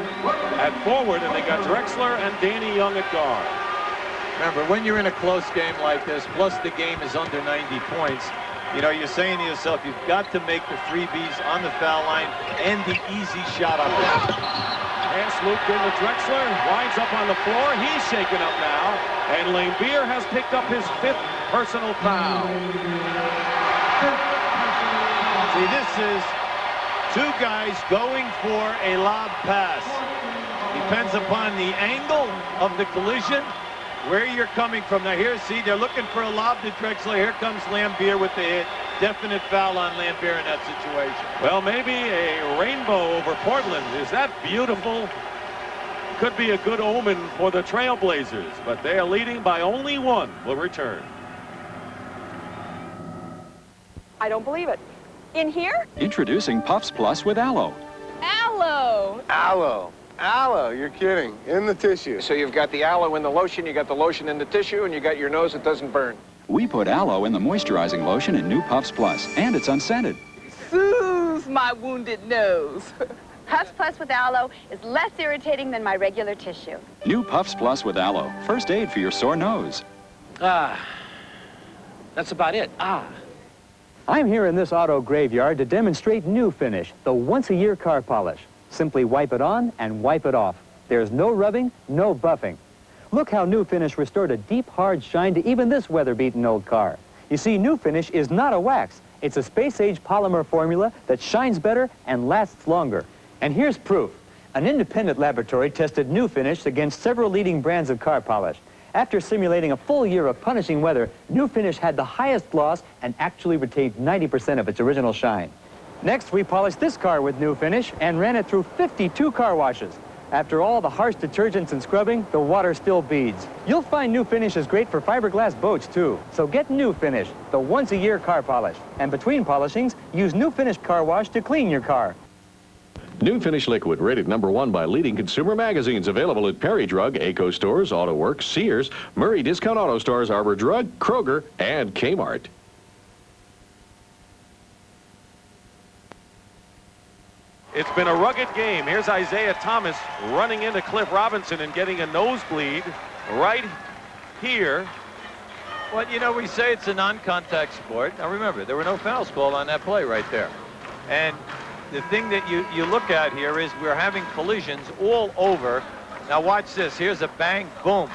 Speaker 9: at forward, and they got Drexler and Danny Young at guard. Remember, when you're in a close game like this, plus the game is under 90 points, you know, you're saying to yourself, you've got to make the 3Bs on the foul line and the easy shot opportunity. Pass looped into Drexler, winds up on the floor. He's shaken up now, and Laimbeer has picked up his 5th personal foul. See, this is 2 guys going for a lob pass. Depends upon the angle of the collision, where you're coming from. Now here, see, they're looking for a lob to Drexler. Here comes Laimbeer with the hit. Definite foul on Laimbeer in that situation. Well, maybe a rainbow over Portland. Is that beautiful? Could be a good omen for the Trailblazers, but they are leading by only 1. Will return.
Speaker 23: I don't believe it. In here?
Speaker 8: Introducing Puffs Plus with aloe.
Speaker 23: Aloe.
Speaker 10: Aloe. Aloe, you're kidding. In the tissue. So you've got the aloe in the lotion, you got the lotion in the tissue, and you got your nose that doesn't burn.
Speaker 8: We put aloe in the moisturizing lotion in new Puffs Plus, and it's unscented.
Speaker 11: Soothes my wounded nose.
Speaker 13: Puffs Plus with aloe is less irritating than my regular tissue.
Speaker 8: New Puffs Plus with aloe. First aid for your sore nose.
Speaker 15: That's about it.
Speaker 17: I'm here in this auto graveyard to demonstrate New Finish, the once-a-year car polish. Simply wipe it on and wipe it off. There's no rubbing, no buffing. Look how New Finish restored a deep, hard shine to even this weather-beaten old car. You see, New Finish is not a wax. It's a space-age polymer formula that shines better and lasts longer. And here's proof. An independent laboratory tested New Finish against several leading brands of car polish. After simulating a full year of punishing weather, New Finish had the highest gloss and actually retained 90% of its original shine. Next, we polished this car with New Finish and ran it through 52 car washes. After all the harsh detergents and scrubbing, the water still beads. You'll find New Finish is great for fiberglass boats, too. So get New Finish, the once-a-year car polish. And between polishings, use New Finish car wash to clean your car.
Speaker 15: New Finish Liquid, rated #1 by leading consumer magazines. Available at Perry Drug, Aco Stores, Auto Works, Sears, Murray Discount Auto Stores, Arbor Drug, Kroger, and Kmart.
Speaker 5: It's been a rugged game. Here's Isaiah Thomas running into Cliff Robinson and getting a nosebleed right here.
Speaker 9: Well, you know, we say it's a non-contact sport. Now remember, there were no fouls called on that play right there. And the thing that you look at here is we're having collisions all over. Now watch this. Here's a bang, boom.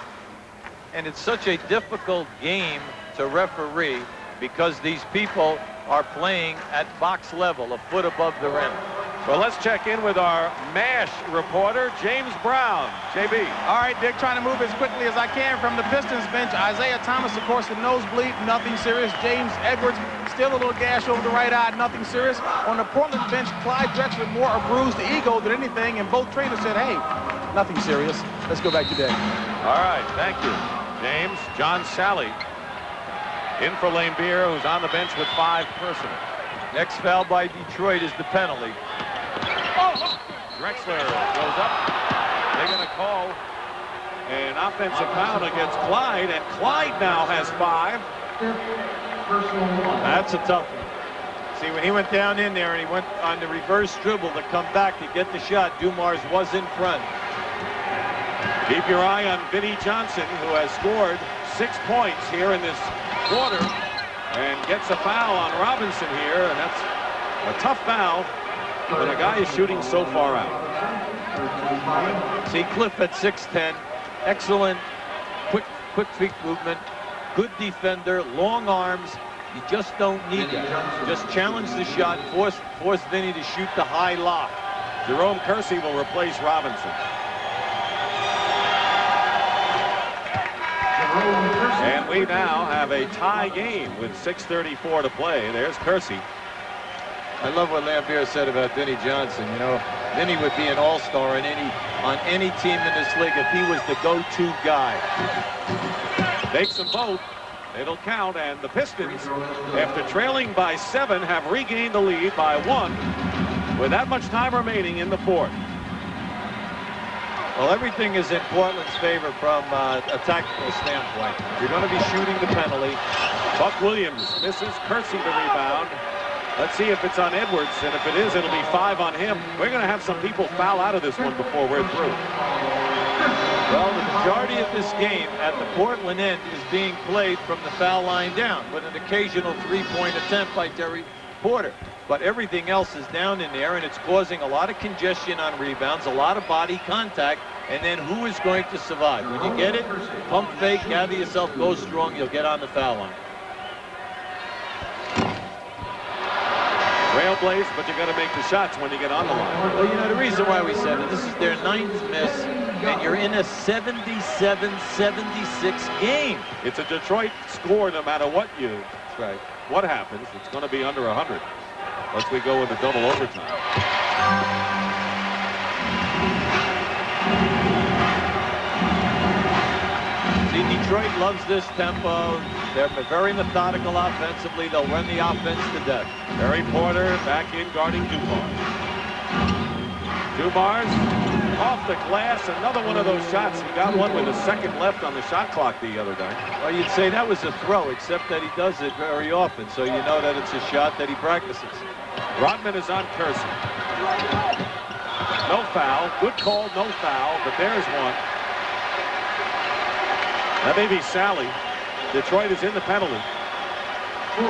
Speaker 9: And it's such a difficult game to referee because these people are playing at box level, a foot above the rim.
Speaker 5: Well, let's check in with our MASH reporter, James Brown. JB.
Speaker 3: All right, Dick, trying to move as quickly as I can from the Pistons bench. Isaiah Thomas, of course, the nosebleed, nothing serious. James Edwards, still a little gash over the right eye, nothing serious. On the Portland bench, Clyde Drexler, more a bruised ego than anything, and both trainers said, hey, nothing serious. Let's go back to Dick.
Speaker 5: All right, thank you, James. John Sally in for Lambier, who's on the bench with 5 personal.
Speaker 9: Next foul by Detroit is the penalty.
Speaker 5: Drexler goes up. They're going to call an offensive foul against Clyde, and Clyde now has 5.
Speaker 9: That's a tough one. See, when he went down in there and he went on the reverse dribble to come back to get the shot, Dumars was in front.
Speaker 5: Keep your eye on Vinnie Johnson, who has scored 6 points here in this quarter, and gets a foul on Robinson here, and that's a tough foul when a guy is shooting so far out.
Speaker 9: See, Cliff at 6'10", excellent quick feet movement, good defender, long arms. You just don't need that. Just challenge the shot, force Vinny to shoot the high lob.
Speaker 5: Jerome Kersey will replace Robinson. And we now have a tie game with 6:34 to play. There's Kersey.
Speaker 9: I love what Lambier said about Vinnie Johnson. You know, Vinnie would be an all-star on any team in this league if he was the go-to guy.
Speaker 5: Takes them both. It'll count, and the Pistons, after trailing by 7, have regained the lead by 1 with that much time remaining in the fourth.
Speaker 9: Well, everything is in Portland's favor from a tactical standpoint.
Speaker 5: You're going to be shooting the penalty. Buck Williams misses. Kersey the rebound. Let's see if it's on Edwards, and if it is, it'll be 5 on him. We're going to have some people foul out of this one before we're through.
Speaker 9: Well, the majority of this game at the Portland end is being played from the foul line down, with an occasional 3-point attempt by Terry Porter. But everything else is down in there, and it's causing a lot of congestion on rebounds, a lot of body contact, and then who is going to survive? When you get it, pump fake, gather yourself, go strong, you'll get on the foul line.
Speaker 5: Trailblaze, but you got to make the shots when you get on the line.
Speaker 9: Well, you know, the reason why we said it, this is their 9th miss, and you're in a 77-76 game.
Speaker 5: It's a Detroit score no matter what
Speaker 9: That's right.
Speaker 5: What happens. It's going to be under 100 once we go into double overtime.
Speaker 9: See, Detroit loves this tempo. They're very methodical offensively. They'll run the offense to death.
Speaker 5: Terry Porter back in guarding Dumars. Dumars off the glass. Another one of those shots. He got one with a second left on the shot clock the other day.
Speaker 9: Well, you'd say that was a throw, except that he does it very often, so you know that it's a shot that he practices.
Speaker 5: Rodman is on Kersey. No foul. Good call, no foul, but there's one. That may be Sally. Detroit is in the penalty.
Speaker 7: 4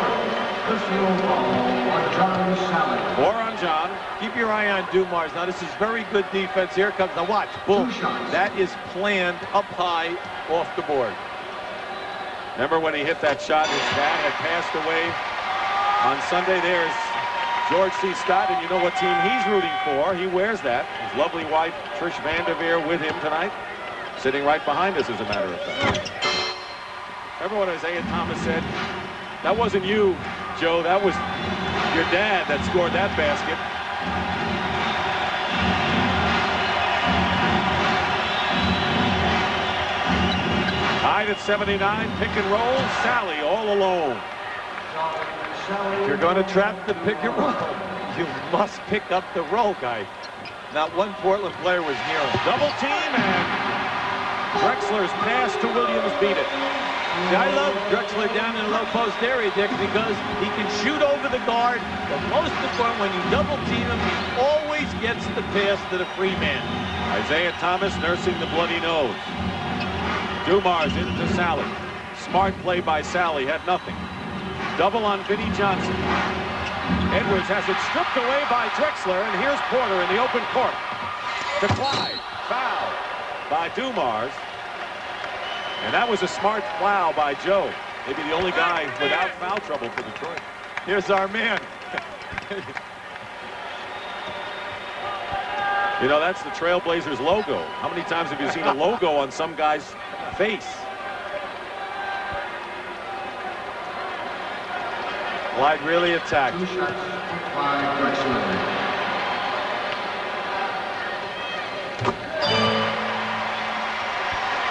Speaker 5: on John.
Speaker 9: Keep your eye on Dumars. Now, this is very good defense. Here comes, now watch, boom. That is planned up high off the board.
Speaker 5: Remember when he hit that shot, his dad had passed away on Sunday. There's George C. Scott, and you know what team he's rooting for. He wears that. His lovely wife, Trish Vanderveer, with him tonight. Sitting right behind us, as a matter of fact. Remember what Isaiah Thomas said? That wasn't you, Joe. That was your dad that scored that basket. Tied at 79, pick and roll. Sally all alone.
Speaker 9: If you're going to trap the pick and roll, you must pick up the roll, guy. Not one Portland player was near him.
Speaker 5: Double team, and Drexler's pass to Williams beat it.
Speaker 9: See, I love Drexler down in the low post area, Dick, because he can shoot over the guard, but most important, when you double team him, he always gets the pass to the free man.
Speaker 5: Isaiah Thomas nursing the bloody nose. Dumars into Sally. Smart play by Sally, had nothing. Double on Vinnie Johnson. Edwards has it stripped away by Drexler, and here's Porter in the open court. To Clyde, foul by Dumars. And that was a smart foul by Joe. Maybe the only guy without foul trouble for Detroit.
Speaker 9: Here's our man.
Speaker 5: You know, that's the Trailblazers logo. How many times have you seen a logo on some guy's face?
Speaker 9: Clyde really attacked.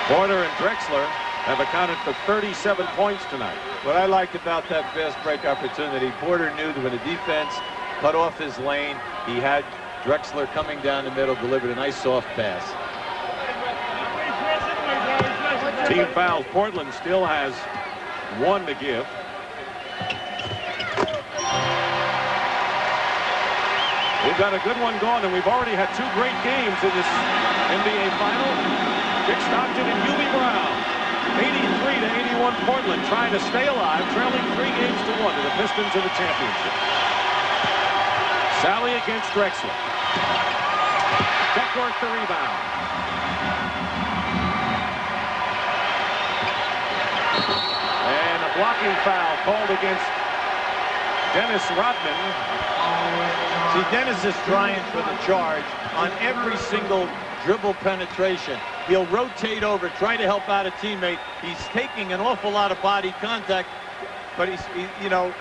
Speaker 5: Porter and Drexler have accounted for 37 points tonight.
Speaker 9: What I liked about that fast break opportunity, Porter knew that when the defense cut off his lane, he had Drexler coming down the middle, delivered a nice soft pass.
Speaker 5: Team fouls. Portland still has one to give. We've got a good one going, and we've already had two great games in this NBA final. Dick Stockton and Hubie Brown. 83-81 Portland trying to stay alive, trailing 3 games to 1 to the Pistons in the championship. Sally against Drexler. Duckworth the rebound. And a blocking foul called against Dennis Rodman.
Speaker 9: See, Dennis is trying for the charge on every single dribble penetration. He'll rotate over, try to help out a teammate. He's taking an awful lot of body contact, but you know,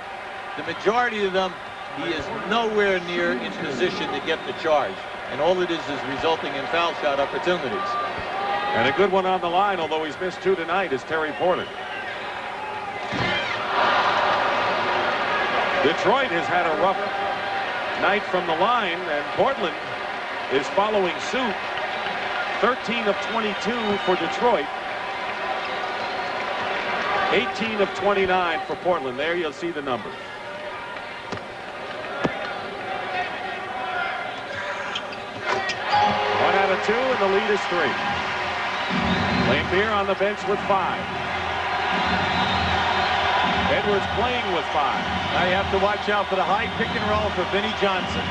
Speaker 9: the majority of them, he is nowhere near in position to get the charge. And all it is resulting in foul shot opportunities.
Speaker 5: And a good one on the line, although he's missed 2 tonight, is Terry Porter. Detroit has had a rough night from the line, and Portland is following suit. 13 of 22 for Detroit. 18 of 29 for Portland. There you'll see the numbers. One out of 2, and the lead is 3. Lampier on the bench with 5. Edwards playing with 5.
Speaker 9: Now you have to watch out for the high pick and roll for Vinnie Johnson.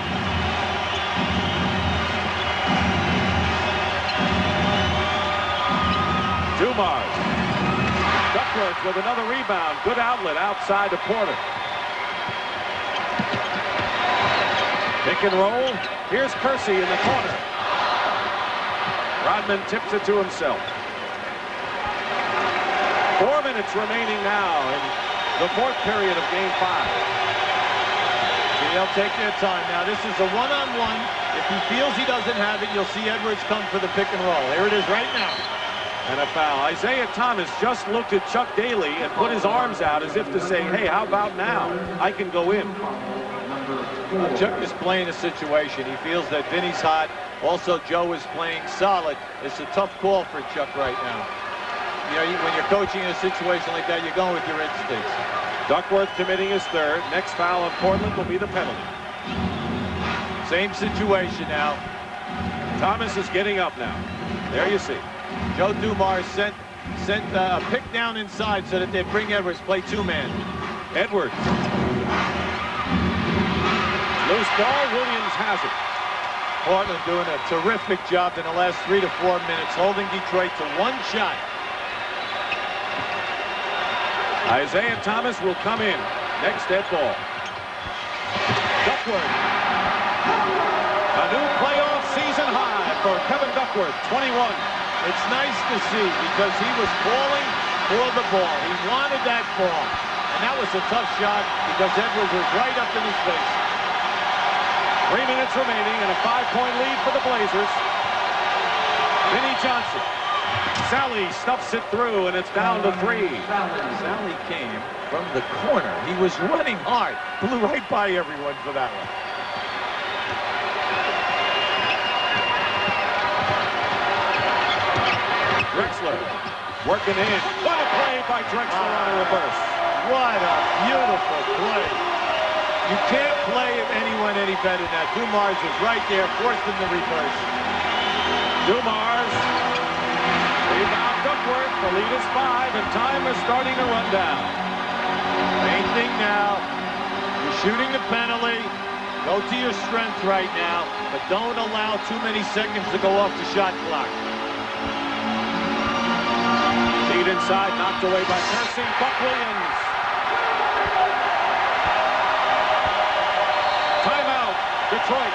Speaker 5: Dumars. Duckworth with another rebound. Good outlet outside to Porter. Pick and roll. Here's Kersey in the corner. Rodman tips it to himself. 4 minutes remaining now in the 4th period of Game 5.
Speaker 9: They'll take their time. Now, this is a one-on-one. If he feels he doesn't have it, you'll see Edwards come for the pick and roll. Here it is right now.
Speaker 5: And a foul. Isaiah Thomas just looked at Chuck Daly and put his arms out as if to say, hey, how about now? I can go in.
Speaker 9: Chuck is playing a situation. He feels that Vinny's hot. Also, Joe is playing solid. It's a tough call for Chuck right now. You know, when you're coaching in a situation like that, you're going with your instincts.
Speaker 5: Duckworth committing his 3rd. Next foul on Portland will be the penalty.
Speaker 9: Same situation now.
Speaker 5: Thomas is getting up now. There you see.
Speaker 9: Joe Dumars sent a pick down inside so that they'd bring Edwards, play 2-man.
Speaker 5: Edwards. Loose ball, Williams has it.
Speaker 9: Portland doing a terrific job in the last 3 to 4 minutes, holding Detroit to 1 shot.
Speaker 5: Isaiah Thomas will come in. Next dead ball. Duckworth. A new playoff season high for Kevin Duckworth, 21.
Speaker 9: It's nice to see because he was calling for the ball. He wanted that ball. And that was a tough shot because Edwards was right up in his face.
Speaker 5: 3 minutes remaining and a 5-point lead for the Blazers. Vinnie Johnson. Sally stuffs it through, and it's down to 3.
Speaker 9: Sally came from the corner. He was running hard. Blew right by everyone for that one.
Speaker 5: Drexler working in. What a play by Drexler on a reverse.
Speaker 9: What a beautiful play. You can't play anyone any better than that. Dumars is right there, forced him to reverse.
Speaker 5: Dumars. Rebound Duckworth. The lead is 5, and time is starting to run down.
Speaker 9: Main thing now, you're shooting the penalty. Go to your strength right now, but don't allow too many seconds to go off the shot clock.
Speaker 5: Lead inside, knocked away by Kersey. Buck Williams. Timeout, Detroit.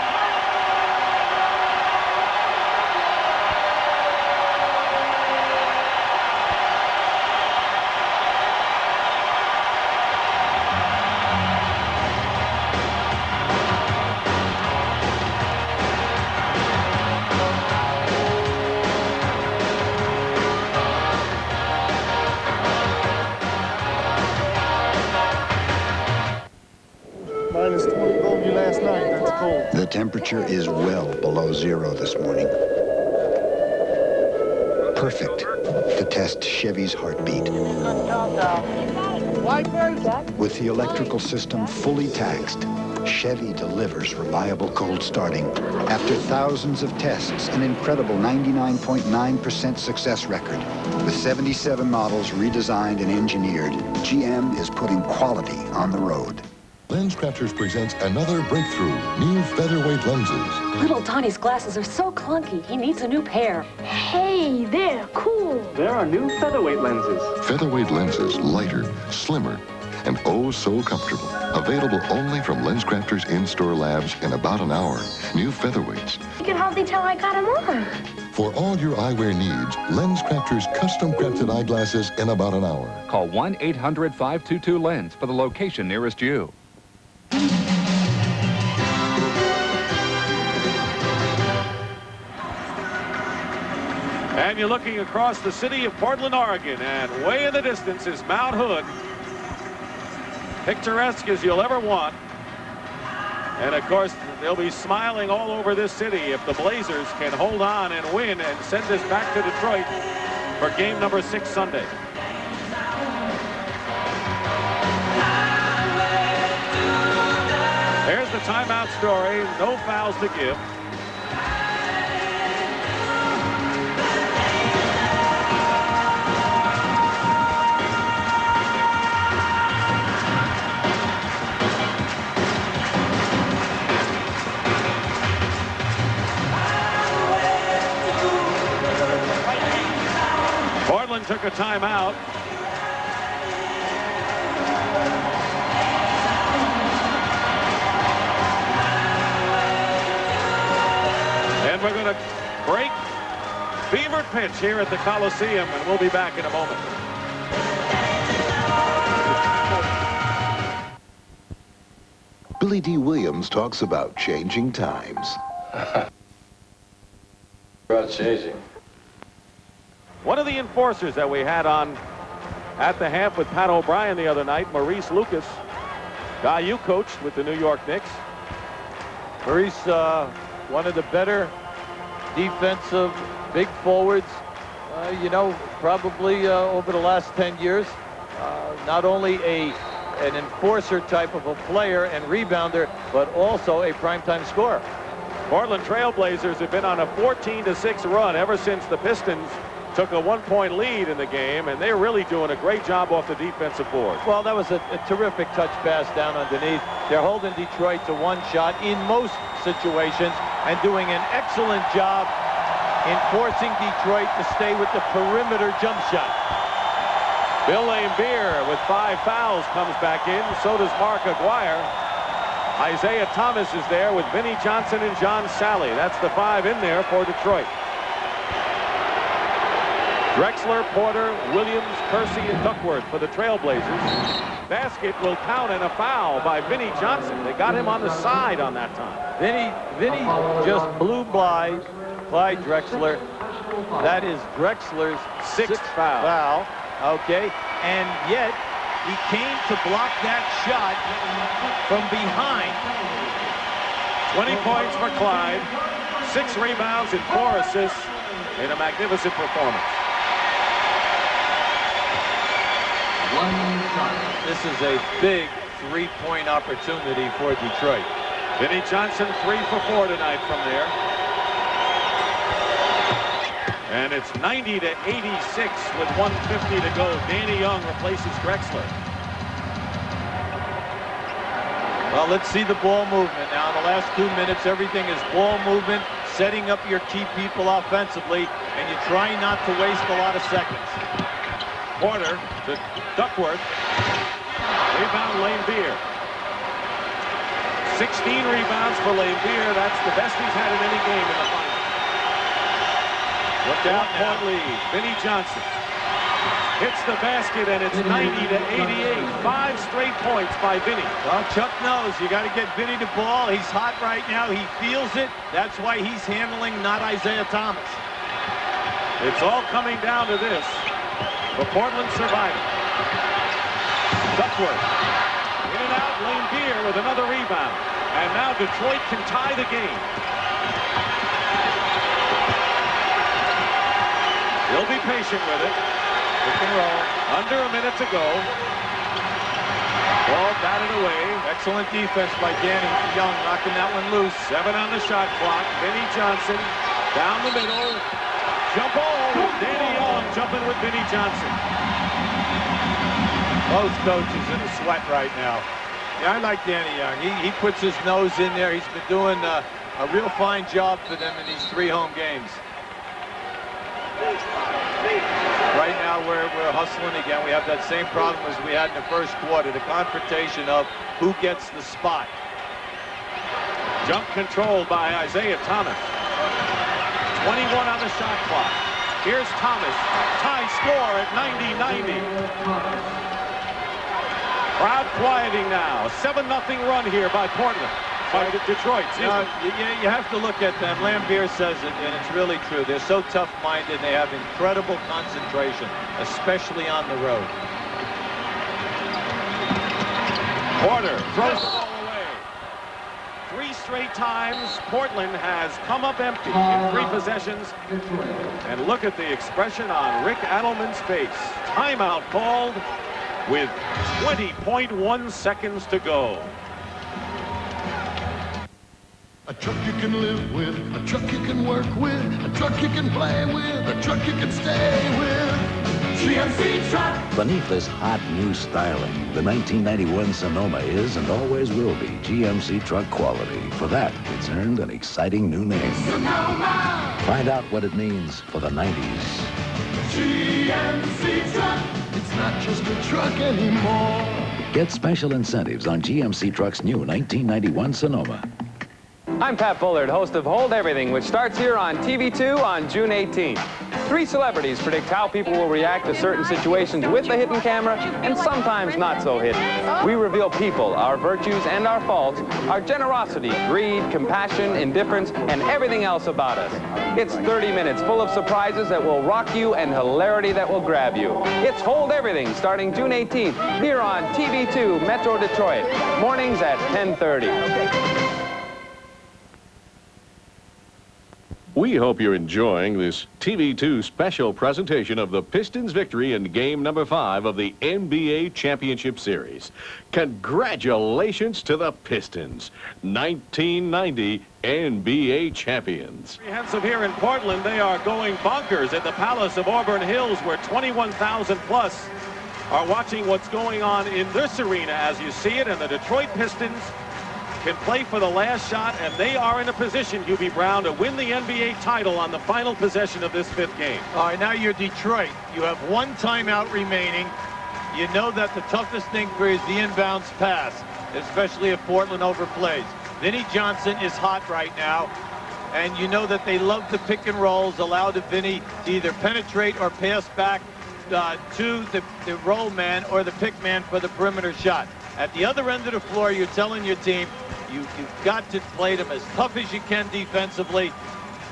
Speaker 12: Minus 20 told you last night. That's cold.
Speaker 16: The temperature is well below zero this morning. Perfect to test Chevy's heartbeat. With the electrical system fully taxed, Chevy delivers reliable cold starting. After thousands of tests, an incredible 99.9% success record. With 77 models redesigned and engineered, GM is putting quality on the road.
Speaker 27: LensCrafters presents another breakthrough, new featherweight lenses.
Speaker 18: Little Donnie's glasses are so clunky, he needs a new pair.
Speaker 23: Hey, they're cool.
Speaker 21: There are new featherweight lenses.
Speaker 27: Featherweight lenses, lighter, slimmer, and oh so comfortable. Available only from LensCrafters in-store labs in about an hour. New featherweights.
Speaker 23: You can hardly tell I got them on.
Speaker 27: For all your eyewear needs, LensCrafters custom-crafted eyeglasses in about an hour.
Speaker 8: Call 1-800-522-LENS for the location nearest you.
Speaker 5: And you're looking across the city of Portland, Oregon, and way in the distance is Mount Hood. Picturesque as you'll ever want. And of course, they'll be smiling all over this city if the Blazers can hold on and win and send this back to Detroit for game number 6 Sunday. Here's the timeout story. No fouls to give. Portland took a timeout. And we're going to break fevered pitch here at the Coliseum, and we'll be back in a moment.
Speaker 22: Billy D. Williams talks about changing times.
Speaker 1: About changing.
Speaker 5: One of the enforcers that we had on at the half with Pat O'Brien the other night, Maurice Lucas, guy you coached with the New York Knicks.
Speaker 9: Maurice, one of the better defensive big forwards, you know, probably over the last 10 years. Not only an enforcer type of a player and rebounder, but also a primetime scorer.
Speaker 5: Portland Trailblazers have been on a 14-6 run ever since the Pistons took a 1-point lead in the game, and they're really doing a great job off the defensive board.
Speaker 9: Well, that was a terrific touch pass down underneath. They're holding Detroit to one shot in most situations and doing an excellent job in forcing Detroit to stay with the perimeter jump shot.
Speaker 5: Bill Laimbeer with 5 fouls comes back in. So does Mark Aguirre. Isaiah Thomas is there with Vinnie Johnson and John Sally. That's the 5 in there for Detroit. Drexler, Porter, Williams, Kersey, and Duckworth for the Trailblazers. Basket will count and a foul by Vinnie Johnson. They got him on the side on that time.
Speaker 9: Vinnie just blew by Clyde Drexler. That is Drexler's sixth foul. Okay, and yet he came to block that shot from behind.
Speaker 5: 20 points for Clyde, 6 rebounds and 4 assists in a magnificent performance.
Speaker 9: This is a big three-point opportunity for Detroit.
Speaker 5: Vinnie Johnson 3 for 4 tonight from there. And it's 90 to 86 with 1:50 to go. Danny Young replaces Drexler.
Speaker 9: Well, let's see the ball movement now. In the last 2 minutes, everything is ball movement, setting up your key people offensively, and you're trying not to waste a lot of seconds.
Speaker 5: Porter to Duckworth. Rebound, Lane Beer. 16 rebounds for Lane Beer. That's the best he's had in any game in the final. Look out, point lead. Vinnie Johnson hits the basket, and it's 90 to 88. 5 straight points by Vinnie.
Speaker 9: Well, Chuck knows you got to get Vinnie the ball. He's hot right now. He feels it. That's why he's handling not Isaiah Thomas.
Speaker 5: It's all coming down to this. For Portland surviving. Duckworth. In and out, Lane Beer with another rebound. And now Detroit can tie the game. He'll be patient with it. Pick and roll. Under a minute to go. Ball batted away.
Speaker 9: Excellent defense by Danny Young, knocking that one loose.
Speaker 5: 7 on the shot clock. Vinnie Johnson down the middle. Jump ball. Danny Young jumping with Vinnie Johnson.
Speaker 9: Both coaches in a sweat right now. Yeah, I like Danny Young. He puts his nose in there. He's been doing a real fine job for them in these 3 home games. Right now we're hustling again. We have that same problem as we had in the first quarter, the confrontation of who gets the spot.
Speaker 5: Jump controlled by Isaiah Thomas. 21 on the shot clock. Here's Thomas. Tie score at 90-90. Crowd quieting now. 7-0 run here by Portland. By Detroit.
Speaker 9: You have to look at them. Lambier says it, and it's really true. They're so tough-minded. They have incredible concentration, especially on the road.
Speaker 5: Porter throws the ball away. 3 straight times, Portland has come up empty in 3 possessions. And look at the expression on Rick Adelman's face. Timeout called with 20.1 seconds to go.
Speaker 12: A truck you can live with, a truck you can work with, a truck you can play with, a truck you can stay with. GMC Truck!
Speaker 2: Beneath this hot new styling, the 1991 Sonoma is and always will be GMC truck quality. For that, it's earned an exciting new name.
Speaker 12: Sonoma!
Speaker 2: Find out what it means for the 90s.
Speaker 12: GMC Truck! It's not just a truck anymore.
Speaker 2: Get special incentives on GMC Truck's new 1991 Sonoma.
Speaker 14: I'm Pat Bullard, host of Hold Everything, which starts here on TV2 on June 18th. 3 celebrities predict how people will react to certain situations with the hidden camera and sometimes not so hidden. We reveal people, our virtues and our faults, our generosity, greed, compassion, indifference, and everything else about us. It's 30 minutes full of surprises that will rock you and hilarity that will grab you. It's Hold Everything starting June 18th here on TV2 Metro Detroit, mornings at 10:30.
Speaker 15: We hope you're enjoying this TV2 special presentation of the Pistons' victory in game number 5 of the NBA Championship Series. Congratulations to the Pistons, 1990 NBA champions.
Speaker 5: Comprehensive here in Portland, they are going bonkers at the Palace of Auburn Hills, where 21,000 plus are watching what's going on in this arena as you see it, and the Detroit Pistons can play for the last shot, and they are in a position, Hubie Brown, to win the NBA title on the final possession of this 5th game.
Speaker 9: All right, now you're Detroit. You have 1 timeout remaining. You know that the toughest thing for you is the inbounds pass, especially if Portland overplays. Vinnie Johnson is hot right now, and you know that they love the pick and rolls, allow the Vinnie to either penetrate or pass back to the roll man or the pick man for the perimeter shot. At the other end of the floor, you're telling your team, you've got to play them as tough as you can defensively.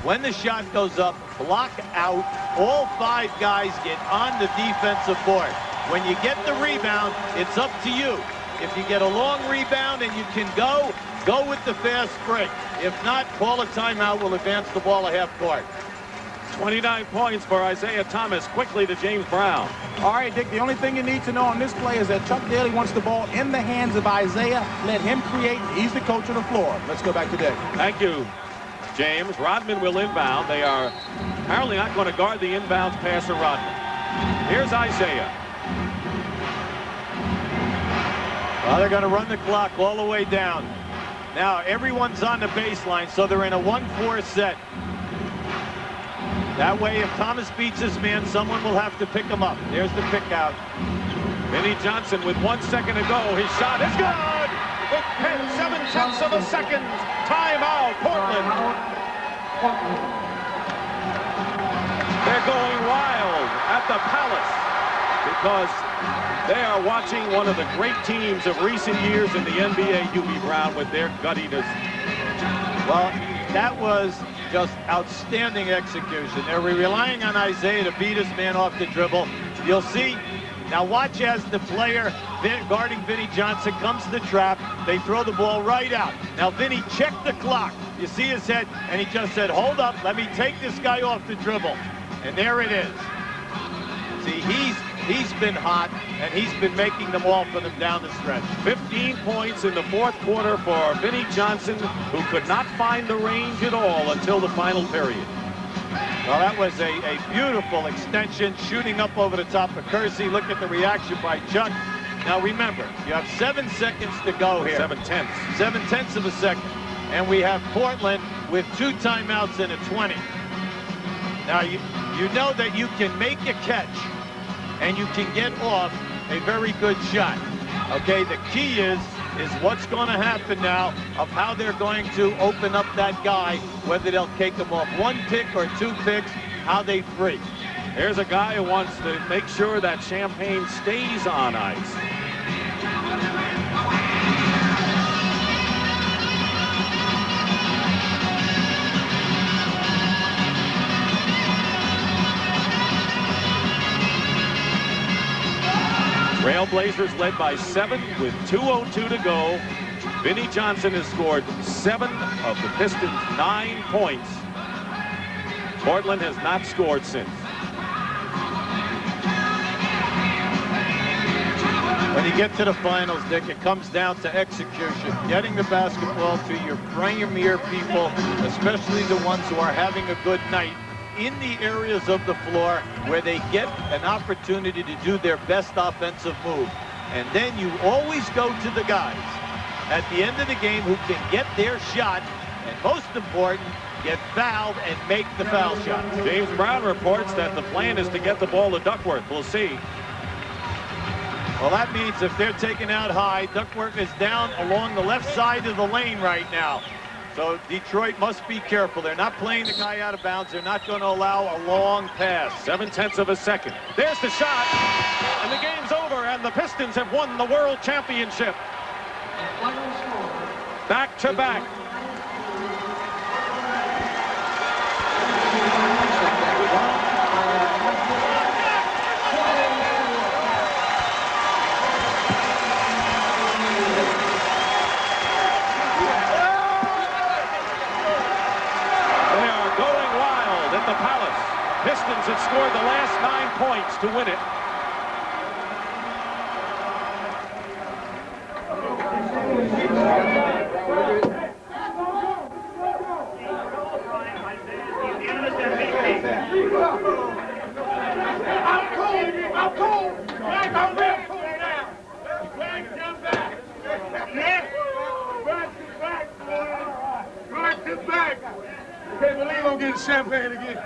Speaker 9: When the shot goes up, block out. All 5 guys get on the defensive board. When you get the rebound, it's up to you. If you get a long rebound and you can go with the fast break. If not, call a timeout. We'll advance the ball a half court.
Speaker 5: 29 points for Isaiah Thomas. Quickly to James Brown.
Speaker 3: All right, Dick, the only thing you need to know on this play is that Chuck Daly wants the ball in the hands of Isaiah. Let him create. He's the coach on the floor. Let's go back to Dick.
Speaker 5: Thank you, James. Rodman will inbound. They are apparently not going to guard the inbounds passer, Rodman. Here's Isaiah.
Speaker 9: Well, they're going to run the clock all the way down. Now, everyone's on the baseline, so they're in a 1-4 set. That way, if Thomas beats his man, someone will have to pick him up. There's the pick out.
Speaker 5: Vinnie Johnson with 1 second to go. His shot is good! With 7/10 of a second. Timeout, Portland. They're going wild at the Palace because they are watching one of the great teams of recent years in the NBA, Hubie Brown, with their guttiness.
Speaker 9: Well, that was just outstanding execution. They're relying on Isaiah to beat his man off the dribble. You'll see. Now watch as the player guarding Vinnie Johnson comes to the trap. They throw the ball right out. Now Vinnie checked the clock. You see his head, and he just said, hold up, let me take this guy off the dribble. And there it is. See, he's been hot, and he's been making them all for them down the stretch.
Speaker 5: 15 points in the fourth quarter for Vinnie Johnson, who could not find the range at all until the final period.
Speaker 9: Well, that was a beautiful extension, shooting up over the top of Kersey. Look at the reaction by Chuck. Now remember, you have 7 seconds to go here.
Speaker 5: 7/10.
Speaker 9: 7/10 of a second. And we have Portland with 2 timeouts and a 20. Now you know that you can make a catch and you can get off a very good shot. Okay, the key is what's going to happen now of how they're going to open up that guy, whether they'll take him off 1 pick or 2 picks, how they free.
Speaker 5: Here's a guy who wants to make sure that Champagne stays on ice. Trailblazers led by 7 with 2:02 to go. Vinnie Johnson has scored 7 of the Pistons' 9 points. Portland has not scored since.
Speaker 9: When you get to the finals, Dick, it comes down to execution. Getting the basketball to your premier people, especially the ones who are having a good night, in the areas of the floor where they get an opportunity to do their best offensive move. And then you always go to the guys at the end of the game who can get their shot, and most important, get fouled and make the foul shot.
Speaker 5: James Brown reports that the plan is to get the ball to Duckworth. We'll see.
Speaker 9: Well, that means if they're taken out high, Duckworth is down along the left side of the lane right now. So Detroit must be careful. They're not playing the guy out of bounds. They're not going to allow a long pass.
Speaker 5: 7/10 of a second. There's the shot, and the game's over, and the Pistons have won the World Championship. Back to back. The Palace. Pistons had scored the last 9 points to win it.
Speaker 12: I'm cold. I'm real cool now. Back to back. Can't believe I'm getting champagne again.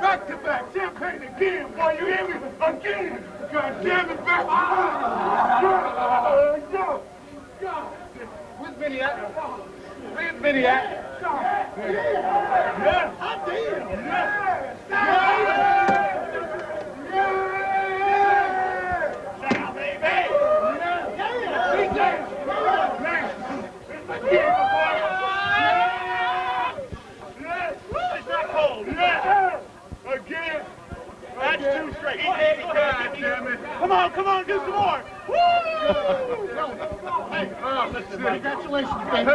Speaker 12: Back to back, champagne again, boy, you hear me? Again. God damn it, back. Where's Vinny at? Where's Vinny at? Yeah, I did.
Speaker 9: It's not cold. Again. That's 2 straight. Come on, do some more. Woo! Hey, congratulations, baby.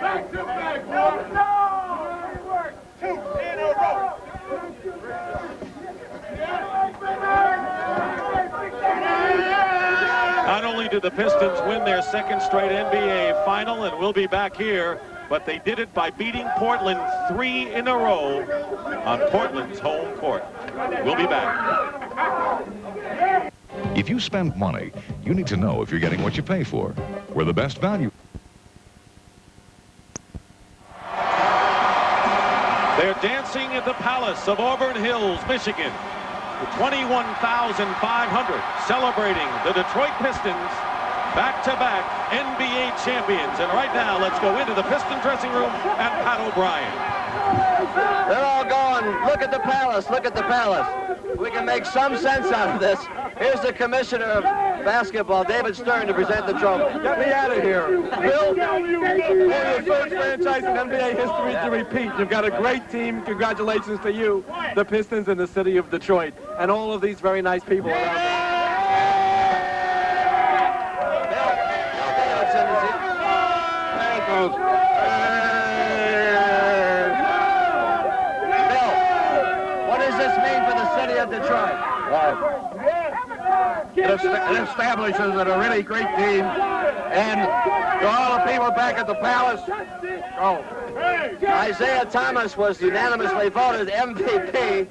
Speaker 12: Back to back, no! 2 in a row.
Speaker 5: Not only did the Pistons win their second straight NBA final and will be back here, but they did it by beating Portland 3 in a row on Portland's home court. We'll be back.
Speaker 27: If you spend money, you need to know if you're getting what you pay for. We're the best value.
Speaker 5: They're dancing at the Palace of Auburn Hills, Michigan. The 21,500 celebrating the Detroit Pistons, back-to-back NBA champions. And right now, let's go into the Piston dressing room and Pat O'Brien.
Speaker 4: They're all going, look at the Palace, look at the Palace. We can make some sense out of this. Here's the commissioner of basketball, David Stern, to present the trophy.
Speaker 6: Get me out of here. Bill, you're the first franchise in NBA history to repeat. You've got a great team. Congratulations to you, the Pistons in the city of Detroit, and all of these very nice people around there.
Speaker 4: Detroit.
Speaker 6: It establishes that a really great team, and to all the people back at the Palace,
Speaker 4: Isaiah Thomas was unanimously voted MVP.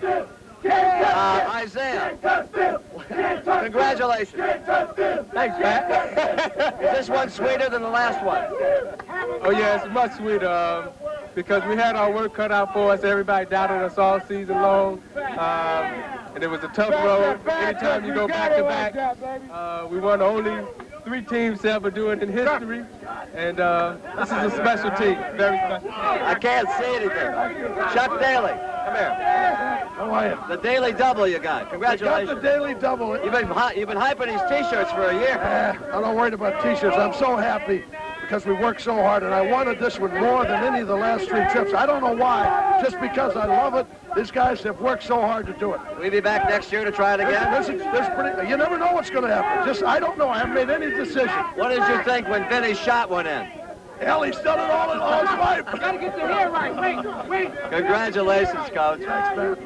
Speaker 4: Isaiah, congratulations.
Speaker 6: Thanks, Pat.
Speaker 4: Is this one sweeter than the last one?
Speaker 6: Oh, yeah, it's much sweeter because we had our work cut out for us. Everybody doubted us all season long. And it was a tough road. Anytime you go back-to-back, we won the only 3 teams to ever do it in history. And this is a special team, very special.
Speaker 4: I can't see anything. Chuck Daly, come here.
Speaker 6: How are you?
Speaker 4: The Daily Double you got. Congratulations.
Speaker 6: You got the Daily Double.
Speaker 4: You've been hyping these T-shirts for a year.
Speaker 6: I'm not worried about T-shirts. I'm so happy because we worked so hard, and I wanted this one more than any of the last 3 trips. I don't know why, just because I love it. These guys have worked so hard to do it.
Speaker 4: Will you be back next year to try it again?
Speaker 6: You never know what's going to happen. I don't know. I haven't made any decision.
Speaker 4: What did you think when Vinny's shot went in?
Speaker 6: Hell, he's done it all in all his life.
Speaker 12: I gotta get your hair right. Wait.
Speaker 4: Congratulations, Coach. We're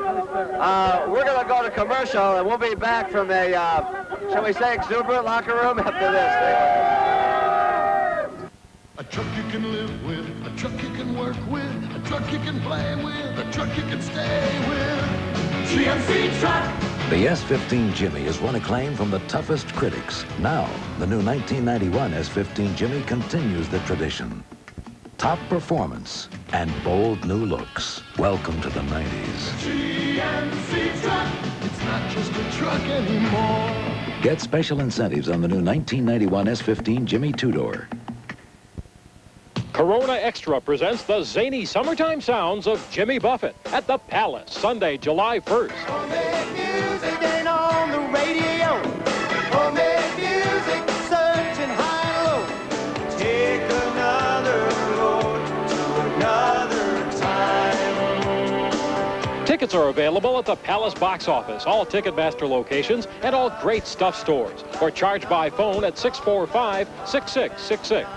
Speaker 4: going to go to commercial, and we'll be back from a, shall we say, exuberant locker room after this.
Speaker 12: A truck you can live with, a truck you can work with, a truck you can play with, a truck you can stay with. GMC Truck.
Speaker 2: The S15 Jimmy has won acclaim from the toughest critics. Now, the new 1991 S15 Jimmy continues the tradition. Top performance and bold new looks. Welcome to the 90s.
Speaker 12: GMC Truck. It's not just a truck anymore.
Speaker 2: Get special incentives on the new 1991 S15 Jimmy two-door.
Speaker 19: Corona Extra presents the zany summertime sounds of Jimmy Buffett at the Palace, Sunday, July 1st.
Speaker 12: Homemade music ain't on the radio. Homemade music, searching high and low. Take another road to another time.
Speaker 19: Tickets are available at the Palace box office, all Ticketmaster locations, and all Great Stuff stores, or charge by phone at 645-6666.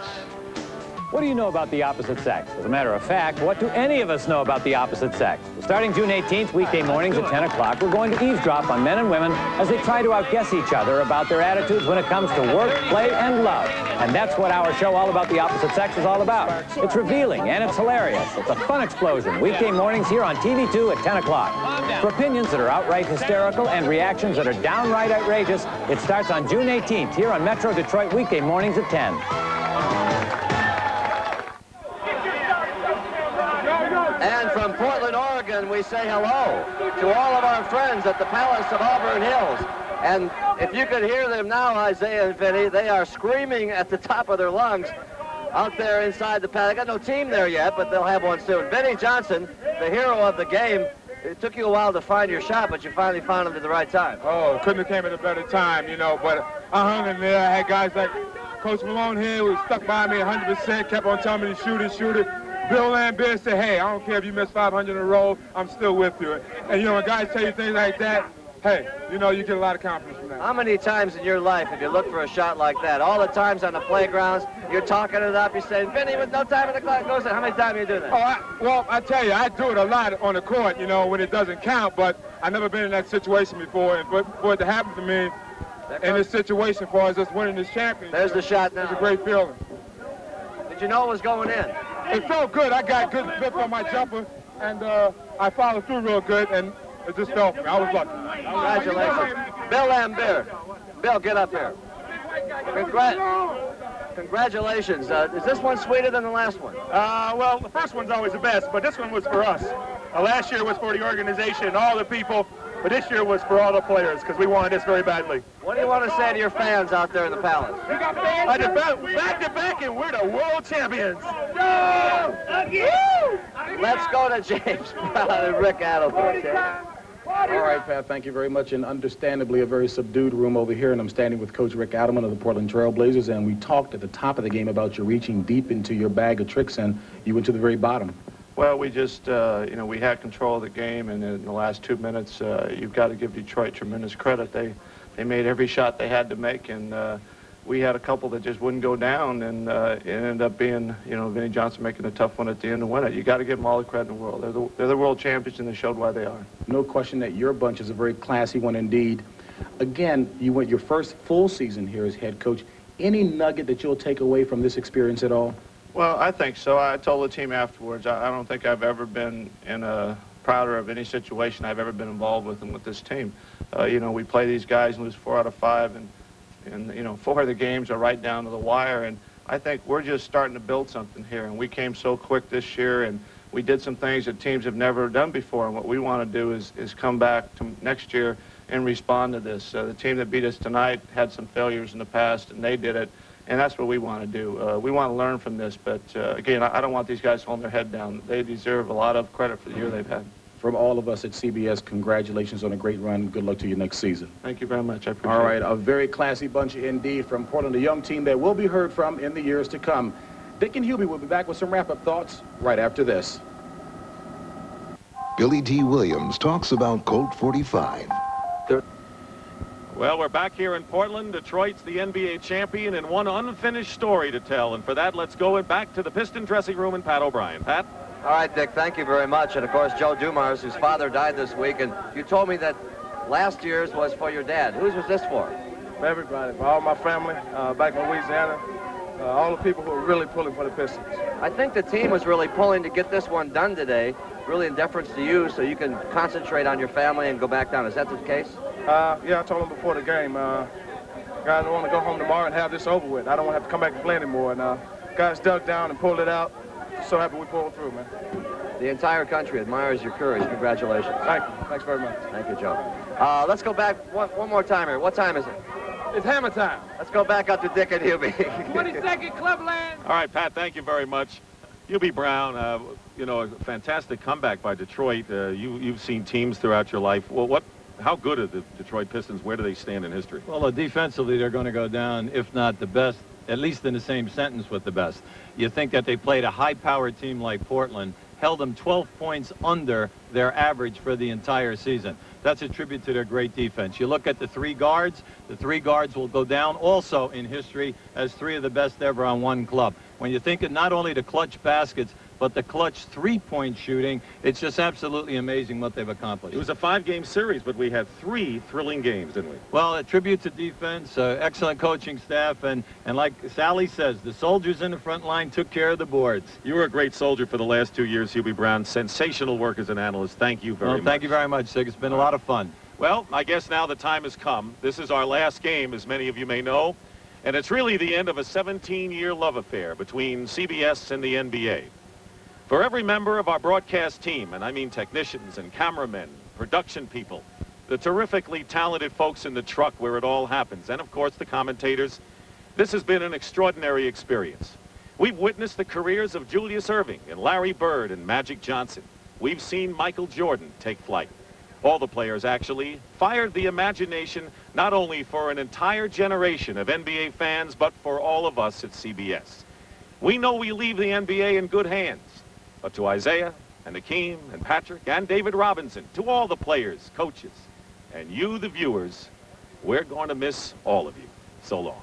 Speaker 17: What do you know about the opposite sex? As a matter of fact, what do any of us know about the opposite sex? Starting June 18th, weekday mornings at 10 o'clock, we're going to eavesdrop on men and women as they try to outguess each other about their attitudes when it comes to work, play, and love. And that's what our show All About the Opposite Sex is all about. It's revealing and it's hilarious. It's a fun explosion. Weekday mornings here on TV2 at 10 o'clock. For opinions that are outright hysterical and reactions that are downright outrageous, it starts on June 18th here on Metro Detroit weekday mornings at 10.
Speaker 4: And from Portland, Oregon, we say hello to all of our friends at the Palace of Auburn Hills. And if you could hear them now, Isaiah and Vinny, they are screaming at the top of their lungs out there inside the palace. Got no team there yet, but they'll have one soon. Vinny Johnson, the hero of the game. It took you a while to find your shot, but you finally found it at the right time.
Speaker 6: Oh, couldn't have came at a better time, you know, but I hung in there. I had guys like Coach Malone here who stuck by me 100%, kept on telling me to shoot it. Bill Lambier said, hey, I don't care if you miss 500 in a row, I'm still with you. And, you know, when guys tell you things like that, hey, you know, you get a lot of confidence from that.
Speaker 4: How many times in your life have you looked for a shot like that? All the times on the playgrounds, you're talking it up, you're saying, Vinny, with no time in the clock goes in. How many times do you do that?
Speaker 6: Well, I tell you, I do it a lot on the court, you know, when it doesn't count, but I've never been in that situation before, and for it to happen to me in this situation for us just winning this championship.
Speaker 4: There's the shot now.
Speaker 6: It's a great feeling.
Speaker 4: Did you know it was going in?
Speaker 6: It felt good. I got good grip on my jumper, and I followed through real good, and it just felt for me. I was lucky.
Speaker 4: Congratulations. Bill Laimbeer. Bill, get up here. Congratulations. Is this one sweeter than the last one?
Speaker 10: Well, the first one's always the best, but this one was for us. Last year was for the organization and all the people, but this year was for all the players because we wanted this very badly.
Speaker 4: What do you want to say to your fans out there in the Palace?
Speaker 10: Back to back, and we're the world champions.
Speaker 4: Let's go to James Brown and Rick Adelman.
Speaker 3: All right, Pat, thank you very much. And understandably, a very subdued room over here, and I'm standing with Coach Rick Adelman of the Portland Trail Blazers, and we talked at the top of the game about you reaching deep into your bag of tricks, and you went to the very bottom.
Speaker 10: Well, we just, you know, we had control of the game, and in the last 2 minutes, you've got to give Detroit tremendous credit. They made every shot they had to make, and we had a couple that just wouldn't go down, and it ended up being, you know, Vinnie Johnson making a tough one at the end to win it. You got to give them all the credit in the world. They're the world champions, and they showed why they are.
Speaker 3: No question that your bunch is a very classy one indeed. Again, you went your first full season here as head coach. Any nugget that you'll take away from this experience at all?
Speaker 10: Well, I think so. I told the team afterwards, I don't think I've ever been prouder of any situation I've ever been involved with and with this team. You know, we play these guys and lose 4 out of 5, and you know, 4 of the games are right down to the wire, and I think we're just starting to build something here, and we came so quick this year, and we did some things that teams have never done before, and what we want to do is come back to next year and respond to this. The team that beat us tonight had some failures in the past, and they did it, and that's what we want to do. We want to learn from this, but again, I don't want these guys holding their head down. They deserve a lot of credit for the year they've had.
Speaker 3: From all of us at CBS, congratulations on a great run. Good luck to you next season.
Speaker 10: Thank you very much. I appreciate it.
Speaker 3: All right, a very classy bunch indeed from Portland, a young team that will be heard from in the years to come. Dick and Hubie will be back with some wrap-up thoughts right after this.
Speaker 22: Billy D. Williams talks about Colt 45.
Speaker 5: Well, we're back here in Portland. Detroit's the NBA champion and one unfinished story to tell. And for that, let's go back to the Piston dressing room and Pat O'Brien. Pat?
Speaker 4: All right, Dick, thank you very much. And, of course, Joe Dumars, whose father died this week. And you told me that last year's was for your dad. Whose was this for?
Speaker 6: For everybody, for all my family back in Louisiana, all the people who are really pulling for the Pistons.
Speaker 4: I think the team was really pulling to get this one done today, really in deference to you, so you can concentrate on your family and go back down. Is that the case?
Speaker 6: Yeah, I told them before the game, guys, I want to go home tomorrow and have this over with. I don't want to have to come back and play anymore. And guys dug down and pulled it out. So happy we pulled through, man.
Speaker 4: The entire country admires your courage. Congratulations.
Speaker 6: Thank you. Thanks very much.
Speaker 4: Thank you, Joe. Let's go back one more time here. What time is it?
Speaker 6: It's hammer time.
Speaker 4: Let's go back up to Dick and Hubie.
Speaker 6: 22nd Clubland.
Speaker 5: All right, Pat, thank you very much. Hubie Brown, you know, a fantastic comeback by Detroit. You've seen teams throughout your life. Well, how good are the Detroit Pistons? Where do they stand in history?
Speaker 11: Well, defensively, they're going to go down, if not the best, at least in the same sentence with the best. You think that they played a high-powered team like Portland, held them 12 points under their average for the entire season. That's a tribute to their great defense. You look at the 3 guards. The 3 guards will go down also in history as 3 of the best ever on one club. When you think of not only the clutch baskets, but the clutch 3-point shooting, it's just absolutely amazing what they've accomplished.
Speaker 5: It was a 5-game series, but we had 3 thrilling games, didn't we?
Speaker 11: Well, a tribute to defense, excellent coaching staff, and like Sally says, the soldiers in the front line took care of the boards.
Speaker 5: You were a great soldier for the last 2 years, Hubie Brown. Sensational work as an analyst. Thank you very much.
Speaker 11: Thank you very much, Sig. It's been a lot of fun.
Speaker 5: Well, I guess now the time has come. This is our last game, as many of you may know, and it's really the end of a 17-year love affair between CBS and the NBA. For every member of our broadcast team, and I mean technicians and cameramen, production people, the terrifically talented folks in the truck where it all happens, and of course the commentators, this has been an extraordinary experience. We've witnessed the careers of Julius Erving and Larry Bird and Magic Johnson. We've seen Michael Jordan take flight. All the players actually fired the imagination not only for an entire generation of NBA fans, but for all of us at CBS. We know we leave the NBA in good hands. But to Isaiah and Akeem and Patrick and David Robinson, to all the players, coaches, and you, the viewers, we're going to miss all of you. So long.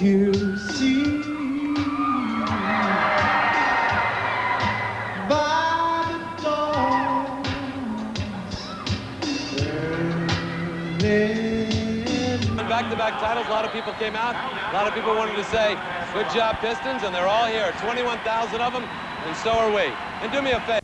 Speaker 12: you see by the dawn's
Speaker 14: Back-to-back titles, a lot of people came out. A lot of people wanted to say, good job, Pistons, and they're all here. 21,000 of them, and so are we. And do me a favor.